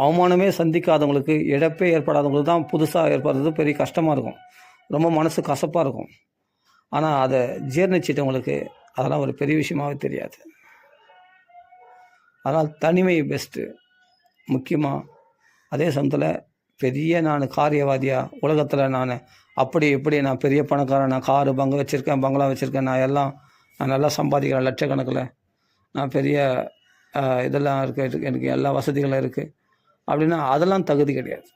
S1: அவமானமே சந்திக்காதவங்களுக்கு, இழப்பே ஏற்படாதவங்களுக்கு தான் புதுசாக ஏற்படுறது பெரிய கஷ்டமாக இருக்கும், ரொம்ப மனசு கசப்பாக இருக்கும். ஆனால் அதை ஜீர்ணிச்சிட்டவங்களுக்கு அதெல்லாம் ஒரு பெரிய விஷயமாகவே தெரியாது. அதனால் தனிமை பெஸ்ட்டு முக்கியமாக. அதே சமயத்தில் பெரிய நான் காரியவாதியாக உலகத்தில் நான் அப்படி இப்படி நான் பெரிய பணக்காரன், நான் காரு வச்சுருக்கேன், பங்களா வச்சுருக்கேன், நான் நல்லா சம்பாதிக்கிறேன் லட்சக்கணக்கில், நான் பெரிய இதெல்லாம் இருக்குது, எனக்கு எல்லா வசதிகளும் இருக்குது அப்படின்னா அதெல்லாம் தகுதி கிடையாது.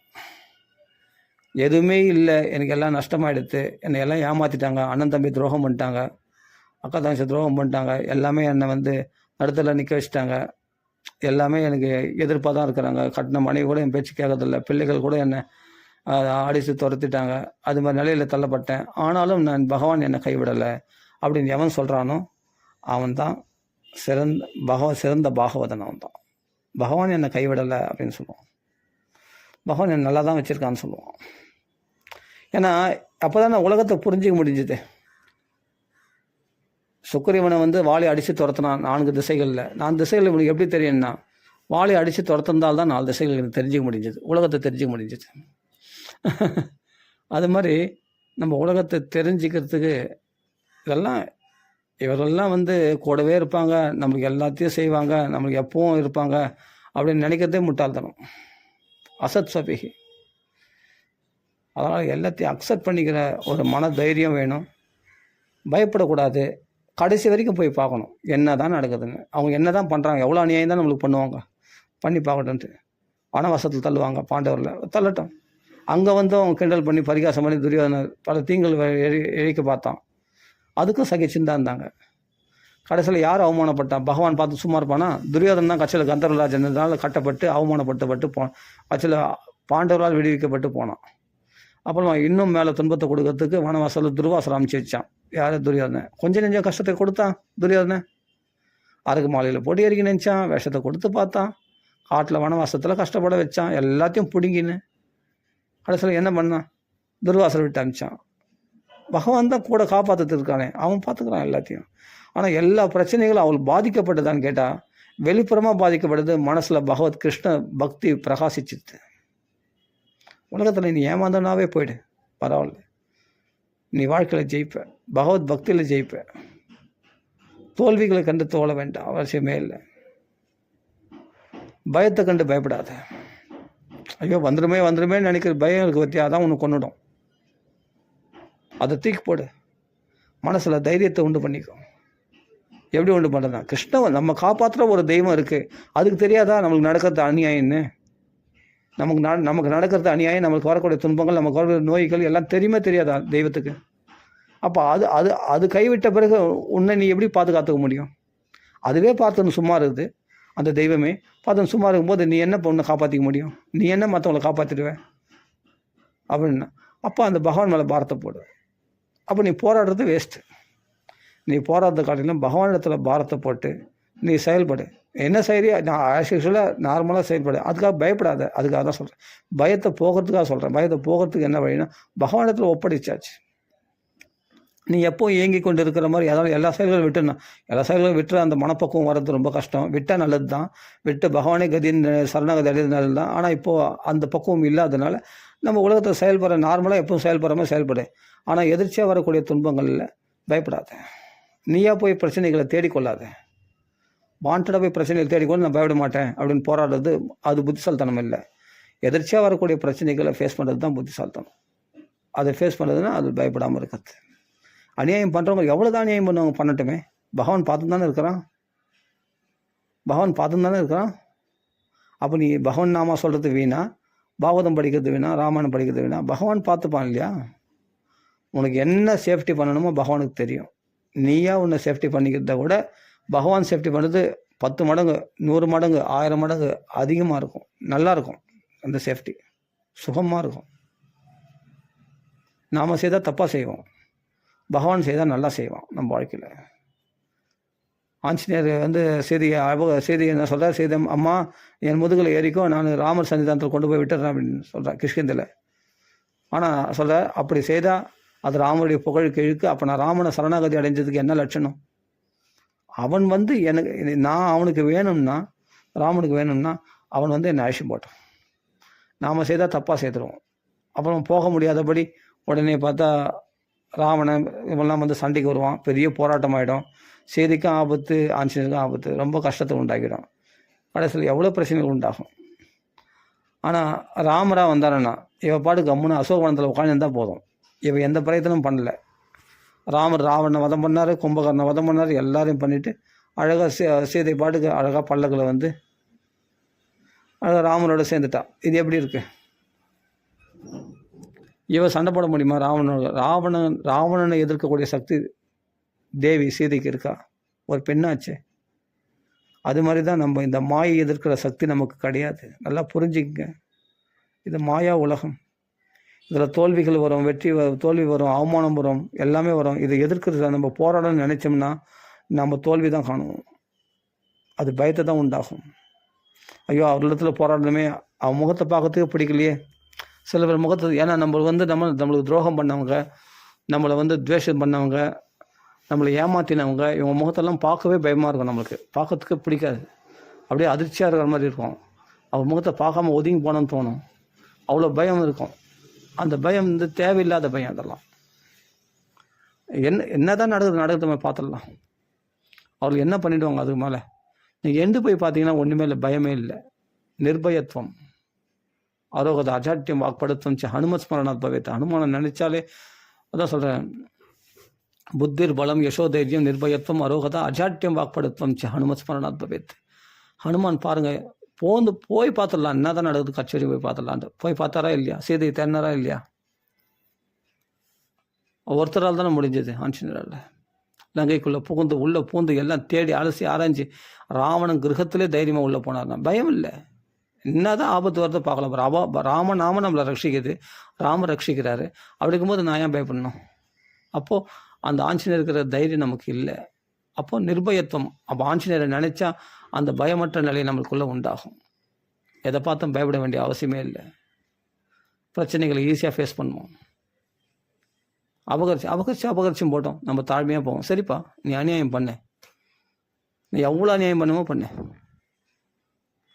S1: எதுவுமே இல்லை, எனக்கு எல்லாம் நஷ்டமாயிடுது, என்னை எல்லாம் ஏமாற்றிட்டாங்க, அண்ணன் தம்பி துரோகம் பண்ணிட்டாங்க, அக்கா தங்கச்சி துரோகம் பண்ணிட்டாங்க, எல்லாமே என்னை நடுத்தல நிற்க வச்சுட்டாங்க, எல்லாமே எனக்கு எதிர்ப்பாக தான் இருக்கிறாங்க, கட்டின மனைவி கூட என் பேச்சு கேட்கறதில்ல, பிள்ளைகள் கூட என்னை அடித்து துரத்திட்டாங்க, அது மாதிரி நிலையில் தள்ளப்பட்டேன், ஆனாலும் பகவான் என்னை கைவிடலை அப்படின்னு எவன் சொல்கிறானோ அவன் தான் சிறந்த பாகவதன். அவன் தான் பகவான் என்னை கைவிடலை அப்படின்னு சொல்லுவான். பகவான் என்னை நல்லா தான் வச்சுருக்கான்னு சொல்லுவான். ஏன்னா அப்போ தான் நான் உலகத்தை புரிஞ்சிக்க முடிஞ்சுது. சுக்கிரீவனை வாளை அடித்து துரத்தினான் 4 திசைகளில். 4 திசைகள் இவனுக்கு எப்படி தெரியும்னா, வாளை அடித்து துரத்திருந்தால் தான் 4 திசைகள் எனக்கு தெரிஞ்சிக்க முடிஞ்சது, உலகத்தை தெரிஞ்சிக்க முடிஞ்சது. அது மாதிரி நம்ம உலகத்தை தெரிஞ்சுக்கிறதுக்கு இவரெல்லாம் கூடவே இருப்பாங்க, நம்மளுக்கு எல்லாத்தையும் செய்வாங்க, நம்மளுக்கு எப்பவும் இருப்பாங்க அப்படின்னு நினைக்கிறதே முட்டாள்தனம், அசத் சபிகி. அதனால் எல்லாத்தையும் அக்செப்ட் பண்ணிக்கிற ஒரு மன தைரியம் வேணும். பயப்படக்கூடாது. கடைசி வரைக்கும் போய் பார்க்கணும் என்ன தான் நடக்குதுன்னு. அவங்க என்ன தான் பண்ணுறாங்க, எவ்வளோ அநியாயம் தான் நம்மளுக்கு பண்ணுவாங்க, பண்ணி பார்க்கட்டுன்ட்டு வனவாசத்தில் தள்ளுவாங்க. பாண்டவரில் தள்ளட்டும். அங்கே அவங்க கிண்டல் பண்ணி பரிகாசம் பண்ணி துரியோதனர் பல தீங்கள் இழைக்க பார்த்தான், அதுக்கும் சகிச்சுன்னு தான் இருந்தாங்க. கடைசியில் யார் அவமானப்பட்டான்? பகவான் பார்த்து சும்மா இருப்பானா? துரியோதன் தான் கட்சியில் கந்தர்வராஜனால் கட்டப்பட்டு அவமானப்பட்டு கட்சியில் பாண்டவரால் விடுவிக்கப்பட்டு போனான். அப்புறமா இன்னும் மேலே துன்பத்தை கொடுக்கறதுக்கு வனவாசலில் துர்வாசரை அமைச்சு வச்சான். யார்? துரியோதனை. கொஞ்சம் நெஞ்சம் கஷ்டத்தை கொடுத்தான் துரியோதனை. அருக்கு மாலையில் போட்டு எரிக்க நினச்சான், விஷத்தை கொடுத்து பார்த்தான், காட்டில் வனவாசத்தில் கஷ்டப்பட வச்சான், எல்லாத்தையும் பிடுங்கின்னு கடைசியில் என்ன பண்ணான்? துர்வாசரை விட்டு அனுப்பிச்சான். பகவான் தான் கூட காப்பாற்றிட்டு இருக்கானே, அவன் பார்த்துக்கிறான் எல்லாத்தையும். ஆனால் எல்லா பிரச்சனைகளும் அவள் பாதிக்கப்பட்டதான்னு கேட்டால் வெளிப்புறமாக பாதிக்கப்படுது, மனசில் பகவத் கிருஷ்ண பக்தி பிரகாசிச்சிச்சு. உலகத்தில் நீ ஏமாந்தனாவே போயிடு, பரவாயில்ல, நீ வாழ்க்கையில் ஜெயிப்ப, பகவத் பக்தியில் ஜெயிப்ப. தோல்விகளை கண்டு தோழ வேண்டாம், அவசியமே இல்லை. பயத்தை கண்டு பயப்படாத. ஐயோ வந்துருமே நினைக்கிற பயம் இருக்கு பற்றியா, அதான் உன்னை கொண்டுடும். அதை தூக்கி போடு, மனசில் தைரியத்தை உண்டு பண்ணிக்கும். எப்படி உண்டு பண்ணுறதா? கிருஷ்ணன் நம்ம காப்பாற்றுற ஒரு தெய்வம் இருக்குது, அதுக்கு தெரியாதா நம்மளுக்கு நடக்கிறது அநியாயம்னு? நமக்கு நடக்கிறது அநியாயம், நம்மளுக்கு வரக்கூடிய துன்பங்கள், நமக்கு வரக்கூடிய நோய்கள் எல்லாம் தெரியாதா தெய்வத்துக்கு? அப்போ அது கைவிட்ட பிறகு உன்னை நீ எப்படி பாதுகாத்துக்க முடியும்? அதுவே பார்த்துன்னு சும்மா இருக்குது, அந்த தெய்வமே பார்த்துன்னு சும்மா இருக்கும்போது நீ என்ன பொண்ணை காப்பாற்றிக்க முடியும்? நீ என்ன மற்றவங்களை காப்பாற்றிடுவேன் அப்படின்னா? அப்போ அந்த பகவான் மேலே பாரத்தை போடு. அப்போ நீ போராடுறது வேஸ்ட்டு. நீ போராடுறத காட்டிலும் பகவானிடத்தில் பாரத்தை போட்டு நீ செயல்படு. என்ன செய்யறியோ நான் ஆக்சுவலாக நார்மலாக செயல்படு. அதுக்காக பயப்படாத. அதுக்காக தான் சொல்கிறேன், பயத்தை போகிறதுக்காக சொல்கிறேன். பயத்தை போகிறதுக்கு என்ன வழின்னா பகவானிடத்தில் ஒப்படைச்சாச்சு. நீ எப்போ இயங்கி கொண்டு இருக்கிற மாதிரி அதாவது எல்லா செயல்களும் விட்டுனா, எல்லா செயல்களும் விட்டு அந்த மனப்பக்குவம் வர்றது ரொம்ப கஷ்டம். விட்டால் நல்லது தான், விட்டு பகவானே கதின்னு சரணாகதி அடையிறது நல்லது தான். ஆனால் இப்போது அந்த பக்குவம் இல்லாததுனால நம்ம உலகத்தில் செயல்படுற நார்மலாக எப்பவும் செயல்படுற மாதிரி செயல்படு. ஆனால் எதிர்ச்சியாக வரக்கூடிய துன்பங்களில் பயப்படாத. நீயா போய் பிரச்சனைகளை தேடிக்கொள்ளாத. வாண்டடாக போய் பிரச்சனைகளை தேடிக்கொண்டு நான் பயப்பட மாட்டேன் அப்படின்னு போராடுறது அது புத்திசாலித்தனம் இல்லை. எதிர்ச்சியாக வரக்கூடிய பிரச்சனைகளை ஃபேஸ் பண்ணுறது தான் புத்திசாலித்தனம். அதை ஃபேஸ் பண்ணுறதுன்னா அது பயப்படாமல் இருக்கிறது. அநியாயம் பண்ணுறவங்க எவ்வளோ தான் அநியாயம் பண்ணுவாங்க, பண்ணட்டுமே. பகவான் பார்த்து தானே இருக்கிறான். அப்போ நீ பகவான் நாமா சொல்கிறது வீணா, பாகவதம் படிக்கிறது வீணா, ராமாயணம் படிக்கிறது வீணா? பகவான் பார்த்துப்பான் இல்லையா? உனக்கு என்ன சேஃப்டி பண்ணணுமோ பகவானுக்கு தெரியும். நீயா உன்னை சேஃப்டி பண்ணிக்கிறத விட பகவான் சேஃப்டி பண்ணுறது 10 மடங்கு 100 மடங்கு 1000 மடங்கு அதிகமாக இருக்கும். நல்லாயிருக்கும், அந்த சேஃப்டி சுகமாக இருக்கும். நாம் செய்தால் தப்பாக செய்வோம், பகவான் செய்தால் நல்லா செய்வான் நம்ம வாழ்க்கையில். ஆஞ்சநேயர் செய்தி என்ன சொல்கிறார்? செய்தி அம்மா என் முதுகில் ஏறிக்கும், நான் ராமர் சன்னிதானத்தில் கொண்டு போய் விட்டுறேன் அப்படின்னு சொல்கிறேன் கிஷ்கிந்தில். ஆனால் சொல்கிற அப்படி செய்தால் அது ராமனுடைய புகழுக்கு இழுக்கு. அப்போ நான் ராமனை சரணாகதி அடைஞ்சதுக்கு என்ன லட்சணம்? அவன் நான் அவனுக்கு வேணும்னா, ராமனுக்கு வேணும்னா அவன் என்னை அழிச்சு போட்டான். நாம் செய்தால் தப்பாக செய்துருவோம். அப்புறம் போக முடியாதபடி உடனே பார்த்தா ராவணன் இவெல்லாம் சண்டைக்கு வருவான், பெரிய போராட்டம் ஆகிடும். செய்திக்கும் ஆபத்து, ஆஞ்சநேயருக்கும் ஆபத்து, ரொம்ப கஷ்டத்தை உண்டாக்கிடும். கடைசியில் எவ்வளோ பிரச்சனைகள் உண்டாகும். ஆனால் ராமராக வந்தாருன்னா இவன் பாட்டு கம்முன்னு அசோகவனத்தில் உட்காந்துருந்தால் போதும். இவன் எந்த பிரயத்தனமும் பண்ணலை. ராமர் ராவணனை வதம் பண்ணார், கும்பகர்ணனை வதம் பண்ணார், எல்லாரையும் பண்ணிவிட்டு அழகாக சீதை பாட்டுக்கு அழகாக பல்லக்கில் அழகாக ராமனோட சேர்ந்துட்டான். இது எப்படி இருக்குது? இவன் சண்டை போட முடியுமா? ராவணனை எதிர்க்கக்கூடிய சக்தி தேவி சீதைக்கு இருக்கா? ஒரு பெண்ணாச்சு. அது மாதிரி தான் நம்ம இந்த மாயை எதிர்க்கிற சக்தி நமக்கு கிடையாது. நல்லா புரிஞ்சுக்கங்க, இது மாயா உலகம். இதில் தோல்விகள் வரும், தோல்வி வரும், அவமானம் வரும், எல்லாமே வரும். இதை எதிர்க்கிறது நம்ம போராடணும்னு நினச்சோம்னா நம்ம தோல்வி தான் காணுவோம். அது பயத்தை தான் உண்டாகும். ஐயோ அவரிடத்துல போராடணுமே, அவன் முகத்தை பார்க்கறதுக்கு பிடிக்கலையே. சில பேர் முகத்தை, ஏன்னா நம்மளுக்கு துரோகம் பண்ணவங்க, நம்மளை துவேஷம் பண்ணவங்க, நம்மளை ஏமாற்றினவங்க, இவங்க முகத்தெல்லாம் பார்க்கவே பயமாக இருக்கும். நம்மளுக்கு பார்க்கறதுக்கு பிடிக்காது, அப்படியே அதிர்ச்சியாக இருக்கிற மாதிரி இருக்கும். அவர் முகத்தை பார்க்காம ஒதுங்கி போனோன்னு தோணும். அவ்வளோ பயம் இருக்கும். அந்த பயம் தேவையில்லாத பயம். அதெல்லாம் என்ன தான் நடக்குது நம்ம பார்த்துடலாம். அவர்கள் என்ன பண்ணிவிடுவாங்க அதுக்கு மேலே? நீங்கள் எண்டு போய் பார்த்தீங்கன்னா ஒன்றுமே இல்லை, பயமே இல்லை. நிர்பயத்துவம், அரோகத அஜாட்டியம் வாக்படுத்தும் ஹனுமத் ஸ்மரணாத் பவேத். ஹனுமானை நினைச்சாலே அதான் சொல்கிறேன், புத்திர் பலம் யசோதைரியம் நிர்பயத்துவம் அரோகதா அஜாட்டியம் வாக்படுத்தும் ஹனுமத் ஸ்மரணாத் பவேத். ஹனுமான் பாருங்கள், போய் பார்த்துடலாம், என்ன தான் நடக்குது கச்சேரி போய் பார்த்துடலான்ட்டு போய் பார்த்தாரா இல்லையா? சீதையை தேடினாரா இல்லையா? ஒருத்தரால் தானே முடிஞ்சது. ஆஞ்சநேயரால் லங்கைக்குள்ளே உள்ளே பூந்து எல்லாம் தேடி அலசி ஆராய்ஞ்சி ராவணன் கிரகத்திலே தைரியமாக உள்ளே போனார்னா பயம் இல்லை. என்னதான் ஆபத்து வருதோ பார்க்கலாம். ராமநாமம் நம்மளை ரட்சிக்குது, ராமர் ரட்சிக்கிறாரு. அப்படி இருக்கும்போது நான் ஏன் பயப்படணும்? அப்போது அந்த ஆஞ்சநேயர் இருக்கிற தைரியம் நமக்கு இல்லை. அப்போது நிர்பயத்துவம். அப்போ ஆஞ்சநேயரை நினச்சா அந்த பயமற்ற நிலை நம்மளுக்குள்ளே உண்டாகும். எதை பார்த்தும் பயப்பட வேண்டிய அவசியமே இல்லை. பிரச்சனைகளை ஈஸியாக ஃபேஸ் பண்ணுவோம். அபகரிச்சும் போட்டோம், நம்ம தாழ்மையாக போவோம். சரிப்பா, நீ அநியாயம் பண்ண, நீ எவ்வளோ அநியாயம் பண்ணுமோ பண்ண,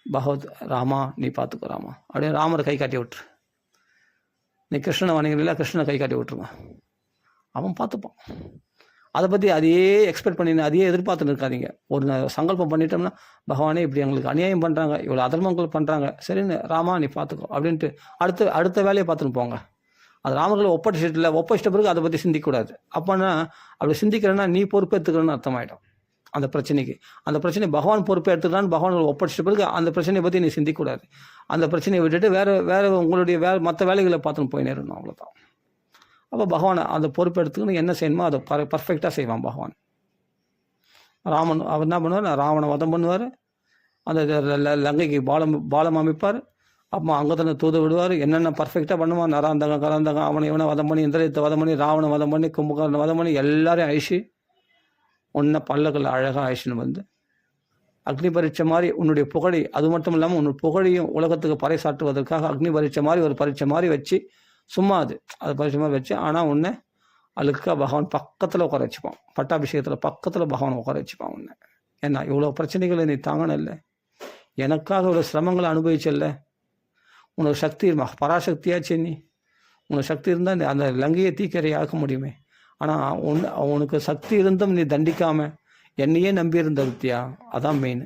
S1: பகவத் ராமா நீ பார்த்துக்கோ ராமா அப்படின்னு ராமரை கை காட்டி விட்டுரு. நீ கிருஷ்ணனை வணங்குறீங்களா, கிருஷ்ணனை கை காட்டி விட்டுருங்க, அவன் பார்த்துப்பான். அதை பற்றி அதையே எக்ஸ்பெக்ட் பண்ணி அதையே எதிர்பார்த்துன்னு இருக்காதீங்க. ஒரு சங்கல்பம் பண்ணிட்டோம்னா, பகவானே இப்படி எங்களுக்கு அநியாயம் பண்ணுறாங்க, இவ்வளோ அதர்மங்கள் பண்ணுறாங்க, சரின்னு ராமா நீ பார்த்துக்கோ அப்படின்ட்டு அடுத்த வேலையை பார்த்துன்னு போங்க. அது ராமர்களை ஒப்படைச்சிட்ட பிறகு அதை பற்றி சிந்திக்கக்கூடாது. அப்போனா அப்படி சிந்திக்கிறேன்னா நீ பொறுப்பேற்றுக்கணும்னு அர்த்தமாயிடும். அந்த பிரச்சனை பகவான் பொறுப்பை எடுத்துக்கிறான்னு பகவான் ஒப்படைச்சிட்ட பிறகு அந்த பிரச்சனையை பற்றி நீ சிந்திக்கக்கூடாது. அந்த பிரச்சனையை விட்டுட்டு வேறு உங்களுடைய மற்ற வேலைகளை பார்த்துன்னு போய் நேரணும், அவ்வளோதான். அப்போ பகவான் அந்த பொறுப்பை எடுத்துக்கணும், என்ன செய்யணுமோ அதை பர்ஃபெக்டாக செய்வான் பகவான். ராமன் அவர் என்ன பண்ணுவார், ராவணை வதம் பண்ணுவார், அந்த லங்கைக்கு பாலம் அமைப்பார். அப்போ அங்கே தானே தூது விடுவார், என்னென்ன பர்ஃபெக்டாக பண்ணுவான். நராந்தகம் அவனை இவனை வதம் பண்ணி, இந்திரத்தை வதம் பண்ணி, ராவணை வதம் பண்ணி, கும்பகர்ணனை வதம் பண்ணி, எல்லாரையும் அழிச்சு உன்னை பல்லக்கள் அழகாக அழிச்சுன்னு வந்து அக்னி பரீட்சை மாதிரி உன்னுடைய புகழை, அது மட்டும் இல்லாமல் உன்னுடைய புகழையும் உலகத்துக்கு பறைசாற்றுவதற்காக அக்னி பரீட்சை மாதிரி ஒரு பரீட்சை மாதிரி வச்சு, சும்மா அது பரீட்சை மாதிரி வச்சு, ஆனால் உன்னை அழுக்கா பகவான் பக்கத்தில் உட்கார வச்சுப்பான். பட்டாபிஷேகத்தில் பக்கத்தில் பகவான் உட்கார வச்சுப்பான் உன்னை. ஏன்னா இவ்வளோ பிரச்சனைகளை நீ தாங்கணும் இல்லை, எனக்காக இவ்வளோ சிரமங்களை அனுபவிச்சல்ல, உனக்கு சக்தி பராசக்தியாச்சு, நீ உனக்கு சக்தி இருந்தால் அந்த லங்கையை தீக்கரையாக்க முடியுமே. ஆனால் உனக்கு சக்தி இருந்தும் நீ தண்டிக்காமல் என்னையே நம்பி இருந்த வித்தியா, அதான் மெயின்.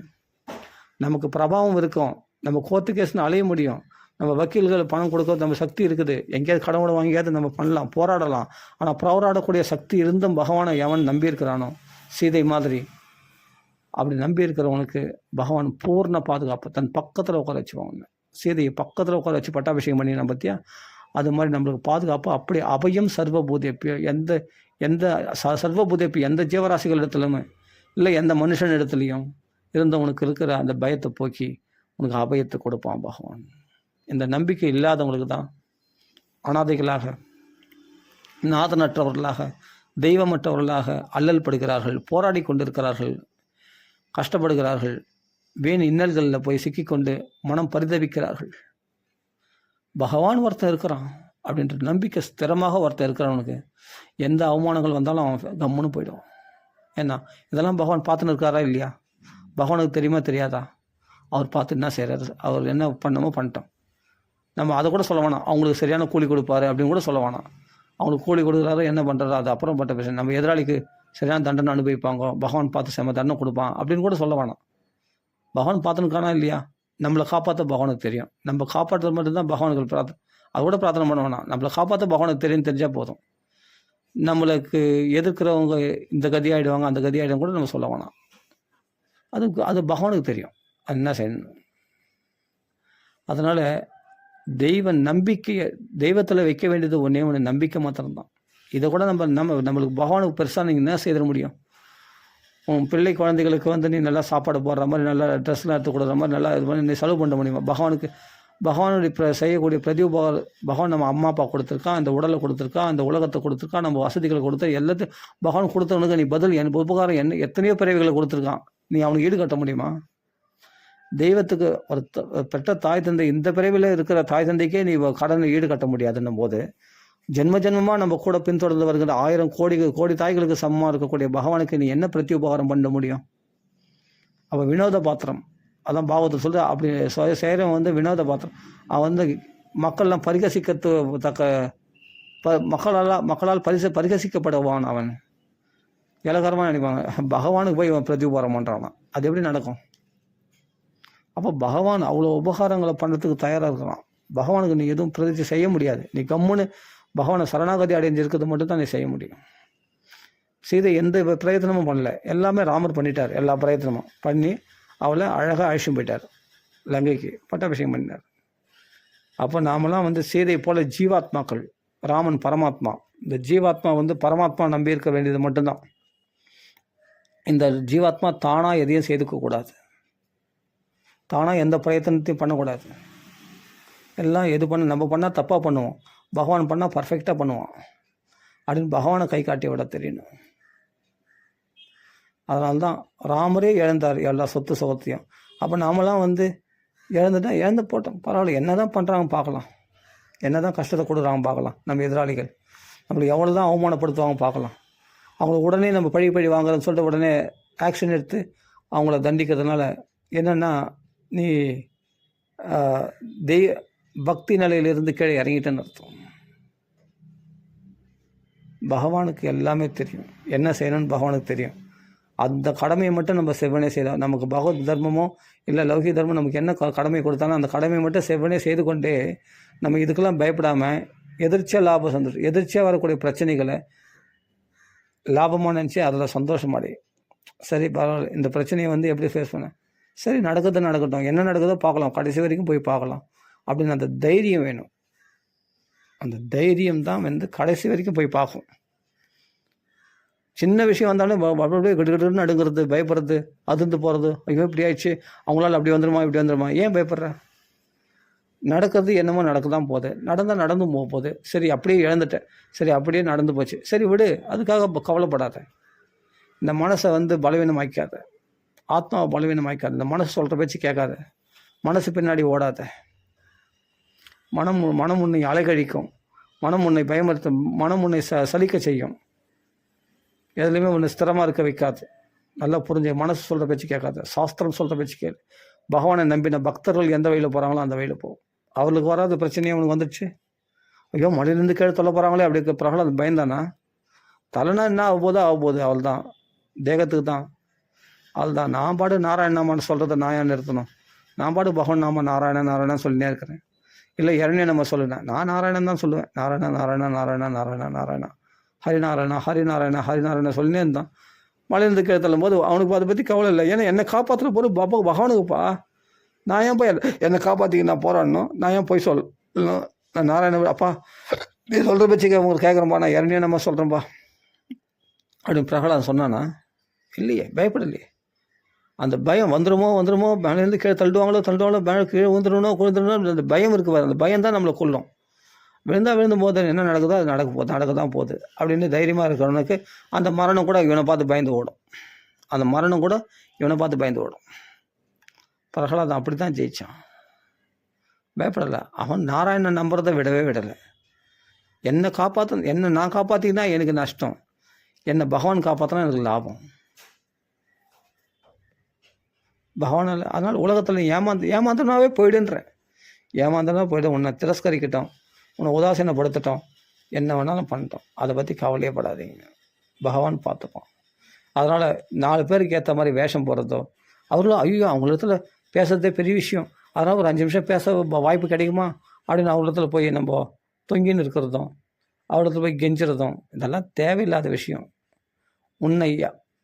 S1: நமக்கு பிரபாவம் இருக்கும், நம்ம கோர்ட்டு கேஸ்னு அலைய முடியும், நம்ம வக்கீல்கள் பணம் கொடுக்க நம்ம சக்தி இருக்குது, எங்கேயாவது கடவுளை வாங்கியாவது நம்ம பண்ணலாம், போராடலாம். ஆனால் போராடக்கூடிய சக்தி இருந்தும் பகவானை எவன் நம்பியிருக்கிறானோ, சீதை மாதிரி அப்படி நம்பி இருக்கிறவனுக்கு பகவான் பூர்ண பாதுகாப்பு தன் பக்கத்தில் உட்கார வச்சுவான். சீதையை பக்கத்தில் உட்கார வச்சு பட்டாபிஷேகம் பண்ணி நம்ம பற்றியா, அது மாதிரி நம்மளுக்கு பாதுகாப்பு. அப்படி அபயம் சர்வபூதேப்பியோ, எந்த சர்வபூதேப்பி எந்த ஜீவராசிகள் இடத்துலையுமே இல்லை, எந்த மனுஷன் இடத்துலையும் இருந்தவனுக்கு இருக்கிற அந்த பயத்தை போக்கி உனக்கு அபயத்தை கொடுப்பான் பகவான். இந்த நம்பிக்கை இல்லாதவங்களுக்கு தான் அனாதைகளாக, நாதனற்றவர்களாக, தெய்வமற்றவர்களாக அல்லல் படுகிறார்கள், போராடி கொண்டிருக்கிறார்கள், கஷ்டப்படுகிறார்கள், வீண் இன்னல்களில் போய் சிக்கிக்கொண்டு மனம் பரிதவிக்கிறார்கள். பகவான் ஒருத்தன் இருக்கிறான் அப்படின்ற நம்பிக்கை ஸ்திரமாக ஒருத்தன் இருக்கிறவனுக்கு எந்த அவமானங்கள் வந்தாலும் அவன் கம்முன்னு போயிடுவான். ஏன்னா இதெல்லாம் பகவான் பார்த்துன்னு இருக்காரா இல்லையா, பகவானுக்கு தெரியுமா தெரியாதா, அவர் பார்த்து என்ன செய்கிறாரு, அவர் என்ன பண்ணமோ பண்ணிட்டோம். நம்ம அதை கூட சொல்ல வேணாம், அவங்களுக்கு சரியான கூலி கொடுப்பாரு அப்படின்னு கூட சொல்ல வேணாம். அவங்களுக்கு கூலி கொடுக்குறாரு, என்ன பண்ணுறாரு, அது அப்புறம் பட்ட பிரச்சனை. நம்ம எதிராளிக்கு சரியான தண்டனை அனுபவிப்பாங்க, பகவான் பார்த்து செம தண்டனை கொடுப்பான் அப்படின்னு கூட சொல்ல வேணாம். பகவான் பார்த்துனுக்கானா இல்லையா, நம்மளை காப்பாற்ற பகவானுக்கு தெரியும். நம்ம காப்பாற்றுறது மட்டும்தான் பகவானுக்கு அது கூட பிரார்த்தனை பண்ண வேணாம், நம்மளை காப்பாற்ற பகவானுக்கு தெரிஞ்சால் போதும். நம்மளுக்கு எதிர்க்கிறவங்க இந்த கதியாகிடுவாங்க அந்த கதியாகிடும் கூட நம்ம சொல்ல வேணாம். அது பகவானுக்கு தெரியும், அது என்ன செய்யணும். அதனால் நம்பிக்கையை தெய்வத்தில் வைக்க வேண்டியது ஒன்று நம்பிக்கை மாத்திரம்தான். இதை கூட நம்மளுக்கு பகவானுக்கு பெருசாக நீங்கள் என்ன செய்திட முடியும். உன் பிள்ளை குழந்தைகளுக்கு நீ நல்லா சாப்பாடு போடுற மாதிரி, நல்லா ட்ரெஸ்லாம் எடுத்து கொடுக்குற மாதிரி, நல்லா இது பண்ணி நீ செலவு பண்ண முடியுமா? பகவானுடைய செய்யக்கூடிய பிரதிபகாரம் பகவான் நம்ம அம்மா அப்பா கொடுத்துருக்கான், அந்த உடலை கொடுத்துருக்கான், அந்த உலகத்தை கொடுத்துருக்கான், நம்ம வசதிகளை கொடுத்தா எல்லாத்தையும் பகவான் கொடுத்தவனுக்கு நீ பதில் உபகாரம் எத்தனையோ பிறவிகளை கொடுத்துருக்கான், நீ அவனுக்கு ஈடு கட்ட முடியுமா? தெய்வத்துக்கு ஒரு பெற்ற தாய் தந்தை, இந்த பிறவியில் இருக்கிற தாய் தந்தைக்கே நீ கடனை ஈடு கட்ட முடியாதுன்னும் போது, ஜென்மமாக நம்ம கூட பின்தொடர்ந்து வருகிற 1000 கோடி தாய்களுக்கு சமமாக இருக்கக்கூடிய பகவானுக்கு நீ என்ன பிரதி உபகாரம் பண்ண முடியும்? அவன் வினோத பாத்திரம். அதான் பாவத்தை சொல்ற, அப்படி செய்கிறவன் வினோத பாத்திரம். அவன் மக்கள்லாம் பரிகசிக்கத்தக்க மக்களால் பரிகசிக்கப்படுவான். அவன் இலகரமாக நினைப்பாங்க, பகவானுக்கு போய் இவன் பிரதி உபகாரம் பண்ணுறான், அது எப்படி நடக்கும்? அப்போ பகவான் அவ்வளோ உபகாரங்களை பண்ணுறதுக்கு தயாராக இருக்கிறான். பகவானுக்கு நீ எதுவும் பிரதிச்சி செய்ய முடியாது. நீ கம்முன்னு பகவானை சரணாகதி அடைஞ்சிருக்கிறது மட்டும்தான் நீ செய்ய முடியும். சீதை எந்த பிரயத்தனமும் பண்ணல, எல்லாமே ராமர் பண்ணிட்டார். எல்லா பிரயத்தனமும் பண்ணி அவளை அழகாக அழிச்சும் போயிட்டார், லங்கைக்கு பட்டாபிஷேகம் பண்ணினார். அப்போ நாமெல்லாம் சீதை போல ஜீவாத்மாக்கள், ராமன் பரமாத்மா. இந்த ஜீவாத்மா பரமாத்மா நம்பி இருக்க வேண்டியது மட்டும்தான். இந்த ஜீவாத்மா தானாக எதையும் செய்துக்க கூடாது. தானாக எந்த பிரயத்தனத்தையும் பண்ணக்கூடாது. எல்லாம் எது நம்ம பண்ணால் தப்பாக பண்ணுவோம், பகவான் பண்ணால் பர்ஃபெக்டாக பண்ணுவான் அப்படின்னு பகவானை கை காட்டி விட தெரியணும். அதனால்தான் ராமரே இழந்தார் எல்லா சொத்து சுகத்தையும். அப்போ நாமெல்லாம் இழந்துட்டா இழந்து போட்டோம், பரவாயில்ல, என்ன தான் பண்ணுறாங்க பார்க்கலாம், என்ன தான் கஷ்டத்தை கொடுக்குறாங்க பார்க்கலாம். நம்ம எதிராளிகள் நம்மளுக்கு எவ்வளோ தான் அவமானப்படுத்துவாங்க பார்க்கலாம். அவங்கள உடனே நம்ம பழி வாங்குறதுன்னு சொல்லிட்டு உடனே ஆக்ஷன் எடுத்து அவங்கள தண்டிக்கிறதுனால என்னென்னா, நீ பக்தி நிலையிலிருந்து கீழே இறங்கிட்டேன்னு அர்த்தம். பகவானுக்கு எல்லாமே தெரியும், என்ன செய்யணும்னு பகவானுக்கு தெரியும். அந்த கடமையை மட்டும் நம்ம செவ்வனே செய்யலாம். நமக்கு பகவத் தர்மமோ இல்லை லௌகிக தர்மம் நமக்கு என்ன கடமை கொடுத்தாலும் அந்த கடமையை மட்டும் செவ்வனே செய்து கொண்டே நம்ம இதுக்கெல்லாம் பயப்படாமல் எதிர்ச்சியாக லாபம் சந்தோஷம், எதிர்ச்சியாக வரக்கூடிய பிரச்சனைகளை லாபமாக நினச்சி அதில் சந்தோஷமாடி, சரி பரவாயில்ல, இந்த பிரச்சனையை எப்படி ஃபேஸ் பண்ண, சரி நடக்கட்டும், என்ன நடக்குதோ பார்க்கலாம், கடைசி வரைக்கும் போய் பார்க்கலாம் அப்படின்னு அந்த தைரியம் வேணும். அந்த தைரியம் தான் கடைசி வரைக்கும் போய் பார்க்கும். சின்ன விஷயம் வந்தாலும் அப்படியே கிட்டுன்னு அடுங்கிறது, பயப்படுறது, அதிர்ந்து போகிறது, ஐயோ இப்படி ஆயிடுச்சு, அவங்களால அப்படி வந்துடுமா இப்படி வந்துடுமா, ஏன் பயப்படுற? நடக்கிறது என்னமோ நடக்க தான் போகுது, நடந்தால் நடந்து போகுது, சரி அப்படியே இழந்துட்டேன், சரி அப்படியே நடந்து போச்சு, சரி விடு, அதுக்காக கவலைப்படாத. இந்த மனசை பலவீனமாக்காத, ஆத்மாவை பலவீனமாக்காத, இந்த மனசு சொல்கிற பேச்சு கேட்காத, மனசு பின்னாடி ஓடாத. மனம் உன்னை அலைக்கழிக்கும், மனம் உன்னை பயமுறுத்தும், மனம் உன்னை சலிக்க செய்யும், எதுலையுமே ஒன்று ஸ்திரமாக இருக்க வைக்காது. நல்லா புரிஞ்சு மனசு சொல்கிற பேச்சு கேட்காது, சாஸ்திரம் சொல்கிற பேச்சு கேளு. பகவானை நம்பின பக்தர்கள் எந்த வழியில் போகிறாங்களோ அந்த வழியில் போகும். அவளுக்கு வராத பிரச்சனையே அவனுக்கு வந்துடுச்சு, ஐயோ மலையிலேருந்து கீழே சொல்ல போகிறாங்களே அப்படி பிரகலாத் பயந்தானா? தலைனா என்ன ஆகப்போதோ அவள் தான், தேகத்துக்கு தான், அவள் தான். நான் பாடு நாராயணாமான்னு சொல்கிறத நான் ஏன் நிறுத்தணும்? நான் பாடு பகவான் நாம நாராயணன் சொல்லினே இருக்கிறேன். இல்லை இரண்ய நம்ம சொல்லுவேன், நான் நாராயணன் தான் சொல்லுவேன், நாராயணா ஹரிநாராயணா சொல்லினே இருந்தான். மலையிலிருந்து கீழே தள்ளும் போது அவனுக்கு அதை பற்றி கவலை இல்லை. ஏன்னா என்னை காப்பாற்றுற போது பகவானுக்குப்பா, நான் ஏன் போய் என்னை காப்பாற்றிக்க நான் போராடணும், நான் ஏன் போய் சொல்லணும்? நான் நாராயண அப்பா நீ சொல்கிற பற்றி உங்களுக்கு கேட்குறேன்ப்பா, நான் இரண்ய நம்ம சொல்கிறேன்ப்பா அப்படின்னு பிரகலாதன் சொன்னானா? இல்லையே, பயப்படலையே. அந்த பயம் வந்துடுமோ மேலேருந்து கீழே தள்ளுவாங்களோ மேலே கீழே விழுந்துடணும் அந்த பயம் இருக்குது. அந்த பயம் தான் நம்மளை கொல்லும். விழுந்தும் போது என்ன நடக்குதோ அது நடக்க தான் போகுது அப்படின்னு தைரியமாக இருக்கிறவனுக்கு அந்த மரணம் கூட இவனை பார்த்து பயந்து ஓடும். அந்த மரணம் கூட இவனை பார்த்து பயந்து ஓடும். பிரகலாதன் அப்படி தான் ஜெயித்தான், பயப்படலை. அவன் நாராயணன் நம்புறதை விடவே விடலை. என்னை நான் காப்பாற்றினா எனக்கு நஷ்டம், என்னை பகவான் காப்பாற்றினா எனக்கு லாபம். பகவானால் அதனால் உலகத்தில் ஏமாந்தனாவே போயிடுன்றேன். ஏமாந்தனா போய்டும், உன்னை திரஸ்கரிக்கட்டும், உன்னை உதாசீனப்படுத்தட்டும், என்ன வேணாலும் பண்ணிட்டோம், அதை பற்றி கவலையே படாதீங்க, பகவான் பார்த்துப்போம். அதனால் 4 பேருக்கு ஏற்ற மாதிரி வேஷம் போடுறதோ, அவர்களும் ஐயோ அவங்களிடத்துல பேசுறதே பெரிய விஷயம், அதனால் ஒரு 5 நிமிஷம் பேச வாய்ப்பு கிடைக்குமா அப்படின்னு அவங்களிடத்துல போய் நம்ம தொங்கின்னு இருக்கிறதும், அவரிடத்துல போய் கெஞ்சுறதும், இதெல்லாம் தேவையில்லாத விஷயம். உன்னை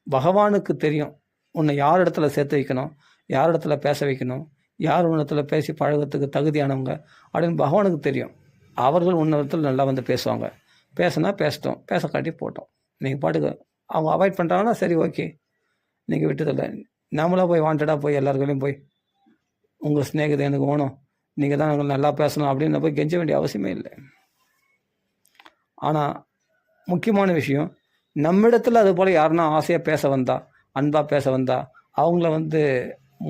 S1: பகவானுக்கு தெரியும், உன்னை யார் இடத்துல சேர்த்து வைக்கணும், யார் இடத்துல பேச வைக்கணும், யார் உன்னத்துல பேசி பழகிறதுக்கு தகுதியானவங்க அப்படின்னு பகவானுக்கு தெரியும். அவர்கள் உன்னத்தில் நல்லா பேசுவாங்க. பேசினா பேசட்டும், பேச காட்டி போட்டோம். நீங்கள் பாட்டுக்கு அவங்க அவாய்ட் பண்ணுறாங்கன்னா சரி ஓகே, நீங்கள் விட்டதில்லை. நாமளாக போய் வாண்டடாக போய் எல்லாருக்கையும் போய் உங்கள் ஸ்நேகிதை எனக்கு வேணும், நீங்கள் தான் எனக்கு நல்லா பேசணும் அப்படின்னு போய் கெஞ்ச வேண்டிய அவசியமே இல்லை. ஆனால் முக்கியமான விஷயம், நம்மிடத்தில் அது போல் யாருன்னா ஆசையாக பேச வந்தா, அன்பாக பேச வந்தா, அவங்கள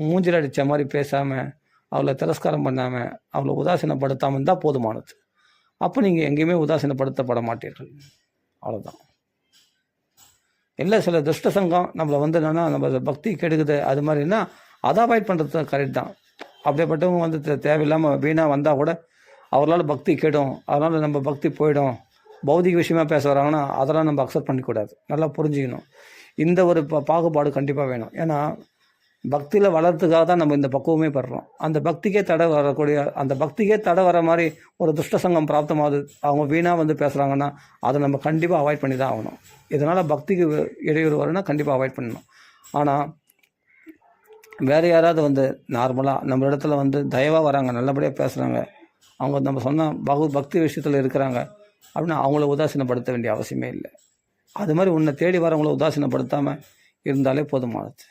S1: மூஞ்சில் அடித்த மாதிரி பேசாமல், அவளை திரஸ்காரம் பண்ணாமல், அவளை உதாசீனப்படுத்தாமல் இருந்தால் போதுமானது. அப்போ நீங்கள் எங்கேயுமே உதாசீனப்படுத்தப்பட மாட்டீர்கள். அவ்வளோதான். இல்லை சில துஷ்ட சங்கம் நம்மளை என்னென்னா நம்ம பக்தி கெடுக்குது அது மாதிரின்னா அதை அவாய்ட் பண்ணுறது கரெக்ட் தான். அப்படிப்பட்டவங்க தேவையில்லாமல் வீணாக வந்தால் கூட அவர்களால் பக்தி கெடும், அதனால் நம்ம பக்தி போயிடும், பௌதிக விஷயமாக பேச வராங்கன்னா அதெல்லாம் நம்ம அக்செப்ட் பண்ணிக்கூடாது. நல்லா புரிஞ்சுக்கணும். இந்த ஒரு பாகுபாடு கண்டிப்பாக வேணும். ஏன்னா பக்தியில் வளர்றதுக்காக தான் நம்ம இந்த பக்குவமே பெறுறோம். அந்த பக்திக்கே தடை வர மாதிரி ஒரு துஷ்ட சங்கம் பிராப்தமாகுது, அவங்க வீணாக பேசுகிறாங்கன்னா அதை நம்ம கண்டிப்பாக அவாய்ட் பண்ணி தான் ஆகணும். இதனால் பக்திக்கு இடையூறு வரும்னா கண்டிப்பாக அவாய்ட் பண்ணணும். ஆனால் வேறு யாராவது நார்மலாக நம்ம இடத்துல தயவாக வராங்க, நல்லபடியாக பேசுகிறாங்க, அவங்க நம்ம சொன்ன பக்தி விஷயத்தில் இருக்கிறாங்க அப்படின்னா அவங்கள உதாசீனப்படுத்த வேண்டிய அவசியமே இல்லை. அது மாதிரி உன்னை தேடி வரவங்கள உதாசீனப்படுத்தாமல் இருந்தாலே போதுமானது.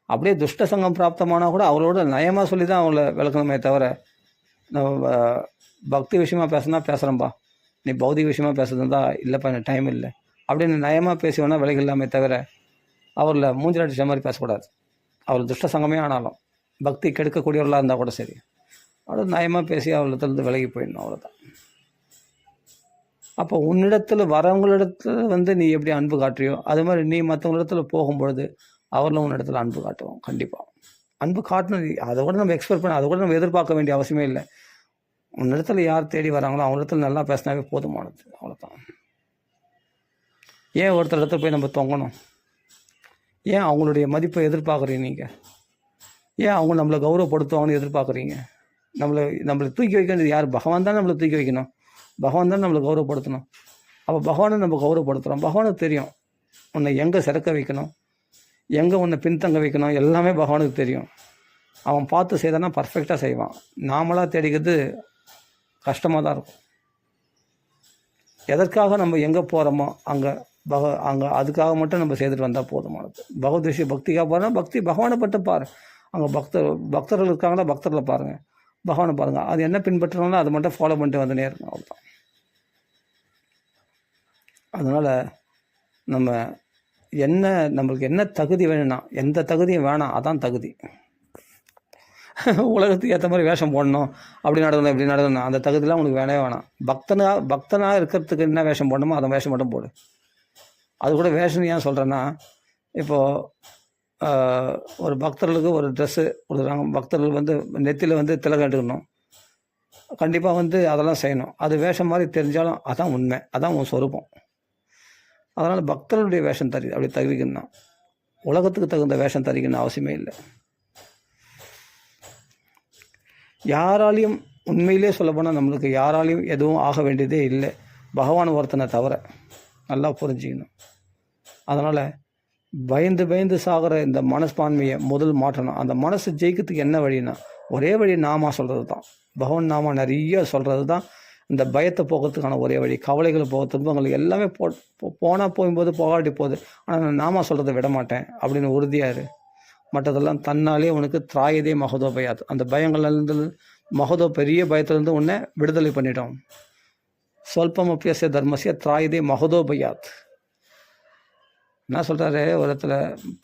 S1: அப்படியே துஷ்ட சங்கம் பிராப்தமானால் கூட அவளோட நயமாக சொல்லி தான் அவங்கள விளக்கணுமே தவிர, நம்ம பக்தி விஷயமா பேசுனா பேசுகிறோம்ப்பா, நீ பௌதிக விஷயமா பேசுறதுந்தா இல்லைப்பா எனக்கு டைம் இல்லை அப்படின்னு நயமாக பேசி வேணால் விலகி இல்லாமே தவிர, அவரில் மூஞ்சில் அடிச்ச மாதிரி பேசக்கூடாது. அவர் துஷ்ட சங்கமே ஆனாலும் பக்தி கெடுக்கக்கூடியவர்களாக இருந்தால் கூட சரி, அவ்வளோ நயமாக பேசி அவளிடத்துலேருந்து விலகி போயிடணும், அவ்வளோதான். அப்போ உன்னிடத்தில் வரவங்களிடத்துல நீ எப்படி அன்பு காட்டுறியோ அது மாதிரி நீ மற்றவங்களிடத்துல போகும்பொழுது அவர்களும் உன்னிடத்தில் அன்பு காட்டுவோம். கண்டிப்பாக அன்பு காட்டணும். அதை கூட நம்ம எக்ஸ்பெக்ட் பண்ண, அதை கூட நம்ம எதிர்பார்க்க வேண்டிய அவசியமே இல்லை. உன்னிடத்தில் யார் தேடி வராங்களோ அவங்களிடத்தில் நல்லா பேசினாவே போதுமானது, அவ்வளோதான். ஏன் ஒருத்தர் இடத்துல போய் நம்ம தொங்கணும்? ஏன் அவங்களுடைய மதிப்பை எதிர்பார்க்குறீங்க நீங்கள்? ஏன் அவங்க நம்மளை கௌரவப்படுத்துவாங்கன்னு எதிர்பார்க்குறீங்க? நம்மளை தூக்கி வைக்க வேண்டியது யார்? பகவான் தான் நம்மளை தூக்கி வைக்கணும், பகவான் தான் நம்மளை கௌரவப்படுத்தணும். அப்போ பகவானை நம்ம கௌரவப்படுத்துகிறோம். பகவானுக்கு தெரியும் உன்னை எங்கே சிறக்க வைக்கணும், எங்கே உன்னை பின்தங்க வைக்கணும், எல்லாமே பகவானுக்கு தெரியும். அவன் பார்த்து செய்தானா பர்ஃபெக்டாக செய்வான். நாமளாக தேடிக்கிறது கஷ்டமாக தான் இருக்கும். எதற்காக நம்ம எங்கே போகிறோமோ அங்கே அதுக்காக மட்டும் நம்ம செய்துட்டு வந்தால் போதுமானது. பகவத் விஷயம் பக்திக்காக போகிறோன்னா பக்தி பகவானை பட்டு பாரு. அங்கே பக்தர்கள் இருக்காங்களா, பக்தர்களை பாருங்கள், பகவானை பாருங்கள். அது என்ன பின்பற்றணும்னா அதை மட்டும் ஃபாலோ பண்ணிட்டு வந்துனே இருக்கணும், அவ்வளோதான். அதனால் நம்ம நம்மளுக்கு என்ன தகுதி வேணும்னா, எந்த தகுதியும் வேணாம், அதான் தகுதி. உலகத்துக்கு ஏற்ற மாதிரி வேஷம் போடணும், அப்படி நடக்கணும் இப்படி நடக்கணும், அந்த தகுதியெலாம் உனக்கு வேணவே வேணாம். பக்தனாக இருக்கிறதுக்கு என்ன வேஷம் போடணுமோ அதை வேஷம் மட்டும் போடு. அது கூட வேஷம் ஏன் சொல்கிறேன்னா, இப்போது ஒரு பக்தர்களுக்கு ஒரு ட்ரெஸ்ஸு கொடுக்குறாங்க, பக்தர்கள் நெத்தியில் திலகம் எடுக்கணும், கண்டிப்பாக அதெல்லாம் செய்யணும். அது வேஷம் மாதிரி தெரிஞ்சாலும் அதான் உண்மை, அதான் உன் சொரூபம். அதனால் பக்தர்களுடைய வேஷம் அப்படி தகுதிக்கணும். உலகத்துக்கு தகுந்த வேஷம் தரிக்கணும் அவசியமே இல்லை. யாராலையும் உண்மையிலே சொல்லப்போனால் நம்மளுக்கு யாராலையும் எதுவும் ஆக வேண்டியதே இல்லை, பகவான் ஒருத்தனை தவிர. நல்லா புரிஞ்சுக்கணும். அதனால் பயந்து சாகிற இந்த மனஸ்பான்மையை முதல் மாற்றணும். அந்த மனசு ஜெயிக்கிறதுக்கு என்ன வழின்னா, ஒரே வழி நாமா சொல்கிறது தான். பகவான் நாமா நிறைய சொல்கிறது தான் இந்த பயத்தை போகிறதுக்கான ஒரே வழி. கவலைகளை போக, துன்பங்களுக்கு எல்லாமே போனால் போகும்போது போகாட்டி போகுது, ஆனால் நான் நாமா சொல்கிறத விட மாட்டேன் அப்படின்னு உறுதியாரு. மற்றதெல்லாம் தன்னாலே உனக்கு திராயதே மகதோ பயாத். அந்த பயங்கள்லேருந்து மகதோ பெரிய பயத்திலேருந்து உன்னை விடுதலை பண்ணிட்டோம். சொல்பமப்பியசிய தர்மசிய திராயதே மகதோ பயாத். என்ன சொல்கிறாரு, ஒரு இடத்துல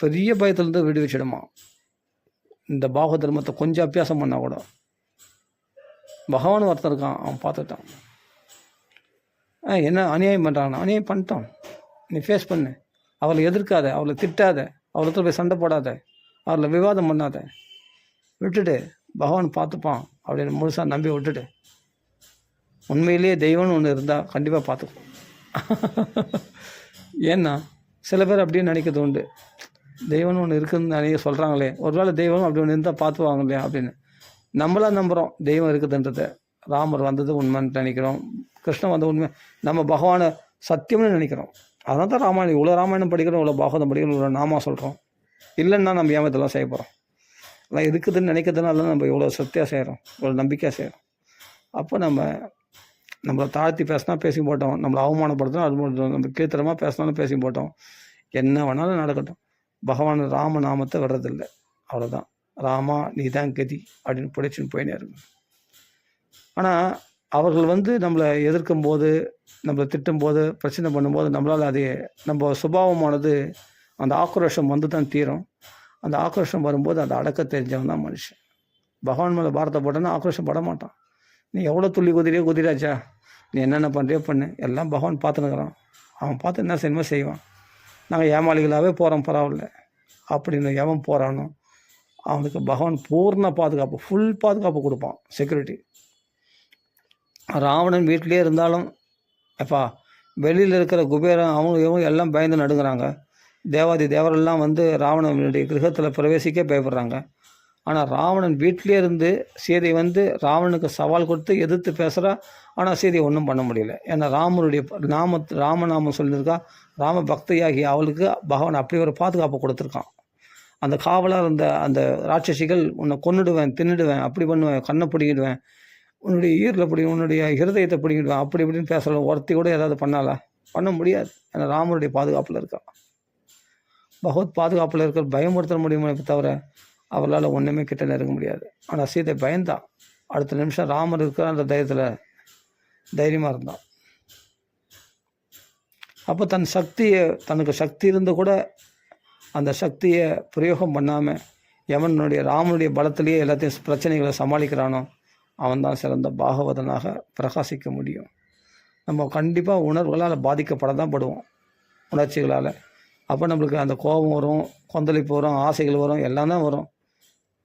S1: பெரிய பயத்திலேருந்து விடுவிச்சிடுமா. இந்த பாக தர்மத்தை கொஞ்சம் அபியாசம் பண்ணால் கூட பகவான் ஒருத்தர் இருக்கான், அவன் பார்த்துட்டான். என்ன அநியாயம் பண்ணுறாங்கன்னா, அநியாயம் பண்ணிட்டான், நீ ஃபேஸ் பண்ணு, அவளை எதிர்க்காத, அவளை திட்டாத, அவளத்தில் போய் சண்டை போடாத, அவளை விவாதம் பண்ணாத, விட்டுட்டு பகவான் பார்த்துப்பான் அப்படின்னு முழுசாக நம்பி விட்டுட்டு. உண்மையிலேயே தெய்வம்னு ஒன்று இருந்தால் கண்டிப்பாக பார்த்துக்கும். ஏன்னா சில பேர் அப்படியே நினைக்கிறது உண்டு, தெய்வம்னு ஒன்று இருக்குதுன்னு நிறைய சொல்கிறாங்களே, ஒரு வேளை தெய்வம் அப்படி ஒன்று இருந்தால் பார்த்துவாங்க இல்லையா அப்படின்னு நம்மளாம் நம்புகிறோம். தெய்வம் இருக்குதுன்றதை, ராமர் வந்தது உண்மைன்னு நினைக்கிறோம், கிருஷ்ணன் வந்தது உண்மை, நம்ம பகவானை சத்தியம்னு நினைக்கிறோம். அதனால தான் ராமாயணம், இவ்வளோ ராமாயணம் படிக்கிறோம், இவ்வளோ பாகவதம் படிக்கிறோம், இவ்வளோ நாமா சொல்கிறோம். இல்லைன்னா நம்ம ஏன் இதெல்லாம் செய்ய போகிறோம்? எல்லாம் இருக்குதுன்னு நினைக்கிறதுனால நம்ம இவ்வளோ சத்தியாக செய்கிறோம், இவ்வளோ நம்பிக்கையாக செய்கிறோம். அப்போ நம்மளை தாழ்த்தி பேசினா பேசி போட்டோம், நம்மளை அவமானப்படுத்தினா அது மட்டும், நம்ம கீழ்த்தரமாக பேசினாலும் பேசி போட்டோம், என்ன வேணாலும் நடக்கட்டும், பகவான் ராம நாமத்தை வர்றதில்லை, அவ்வளோதான். ராமா நீ தான் கதி அப்படின்னு பிடிச்சின்னு போயினே இருக்கும். ஆனால் அவர்கள் நம்மளை எதிர்க்கும் போது, நம்மளை திட்டும் போது, பிரச்சனை பண்ணும்போது நம்மளால் அது நம்ம சுபாவமானது அந்த ஆக்ரோஷம் தான் தீரும். அந்த ஆக்ரோஷம் வரும்போது அதை அடக்க தெரிஞ்சவன் தான் மனுஷன். பகவான் மேலே பாரத்தை போட்டோன்னா ஆக்ரோஷம் பட மாட்டான். நீ எவ்வளோ துள்ளி குதிராச்சா, நீ என்னென்ன பண்ணுறியோ பண்ணு, எல்லாம் பகவான் பார்த்துன்னுக்குறான், அவன் பார்த்து என்ன செய்யணுமோ செய்வான். நாங்கள் ஏமாளிகளாகவே போகிறோம், பரவாயில்ல அப்படின்னு எவன் போகிறானோ அவனுக்கு பகவான் பூர்ண பாதுகாப்பு, ஃபுல் பாதுகாப்பு கொடுப்பான், செக்யூரிட்டி. ராவணன் வீட்டிலே இருந்தாலும் எப்பா வெளியில் இருக்கிற குபேரன் அவங்க எல்லாம் பயந்து நடுங்கிறாங்க. தேவாதி தேவரெல்லாம் ராவணனுடைய கிரகத்தில் பிரவேசிக்க பயப்படுறாங்க. ஆனால் ராவணன் வீட்டிலே இருந்து சீதை ராவணனுக்கு சவால் கொடுத்து எதிர்த்து பேசுகிறா. ஆனால் சீதையை ஒன்றும் பண்ண முடியல. ஏன்னா ராமனுடைய ராமநாமம் சொல்லியிருக்கா. ராம பக்தியாகி அவளுக்கு பகவான் அப்படி ஒரு பாதுகாப்பு கொடுத்துருக்கான். அந்த காவலாக இருந்த அந்த ராட்சசிகள் உன்னை கொன்னுடுவேன், தின்னுடுவேன், அப்படி பண்ணுவேன், கண்ணை பிடிக்கிடுவேன், உன்னுடைய ஈரில் உன்னுடைய ஹிருதயத்தை பிடிக்கிடுவேன், அப்படி இப்படின்னு பேசலாம். ஒருத்தி கூட ஏதாவது பண்ண முடியாது. ஏன்னா ராமனுடைய பாதுகாப்பில் இருக்கான். பகவத் பாதுகாப்பில் இருக்கிற பயமுறுத்த முடியுமே தவிர அவர்களால் ஒன்றுமே கிட்ட நெருங்க முடியாது. ஆனால் சீதை பயந்தான். அடுத்த நிமிஷம் ராமர் இருக்கிற அந்த தைரியமாக இருந்தான். அப்போ தனக்கு சக்தி இருந்து கூட அந்த சக்தியை பிரயோகம் பண்ணாமல் யமனுடைய ராமனுடைய பலத்திலேயே எல்லாத்தையும் பிரச்சனைகளை சமாளிக்கிறானோ அவன் தான் சிறந்த பாகவதனாக பிரகாசிக்க முடியும். நம்ம கண்டிப்பாக உணர்வுகளால் பாதிக்கப்பட தான் படுவோம், உணர்ச்சிகளால். அப்போ நம்மளுக்கு அந்த கோபம் வரும், கொந்தளிப்பு வரும், ஆசைகள் வரும், எல்லாம் தான் வரும்.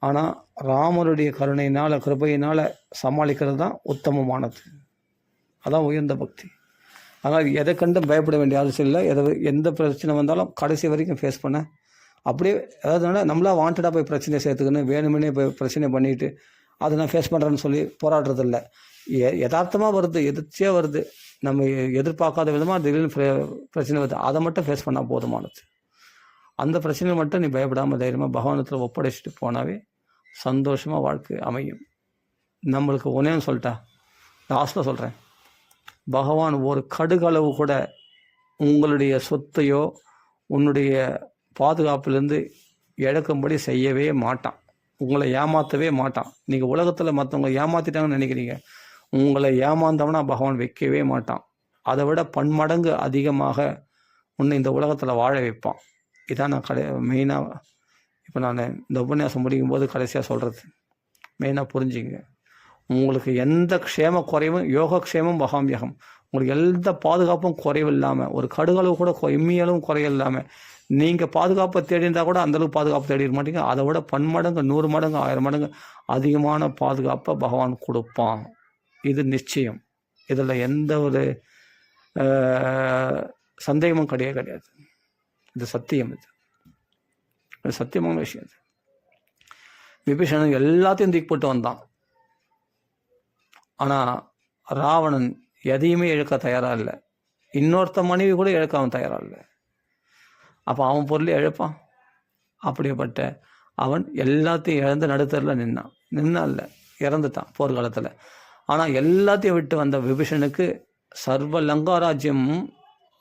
S1: ஆனால் ராமருடைய கருணையினால் கிருபையினால் சமாளிக்கிறது தான் உத்தமமானது. அதான் உயர்ந்த பக்தி. அதனால் எதை கண்டும் பயப்பட வேண்டிய அவசியம் இல்லை. எந்த பிரச்சனை வந்தாலும் கடைசி வரைக்கும் ஃபேஸ் பண்ண அப்படியே, அதாவது நம்மளா வாண்டடாக போய் பிரச்சனையை சேர்த்துக்கணும், வேணுமெனே போய் பிரச்சனை பண்ணிவிட்டு அதை நான் ஃபேஸ் பண்ணுறேன்னு சொல்லி போராடுறதில்ல. யதார்த்தமாக வருது, எதிர்ச்சியாக வருது, நம்ம எதிர்பார்க்காத விதமாக திடீர்னு பிரச்சனை வருது, அதை மட்டும் ஃபேஸ் பண்ணால் போதுமானது. அந்த பிரச்சனையை மட்டும் நீ பயப்படாமல் தைரியமாக பகவானத்தில் ஒப்படைச்சிட்டு போனாவே சந்தோஷமாக வாழ்க்கை அமையும். நம்மளுக்கு ஒன்றேன்னு சொல்லிட்டா லாஸ்ட்டில் சொல்கிறேன், பகவான் ஒரு கடுகளவு கூட உங்களுடைய சொத்தையோ உன்னுடைய பாதுகாப்புலேருந்து இழக்கும்படி செய்யவே மாட்டான். உங்களை ஏமாற்றவே மாட்டான். நீங்கள் உலகத்தில் மற்றவங்களை ஏமாற்றிட்டாங்கன்னு நினைக்கிறீங்க, உங்களை ஏமாந்தவனா பகவான் வைக்கவே மாட்டான். அதை விட பன்மடங்கு அதிகமாக உன்னை இந்த உலகத்தில் வாழ வைப்பான். இதான் நான் மெயினாக இப்போ நான் இந்த உபன்யாசம் முடிக்கும் போது கடைசியாக சொல்கிறது மெயினாக புரிஞ்சுங்க. உங்களுக்கு எந்த க்ஷேம குறைவும், யோகக்ஷேமம் பகாமியகம், உங்களுக்கு எந்த பாதுகாப்பும் குறைவில்லாமல், ஒரு கடுகளவு கூட இம்மியளவும் குறையில்லாமல் நீங்கள் பாதுகாப்பை தேடிஇருந்தால் கூட அந்தளவுக்கு பாதுகாப்பு தேடிட மாட்டீங்க. அதை விட பன்மடங்கு, 100 மடங்கு, 1000 மடங்கு அதிகமான பாதுகாப்பை பகவான் கொடுப்பான். இது நிச்சயம். இதில் எந்த ஒரு சந்தேகமும் கிடையாது. இது சத்தியம். இது சத்தியமான விஷயம். இது விபீஷணன் எல்லாத்தையும் தூக்கி போட்டு வந்தான். ஆனால் ராவணன் எதையுமே இழக்க தயாராக இல்லை. இன்னொருத்த மனைவி கூட இழக்க அவன் தயாராக இல்லை. அப்போ அவன் பொருளை இழப்பான். அப்படிப்பட்ட அவன் எல்லாத்தையும் இழந்து நடுத்தரில் நின்னான் இல்லை, இறந்துட்டான் போர்க்காலத்தில். ஆனால் எல்லாத்தையும் விட்டு வந்த விபீஷனுக்கு சர்வ லங்காராஜ்யம்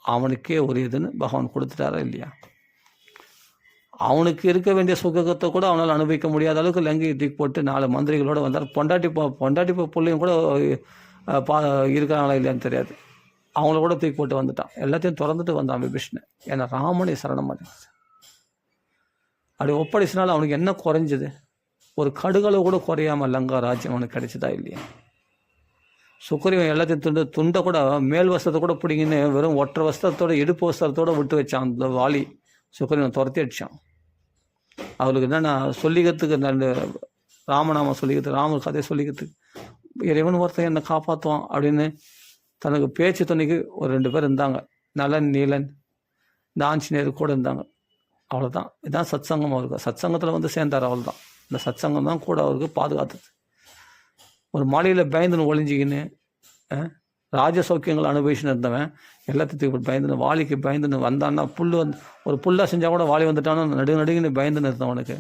S1: அவனுக்கே ஒரு இதுன்னு பகவான் கொடுத்துட்டாரா இல்லையா? அவனுக்கு இருக்க வேண்டிய சுகத்தை கூட அவனால் அனுபவிக்க முடியாத அளவுக்கு லங்கை தூக்கி போட்டு 4 மந்திரிகளோடு வந்தார். பொண்டாட்டி பிள்ளையும் கூட இருக்கிறாங்களா இல்லையான்னு தெரியாது, அவங்கள கூட தூக்கி போட்டு வந்துட்டான். எல்லாத்தையும் திறந்துட்டு வந்தான் விபீஷணன். ஏன்னா ராமனை சரணம் அடைஞ்சது. அப்படி ஒப்படைச்சினால அவனுக்கு என்ன குறைஞ்சது? ஒரு கடுகளவு கூட குறையாமல் லங்கா ராஜ்யம் அவனுக்கு கிடைச்சதா இல்லையா? சுக்ரீவன் எல்லாத்தையும் துண்டை கூட, மேல் வஸ்திரத்தை கூட பிடிங்கின்னு வெறும் ஒற்றை வஸ்திரத்தோட இடுப்பு வஸ்திரத்தோடு விட்டு வச்சான். அந்த வாலி சுக்ரீவன் துரத்தி அடித்தான். அவளுக்கு என்னென்னா சொல்லிக்கிறதுக்கு, ரெண்டு ராமநாம சொல்லிக்கிறதுக்கு, ராமர் கதையை சொல்லிக்கிறதுக்கு, இறைவன் ஒருத்தன் என்னை காப்பாற்றுவான் அப்படின்னு தனக்கு பேச்சு துணைக்கு ஒரு 2 பேர் இருந்தாங்க. நலன், நீலன், இந்த ஆஞ்சநேயர் கூட இருந்தாங்க. அவ்வளோதான். இதுதான் சத் சங்கம். அவருக்கு சத்சங்கத்தில் வந்து சேர்ந்தார். அவள் தான். இந்த சத் சங்கம் தான் கூட அவருக்கு பாதுகாத்தது. ஒரு மாலையில் பயந்துன்னு ஒளிஞ்சிக்கின்னு ராஜ சௌக்கியங்கள் அனுபவிச்சுன்னு இருந்தவன் எல்லாத்துக்கும் பயந்துன்னு, வாலிக்கு பயந்துன்னு வந்தான்னா, ஒரு புல்லாக செஞ்சால் கூட வாலி வந்துட்டான்னா நடுங்குன்னு பயந்துன்னு இருந்தவனுக்கு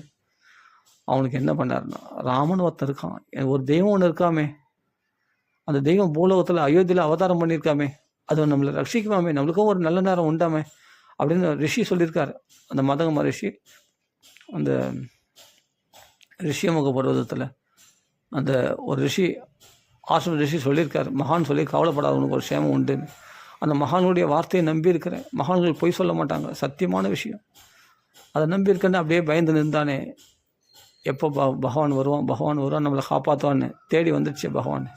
S1: அவனுக்கு என்ன பண்ணாருன்னா, ராமன் ஒருத்தன் இருக்கான், ஒரு தெய்வம் ஒன்று இருக்காமே, அந்த தெய்வம் பூலோகத்தில் அயோத்தியில் அவதாரம் பண்ணியிருக்காமே, அது நம்மளை ரட்சிக்குமாமே, நம்மளுக்கும் ஒரு நல்ல நேரம் உண்டாமே அப்படின்னு ரிஷி சொல்லியிருக்காரு. அந்த மதகம ரிஷி, அந்த ரிஷியமுக பர்வதத்தில் அந்த ஒரு ரிஷி, ஆசிரம ரிஷி சொல்லியிருக்காரு, மகான் சொல்லி கவலைப்படாத, உனக்கு ஒரு க்ஷேமம் உண்டுன்னு. அந்த மகானுடைய வார்த்தையை நம்பியிருக்கிறேன். மகான்கள் பொய் சொல்ல மாட்டாங்க, சத்தியமான விஷயம். அதை நம்பியிருக்கேன்னு அப்படியே பயந்து நின்றானே, எப்போ பகவான் வருவான் நம்மளை காப்பாற்றுவான்னு தேடி வந்துடுச்சு பகவான்.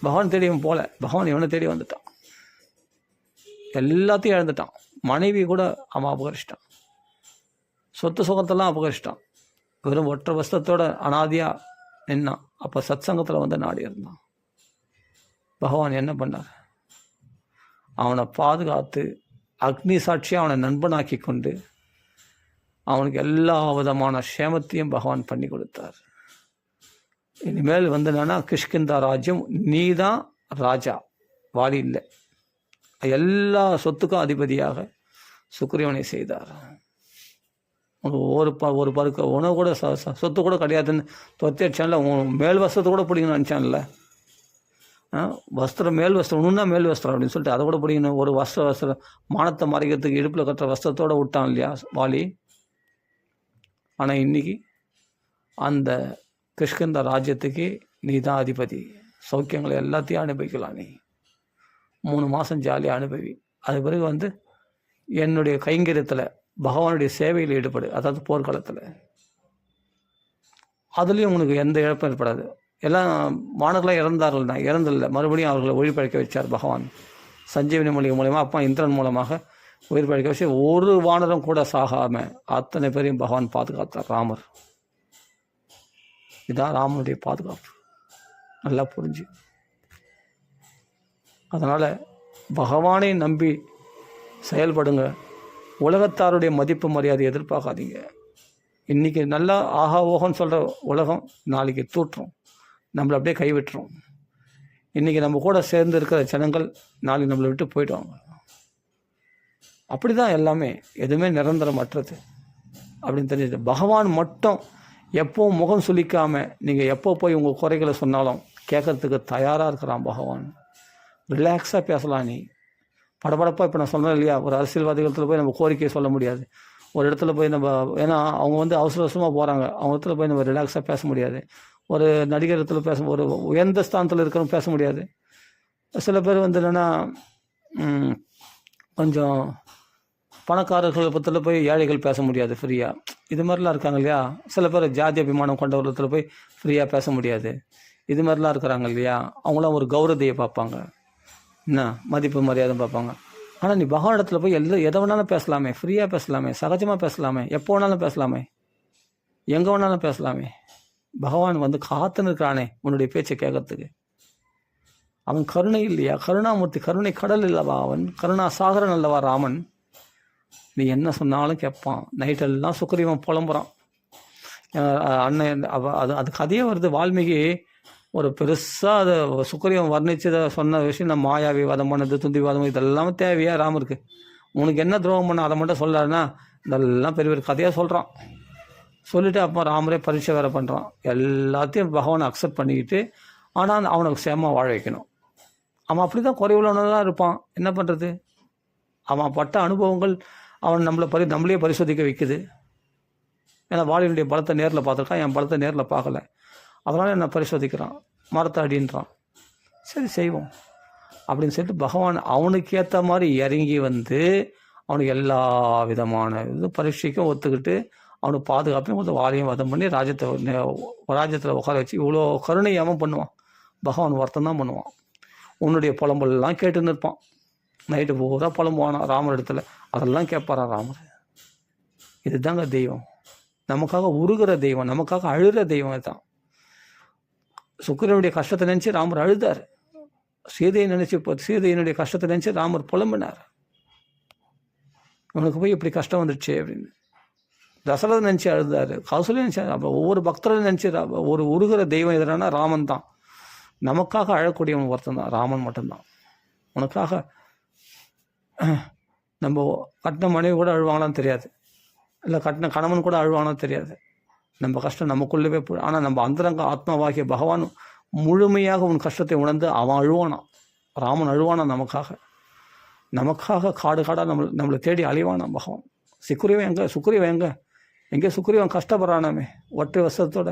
S1: பகவான் தேடி இவன் போல, பகவான் இவனை தேடி வந்துட்டான். எல்லாத்தையும் இழந்துட்டான். மனைவி கூட அவன் அபகரிச்சிட்டான், சொத்து சுகத்தெல்லாம் அபகரிச்சிட்டான். வெறும் ஒற்றை வஸ்திரத்தோட அனாதியாக நின்னான். அப்போ சத் சங்கத்தில் வந்து நாடி இருந்தான். பகவான் என்ன பண்ணார்? அவனை பாதுகாத்து அக்னி சாட்சியாக அவனை நண்பனாக்கி கொண்டு அவனுக்கு எல்லா விதமான க்ஷேமத்தையும் பகவான் பண்ணி கொடுத்தார். இனிமேல் வந்து என்னன்னா, கிஷ்கிந்தா ராஜ்யம் நீ தான் ராஜா, வாலி இல்லை. எல்லா சொத்துக்கும் அதிபதியாக சுக்ரீவனை செய்தார். ஒரு பருக்க உணவு கூட சொத்து கூட கிடையாதுன்னு தொத்தி அடிச்சான்ல, மேல் வசத்தை கூட பிடிக்கணும்னு நினச்சான்ல, வஸ்திரம் மேல் வஸ்திரம் ஒன்றுனா மேல் வஸ்திரம் அப்படின்னு சொல்லிட்டு அதை கூட பிடிக்கணும். ஒரு வஸ்திரம் மானத்தை மறைக்கிறதுக்கு இடுப்பில் கட்டுற வஸ்திரத்தோடு விட்டான் இல்லையா வாலி. ஆனால் இன்றைக்கி அந்த கிஷ்கிந்த ராஜ்யத்துக்கு நீ தான் அதிபதி. சௌக்கியங்களை எல்லாத்தையும் அனுபவிக்கலாம். நீ 3 மாதம் ஜாலியாக அனுபவி. அது பிறகு என்னுடைய கைங்கரியத்தில் பகவானுடைய சேவையில் ஈடுபடு. அதாவது போர்க்காலத்தில் அதுலேயும் உனக்கு எந்த இழப்பும் ஏற்படாது. எல்லாம் வானர்களாக இறந்தார்கள் தான், இறந்தில்லை. மறுபடியும் அவர்களை உயிர் பழைக்க வச்சார் பகவான். சஞ்சீவனி மூலிகை மூலமாக அப்பா இந்திரன் மூலமாக உயிர் பழைக்க வச்சு ஒரு வானரும் கூட சாகாமல் அத்தனை பேரையும் பகவான் பாதுகாத்தார் ராமர். இதான் ராமனுடைய பாதுகாப்பு. நல்லா புரிஞ்சு. அதனால் பகவானை நம்பி செயல்படுங்க. உலகத்தாருடைய மதிப்பு மரியாதை எதிர்பார்க்காதீங்க. இன்றைக்கி நல்லா ஆஹா ஓகோன்னு சொல்கிற உலகம் நாளைக்கு தூற்றும், நம்மளை அப்படியே கைவிட்டுரும். இன்றைக்கி நம்ம கூட சேர்ந்து இருக்கிற ஜனங்கள் நாளைக்கு நம்மளை விட்டு போயிடுவாங்க. அப்படி தான் எல்லாமே, எதுவுமே நிரந்தரமற்றது அப்படின்னு தெரிஞ்சது. பகவான் மட்டும் எப்போவும் முகம் சுளிக்காமல் நீங்கள் எப்போ போய் உங்கள் குறைகளை சொன்னாலும் கேட்குறதுக்கு தயாராக இருக்கிறான் பகவான். ரிலாக்ஸாக பேசலாம். நீ படபடப்பாக இப்போ நான் சொன்னேன் இல்லையா, ஒரு அரசியல்வாதிகளத்தில் போய் நம்ம கோரிக்கையை சொல்ல முடியாது. ஒரு இடத்துல போய் நம்ம, ஏன்னா அவங்க அவசர அவசரமாக போகிறாங்க, அவங்க இடத்துல போய் நம்ம ரிலாக்ஸாக பேச முடியாது. ஒரு நடிகர் இடத்துல ஒரு உயர்ந்த ஸ்தானத்தில் இருக்கிறவங்க பேச முடியாது. சில பேர் என்னென்னா கொஞ்சம் பணக்காரர்கள் பற்றில போய் ஏழைகள் பேச முடியாது ஃப்ரீயாக. இது மாதிரிலாம் இருக்காங்க இல்லையா. சில பேர் ஜாதி அபிமானம் கொண்டவர்களிடத்தில் போய் ஃப்ரீயாக பேச முடியாது. இது மாதிரிலாம் இருக்கிறாங்க இல்லையா. அவங்களாம் ஒரு கௌரவத்தையை பார்ப்பாங்க, என்ன மதிப்பு மரியாதை பார்ப்பாங்க. ஆனால் நீ பகவானிடத்தில் போய் எதை வேணாலும் பேசலாமே, ஃப்ரீயாக பேசலாமே, சகஜமாக பேசலாமே, எப்போ வேணாலும் பேசலாமே, எங்கே வேணாலும் பேசலாமே. பகவான் காத்துன்னு இருக்கிறானே உன்னுடைய பேச்சை கேட்கறதுக்கு. அவன் கருணை இல்லையா, கருணாமூர்த்தி, கருணை கடல் இல்லவா அவன், கருணா சாகரன் அல்லவா ராமன். நீ என்ன சொன்னாலும் கேட்பான். நைட்டெல்லாம் சுக்ரீவன் புலம்புறான். அண்ணன் அது கதையே வருது. வால்மீகி ஒரு பெருசாக அதை சுக்ரீவன் வர்ணிச்சதை சொன்ன விஷயம், நான் மாயாவி வதம் பண்ணது, துந்தி வாதம், இதெல்லாமே தேவையா ராமருக்கு? உனக்கு என்ன துரோகம் பண்ண அதை மட்டும் சொல்லாருன்னா இதெல்லாம் பெரிய பெரிய கதையாக சொல்கிறான். சொல்லிவிட்டு அப்போ ராமரே பரீட்சை வேறு பண்ணுறான். எல்லாத்தையும் பகவானை அக்செப்ட் பண்ணிக்கிட்டு, ஆனால் அவனுக்கு சேமாக வாழ வைக்கணும். அவன் அப்படி தான் குறைவுள்ளவனாக இருப்பான். என்ன பண்ணுறது? அவன் பட்ட அனுபவங்கள் அவன் நம்மளே பரிசோதிக்க வைக்குது. ஏன்னா வாலினுடைய பலத்தை நேரில் பார்த்துருக்கான், என் பலத்தை நேரில் பார்க்கல, அதனால் என்னை பரிசோதிக்கிறான், மரத்தை அடின்றான். சரி செய்வோம் அப்படின்னு சொல்லிட்டு பகவான் அவனுக்கு ஏற்ற மாதிரி இறங்கி அவனுக்கு எல்லா விதமான இது பரீட்சைக்கும் ஒத்துக்கிட்டு அவனுக்கு பாதுகாப்பையும் வாலியும் வதம் பண்ணி ராஜ்யத்தில் உட்கார வச்சு இவ்வளோ கருணையாமல் பண்ணுவான். பகவான் ஒருத்தன் தான் பண்ணுவான். உன்னுடைய புலம்பெல்லாம் கேட்டுன்னு இருப்பான். நைட்டு பூரா புலம்புவானா ராமர் இடத்துல, அதெல்லாம் கேட்பாரா ராமர். இதுதாங்க தெய்வம். நமக்காக உருகிற தெய்வம், நமக்காக அழுகிற தெய்வம். இதுதான். சுக்கிரனுடைய கஷ்டத்தை நினச்சி ராமர் அழுதார். சீதையினுடைய கஷ்டத்தை நினச்சி ராமர் புலம்பினார். இவனுக்கு போய் இப்படி கஷ்டம் வந்துடுச்சு அப்படின்னு. தசரதை நினச்சி அழுதார், கௌசல்யா நினச்சி. அப்போ ஒவ்வொரு பக்தரையும் நினச்சி ஒரு உருகிற தெய்வம் எதுனா ராமன் தான். நமக்காக அழக்கூடியவன் ஒருத்தன் தான், ராமன் மட்டும்தான். உனக்காக நம்ம கட்டின மனைவி கூட அழுவாங்களான்னு தெரியாது, இல்லை கட்டின கணவன் கூட அழுவாங்களான்னு தெரியாது. நம்ம கஷ்டம் நமக்குள்ளவே ஆனால் நம்ம அந்தரங்க ஆத்மாவாகிய பகவான் முழுமையாக உன் கஷ்டத்தை உணர்ந்து அவன் அழுவானான். ராமன் அழுவானான் நமக்காக காடு காடாக நம்மளை தேடி அழிவானான் பகவான். சுக்ரீவன் எங்கே சுக்ரீவன் கஷ்டப்படுறானாமே, ஒற்றை வசத்தோட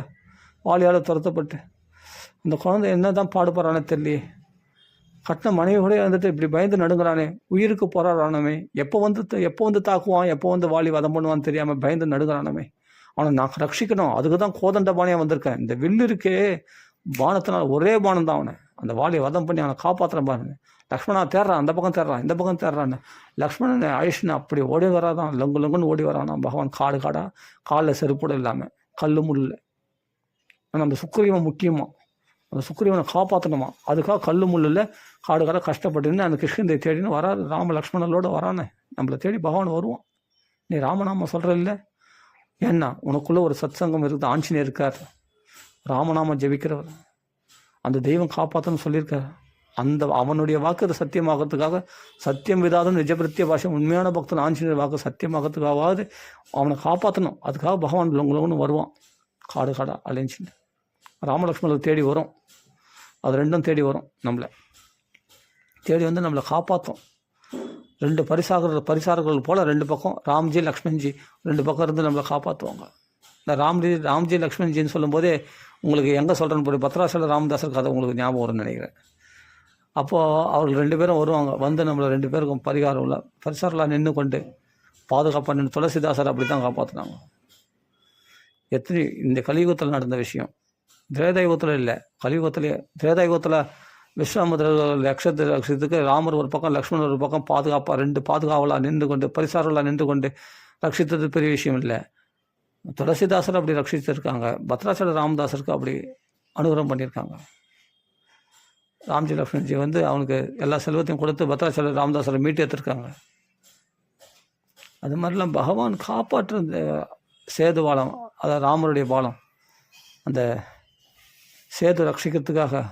S1: வாலியால் துரத்தப்பட்டு. அந்த குழந்தை என்ன தான் பாடுபடுறானே தெரியலையே. கட்டின மனைவி கூட இப்படி பயந்து நடுங்கிறானே, உயிருக்கு போராடுறானமே, எப்போ வந்து தாக்குவான், எப்போ வாலி வதம் பண்ணுவான்னு தெரியாமல் பயந்து நடுங்கிறானமே. அவனை நான் ரட்சிக்கணும், அதுக்கு தான் கோதண்ட பாணியாக வந்திருக்கேன். இந்த வில்லு இருக்கே பானத்தினால், ஒரே பானம் தான் அவனை அந்த வாலியை வதம் பண்ணி அவனை காப்பாற்றுறேன் பாருங்க. லக்ஷ்மணா தேடுறான், அந்த பக்கம் தேடுறான், இந்த பக்கம் தேடுறான்னு. லக்ஷ்மணனை அழிச்சுன்னு அப்படி ஓடி வராதான், லங்குன்னு ஓடி வரானா பகவான். காடு காடாக காலில் செருப்போட இல்லாமல் கல்லு முள்ள. ஆனால் அந்த சுக்ரீவன் முக்கியமாக அந்த சுக்ரீவனை காப்பாற்றணுமா, அதுக்காக கல்லு முள்ளில் காடு காடாக கஷ்டப்பட்டுன்னு அந்த கிருஷ்ணந்தை தேடின்னு வராது. ராம லக்ஷ்மணனோடு வரானே, நம்மளை தேடி பகவான் வருவான். நீ ராமநாம சொல்கிற இல்லை, ஏன்னா உனக்குள்ளே ஒரு சத்சங்கம் இருக்குது, ஆஞ்சநேயர் இருக்கார், ராமநாம ஜெபிக்கிறவர், அந்த தெய்வம் காப்பாற்றணும்னு சொல்லியிருக்கார். அவனுடைய வாக்கு அது சத்தியமாகறதுக்காக, சத்தியம் விதாதும் நிஜபிரத்திய பாஷை, உண்மையான பக்தன் ஆஞ்சநேயர் வாக்கு சத்தியமாகறதுக்காவது அவனை காப்பாற்றணும். அதுக்காக பகவான் லொங்குன்னு வருவான், காடு காடாக அலைஞ்சின்னு ராமலக்ஷ்மணனை தேடி வரும். அது ரெண்டும் தேடி வரும், நம்மளை தேடி வந்து நம்மளை காப்பாற்றும். 2 பரிசாரர்கள் போல் 2 பக்கம் ராம்ஜி லக்ஷ்மண்ஜி 2 பக்கம் இருந்து நம்மளை காப்பாற்றுவாங்க. இந்த ராம்ஜி லக்ஷ்மண்ஜின்னு சொல்லும்போதே உங்களுக்கு எங்கே சொல்கிறேன்னு போய் பத்ராசல ராமதாசர் கதை உங்களுக்கு ஞாபகம் வரும்னு நினைக்கிறேன். அப்போது அவர்கள் 2 பேரும் வருவாங்க, வந்து நம்மளை 2 பேருக்கும் பரிசாரெலாம் நின்று கொண்டு பாதுகாப்பாக நின்று துளசிதாசர் அப்படி தான் காப்பாற்றினாங்க. எத்தனை இந்த கலியுகத்தில் நடந்த விஷயம், திரேதாயுகத்தில் இல்லை, கலியுகத்திலே. திரேதாயுகத்தில் விஸ்வாமித்திரர் ரட்சத்துக்கு ராமர் ஒரு பக்கம் லக்ஷ்மணர் ஒரு பக்கம் பாதுகாப்பாக 2 பாதுகாவலாக நின்று கொண்டு பரிசாரெலாம் நின்று கொண்டு ரட்சித்தது பெரிய விஷயம் இல்லை. துளசிதாசர் அப்படி ரட்சித்திருக்காங்க, பத்ராசல ராமதாசருக்கு அப்படி அனுகிரகம் பண்ணியிருக்காங்க. ராம்ஜி லக்ஷ்மண்ஜி வந்து அவனுக்கு எல்லா செல்வத்தையும் கொடுத்து பத்ராசல ராமதாசரை மீட்டு எடுத்திருக்காங்க. அது மாதிரிலாம் பகவான் காப்பாற்று சேது பாலம், அதாவது ராமருடைய பாலம், அந்த சேது ரட்சிக்கிறதுக்காக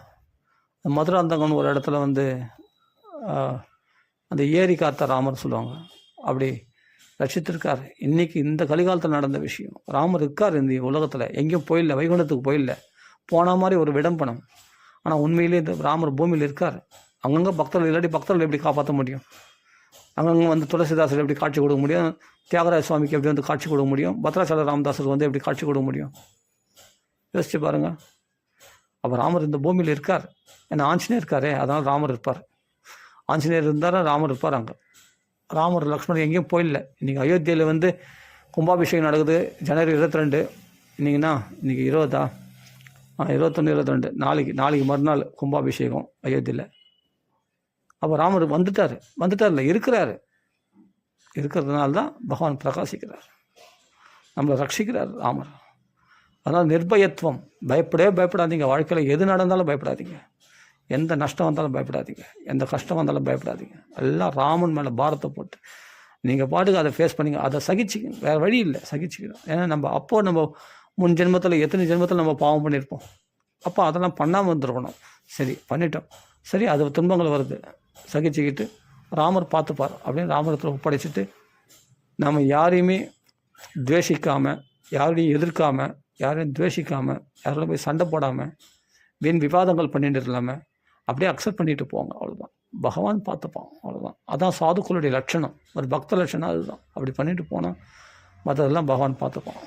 S1: மதுராந்தகன் ஒரு இடத்துல வந்து அந்த ஏரி காத்த ராமர் சொல்லுவாங்க, அப்படி ரட்சித்திருக்கார். இன்றைக்கி இந்த கலிகாலத்தில் நடந்த விஷயம். ராமர் இருக்கார் இந்த உலகத்தில், எங்கேயும் போயிடல, வைகுண்டத்துக்கு போயிடல, போன மாதிரி ஒரு விடம்பனம். ஆனால் உண்மையிலே இந்த ராமர் பூமியில் இருக்கார். அங்கங்கே பக்தர்கள் இல்லாட்டி பக்தர்கள் எப்படி காப்பாற்ற முடியும்? அங்கங்கே வந்து துளசிதாசர் எப்படி காட்சி கொடுக்க முடியும்? தியாகராஜ சுவாமிக்கு எப்படி வந்து காட்சி கொடுக்க முடியும்? பத்ராசல ராமதாசருக்கு வந்து எப்படி காட்சி கொடுக்க முடியும்? யோசிச்சு பாருங்கள். அப்போ ராமர் இந்த பூமியில் இருக்கார். ஏன்னா ஆஞ்சநேயர் இருக்காரே, அதனால் ராமர் இருப்பார். ஆஞ்சநேயர் இருந்தாரா ராமர் இருப்பார். அங்கே ராமர் லக்ஷ்மணர் எங்கேயும் போயிடல. இன்றைக்கி அயோத்தியில் வந்து கும்பாபிஷேகம் நடக்குது ஜனவரி 22. இன்றைக்கி 20 21 22 நாளைக்கு மறுநாள் கும்பாபிஷேகம் அயோத்தியில். அப்போ ராமர் வந்துட்டார்ல, இருக்கிறதுனால தான் பகவான் பிரகாசிக்கிறார், நம்மளை ரட்சிக்கிறார் ராமர். அதனால் நிர்பயத்துவம், பயப்படாதீங்க. வாழ்க்கையில் எது நடந்தாலும் பயப்படாதீங்க, எந்த நஷ்டம் வந்தாலும் பயப்படாதீங்க, எந்த கஷ்டம் வந்தாலும் பயப்படாதீங்க. எல்லாம் ராமன் மேலே பாரத்தை போட்டு நீங்கள் பாட்டுக்கு அதை ஃபேஸ் பண்ணிங்க, அதை சகிச்சிக்கணும். வேறு வழி இல்லை, சகிச்சிக்கணும். ஏன்னா நம்ம முன் ஜென்மத்தில் எத்தனை ஜென்மத்தில் நம்ம பாவம் பண்ணியிருப்போம். அப்போ அதெல்லாம் பண்ணாமல் வந்துருக்கணும். சரி பண்ணிட்டோம், சரி அது துன்பங்கள் வருது, சகிச்சுக்கிட்டு ராமர் பார்த்துப்பார் அப்படின்னு ராமரத்தில் ஒப்படைச்சிட்டு நம்ம யாரையுமே துவேஷிக்காமல், யாரையும் எதிர்க்காமல், யாரையும் துவேஷிக்காமல், யாரோட போய் சண்டை போடாமல், வீண் விவாதங்கள் பண்ணிட்டு இல்லாமல் அப்படியே அக்செப்ட் பண்ணிட்டு போங்க. அவ்வளோதான், பகவான் பார்த்துப்பான். அவ்வளோதான், அதான் சாதுக்களுடைய லட்சணம், ஒரு பக்த லட்சணம் அதுதான். அப்படி பண்ணிட்டு போனால் மற்றதெல்லாம் பகவான் பார்த்துப்பான்.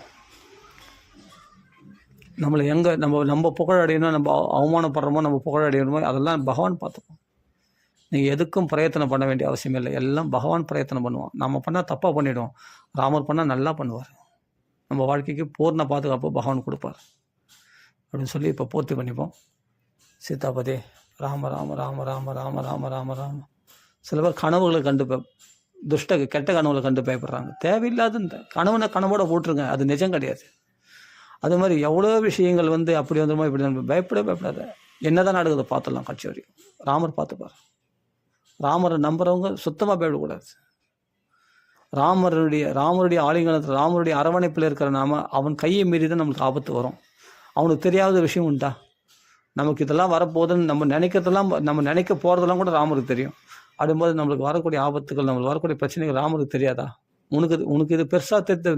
S1: நம்மளை எங்கே நம்ம புகழடையணும், நம்ம அவமானப்படுறோமோ, நம்ம புகழடையணுமோ, அதெல்லாம் பகவான் பார்த்துப்போம். நீங்கள் எதுக்கும் பிரயத்தனம் பண்ண வேண்டிய அவசியம் இல்லை, எல்லாம் பகவான் பிரயத்தனம் பண்ணுவான். நம்ம பண்ணால் தப்பாக பண்ணிவிடுவோம், ராமர் பண்ணால் நல்லா பண்ணுவார். நம்ம வாழ்க்கைக்கு பூர்ண பாதுகாப்பு பகவான் கொடுப்பார் அப்படின்னு சொல்லி இப்போ பூர்த்தி பண்ணிப்போம். சீதாபதி ராம ராம ராம ராம ராம ராம ராம ராம. சில பேர் கனவுகளை கண்டு கெட்ட கனவுகளை கண்டு பயப்படுறாங்க. தேவையில்லாத இந்த கனவோட போட்டுருங்க, அது நிஜம் கிடையாது. அது மாதிரி எவ்வளோ விஷயங்கள் வந்து அப்படி வந்துடுமோ இப்படி பயப்படாத. என்னதான் நடக்குது பார்த்துடலாம், கட்சி வரையும் ராமர் பார்த்துப்பார். ராமரை நம்புறவங்க சுத்தமாக பயப்படக்கூடாது. ராமருடைய ஆலிங்கனத்தில், ராமருடைய அரவணைப்பில் இருக்கிற நாம அவன் கையை மீறி தான் நம்மளுக்கு ஆபத்து வரும். அவனுக்கு தெரியாத விஷயம் உண்டா? நமக்கு இதெல்லாம் வரப்போகுதுன்னு நம்ம நினைக்க போகிறதெல்லாம் கூட ராமருக்கு தெரியும். அப்படின்போது நம்மளுக்கு வரக்கூடிய ஆபத்துகள், நம்மளுக்கு வரக்கூடிய பிரச்சனைகள் ராமருக்கு தெரியாதா? உனக்கு இது பெருசாக தெரியுது,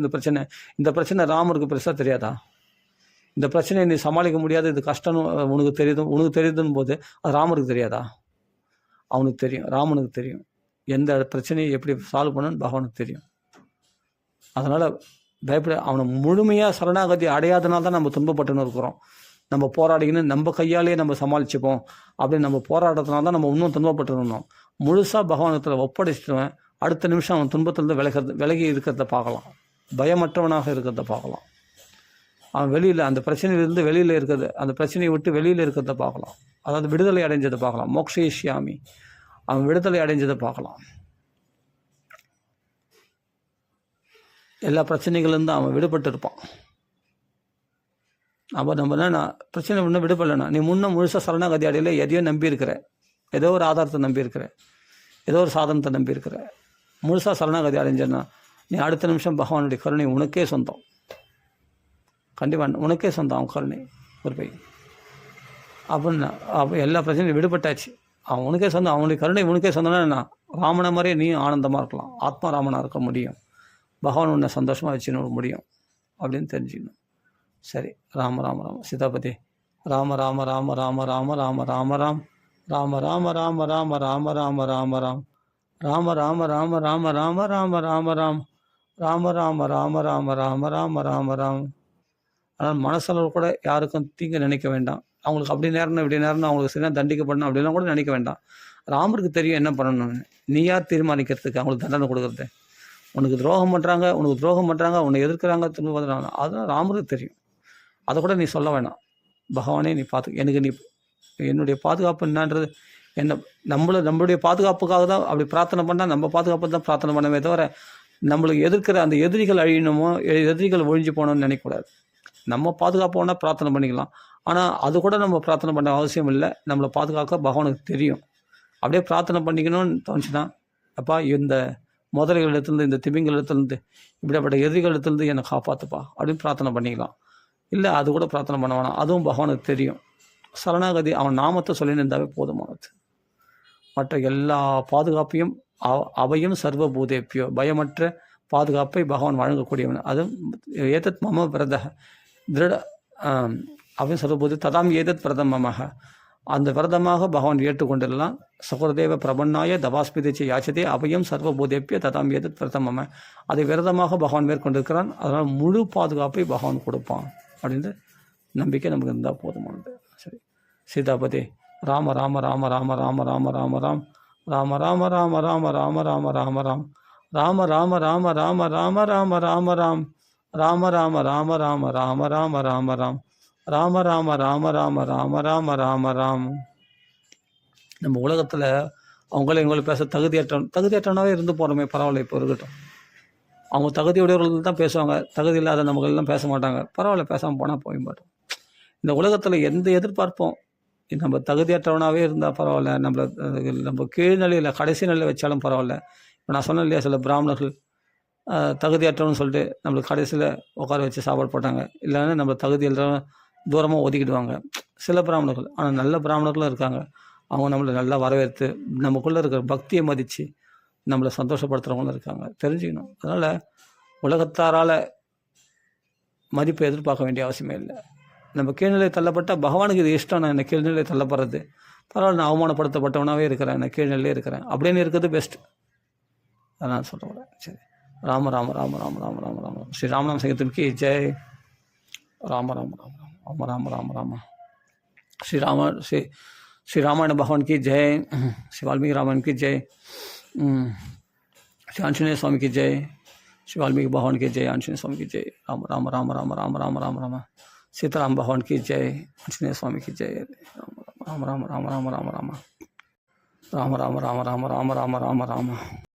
S1: இந்த பிரச்சனை ராமருக்கு பெருசாக தெரியாதா? இந்த பிரச்சனையை நீ சமாளிக்க முடியாது, இது கஷ்டம் உனக்கு தெரியுதுன்னு போது அது ராமருக்கு தெரியாதா? அவனுக்கு தெரியும், ராமனுக்கு தெரியும். எந்த பிரச்சனையை எப்படி சால்வ் பண்ணணும்னு பகவானுக்கு தெரியும். அதனால் அவனை முழுமையாக சரணாகதி அடையாதனால தான் நம்ம துன்பப்பட்டுன்னு இருக்கிறோம். நம்ம போராடிக்கணும், நம்ம கையாலேயே நம்ம சமாளிச்சுப்போம் அப்படின்னு நம்ம போராடுறதுனால தான் நம்ம இன்னும் துன்பப்பட்டுருந்தோம். முழுசாக பகவானத்தில் ஒப்படைச்சிட்டுவேன், அடுத்த நிமிஷம் அவன் துன்பத்திலேருந்து விலகி இருக்கிறத பார்க்கலாம், பயமற்றவனாக இருக்கிறத பார்க்கலாம். அவன் வெளியில் அந்த பிரச்சனையிலிருந்து வெளியில் இருக்கிறது, அந்த பிரச்சனையை விட்டு வெளியில் இருக்கிறத பார்க்கலாம். அதாவது விடுதலை அடைஞ்சதை பார்க்கலாம். மோக்ஷயிஷ்யாமி, அவன் விடுதலை அடைஞ்சதை பார்க்கலாம். எல்லா பிரச்சனைகளிலிருந்து அவன் விடுபட்டு இருப்பான். அப்போ நான் பிரச்சனை ஒன்றும் விடுபடலைண்ணா, நீ முன்னே முழுசாக சரணாகதி அடையில எதையோ நம்பியிருக்கிற, ஏதோ ஒரு ஆதாரத்தை நம்பியிருக்கிற, ஏதோ ஒரு சாதனத்தை நம்பியிருக்கிற. முழுசாக சரணாகதி அடைஞ்சேன்னா நீ அடுத்த நிமிஷம் பகவானுடைய கருணை உனக்கே சொந்தம். கண்டிப்பாக உனக்கே சொந்தம் அவன் கருணை ஒரு பை அப்படின்னா. அப்போ எல்லா பிரச்சனையும் விடுபட்டாச்சு, அவன் உனக்கே சொந்தம், அவனுடைய கருணை உனக்கே சொந்தம்னா ராமனை மாதிரியே நீ ஆனந்தமாக இருக்கலாம், ஆத்மா ராமனாக இருக்க முடியும், பகவான் உன்னை சந்தோஷமாக வச்சுன்னு முடியும் அப்படின்னு தெரிஞ்சுக்கணும். சரி, ராம ராம ராம. சீதாபதி ராம ராம ராம ராம ராம ராம ராம ராம் ராம ராம ராம ராம ராம ராம ராம ராம் ராம ராம ராம ராம ராம ராம ராம ராம் ராம ராம ராம ராம ராம ராம ராம ராம். ஆனால் மனசளவு கூட யாருக்கும் தீங்கு நினைக்க வேண்டாம். அவங்களுக்கு அப்படி நேரணும் இப்படி நேரணும், அவங்களுக்கு சரியாக தண்டிக்கப்படணும் அப்படிலாம் கூட நினைக்க வேண்டாம். ராமருக்கு தெரியும் என்ன பண்ணணும்னு. நீ யார் தீர்மானிக்கிறதுக்கு அவங்களுக்கு தண்டனை கொடுக்குறது? உனக்கு துரோகம் பண்ணுறாங்க, உன்னை எதிர்க்கிறாங்க, திரும்ப பண்ணுறாங்க, அதெல்லாம் ராமருக்கு தெரியும். அதை கூட நீ சொல்ல வேணாம். பகவானே நீ எனக்கு நீ என்னுடைய பாதுகாப்பு என்னன்றது நம்மளுடைய பாதுகாப்புக்காக தான் அப்படி பிரார்த்தனை பண்ணால், நம்ம பாதுகாப்பு தான் பிரார்த்தனை பண்ணவே தவிர நம்மளுக்கு எதிர்க்கிற அந்த எதிரிகள் அழியணுமோ, எதிரிகள் ஒழிஞ்சு போகணும்னு நினைக்கக்கூடாது. நம்ம பாதுகாப்போன்னா பிரார்த்தனை பண்ணிக்கலாம். ஆனால் அது கூட நம்ம பிரார்த்தனை பண்ண அவசியம் இல்லை. நம்மளை பாதுகாக்க பகவானுக்கு தெரியும். அப்படியே பிரார்த்தனை பண்ணிக்கணும்னு தோணுச்சுன்னா, அப்பா இந்த முதலைகளிடத்துலேருந்து, இந்த திமிங்கலத்திலேருந்து, இப்படிப்பட்ட எதிரிகளிடத்துலேருந்து என்னை காப்பாற்றுப்பா அப்படின்னு பிரார்த்தனை பண்ணிக்கலாம். இல்லை அது கூட பிரார்த்தனை பண்ண வேணாம், அதுவும் பகவானுக்கு தெரியும். சரணாகதி அவன் நாமத்தை சொல்லின்னு இருந்தாவே போதுமானது. மற்ற எல்லா பாதுகாப்பையும் அவையும் சர்வபூதேப்பியோ, பயமற்ற பாதுகாப்பை பகவான் வழங்கக்கூடியவன். அதுவும் ஏதத் மம விரத திருட அவையும் சர்வபூத ததாம் ஏதத் விரதம் மமக, அந்த விரதமாக பகவான் ஏற்றுக்கொண்டிடலாம். சகுரதேவ பிரபன்னாய தபாஸ்மிதிச்சு யாச்சதே அவையும் சர்வபூதேப்பிய ததாம் ஏதத் விரதம் மம, அதை விரதமாக பகவான் மேற்கொண்டிருக்கிறான். அதனால் முழு பாதுகாப்பை பகவான் கொடுப்பான் அப்படின்ற நம்பிக்கை நமக்கு இருந்தால் போதுமானது. சரி, சீதாபதி ராம ராம ராம ராம ராம ராம ராம ராம் ராம ராம ராம ராம ராம ராம ராம ராம் ராம ராம ராம ராம ராம ராம ராம ராம் ராம ராம ராம ராம ராம ராம ராம ராம் ராம ராம ராம ராம ராம ராம ராம ராம். நம்ம உலகத்தில் இவங்களை பேச தகுதியற்றவனாகவே இருந்து போகிறோமே, பரவாயில்ல, இப்போ இருக்கட்டும். அவங்க தகுதியுடையவர்கள் தான் பேசுவாங்க, தகுதி இல்லாத நமக்கெல்லாம் பேச மாட்டாங்க. பரவாயில்ல, பேசாமல் போனால் போய் மாட்டோம். இந்த உலகத்தில் எந்த எதிர்பார்ப்போம், நம்ம தகுதியற்றவனாகவே இருந்தால் பரவாயில்ல, நம்ம கீழ்நிலையில் கடைசி நிலையில் வச்சாலும் பரவாயில்ல. இப்போ நான் சொன்னேன் இல்லையா, சில பிராமணர்கள் தகுதியற்றவன்னு சொல்லிட்டு நம்மளுக்கு கடைசியில் உட்கார வச்சு சாப்பாடு போட்டாங்க. இல்லைன்னா நம்ம தகுதியில் தூரமாக ஒதுக்கிடுவாங்க சில பிராமணர்கள். ஆனால் நல்ல பிராமணர்களும் இருக்காங்க. அவங்க நம்மளை நல்லா வரவேற்று நமக்குள்ளே இருக்கிற பக்தியை மதித்து நம்மளை சந்தோஷப்படுத்துகிறவங்களும் இருக்காங்க. தெரிஞ்சுக்கணும். அதனால் உலகத்தாரால் மதிப்பை எதிர்பார்க்க வேண்டிய அவசியமே இல்லை. நம்ம கீழ்நிலை தள்ளப்பட்டால் பகவானுக்கு இது இஷ்டம். நான் என்னை கீழ்நிலை தள்ளப்படுறது பரவாயில்ல, நான் அவமானப்படுத்தப்பட்டவனாகவே இருக்கிறேன், என்னை கீழ்நிலையே இருக்கிறேன் அப்படின்னு இருக்கிறது பெஸ்ட்டு. அதை நான் சொல்கிறேன். சரி, ராம ராம ராம ராம ராம ராம ராம ஸ்ரீ ராமநாம சங்கீர்த்தனுக்கு ஜெய். ராம ராம ராம ராம ராம ராம ராம श्री रामायण भगवान की जय, श्री वाल्मीकि रामायण की जय, श्री आंजनेय स्वामी की जय, श्री वाल्मीकि भगवान की जय, आंजनेय स्वामी की जय, राम राम राम राम राम राम राम राम सीताराम भगवान की जय, आंजनेय स्वामी की जय, राम राम राम राम राम राम राम राम राम राम राम राम राम राम राम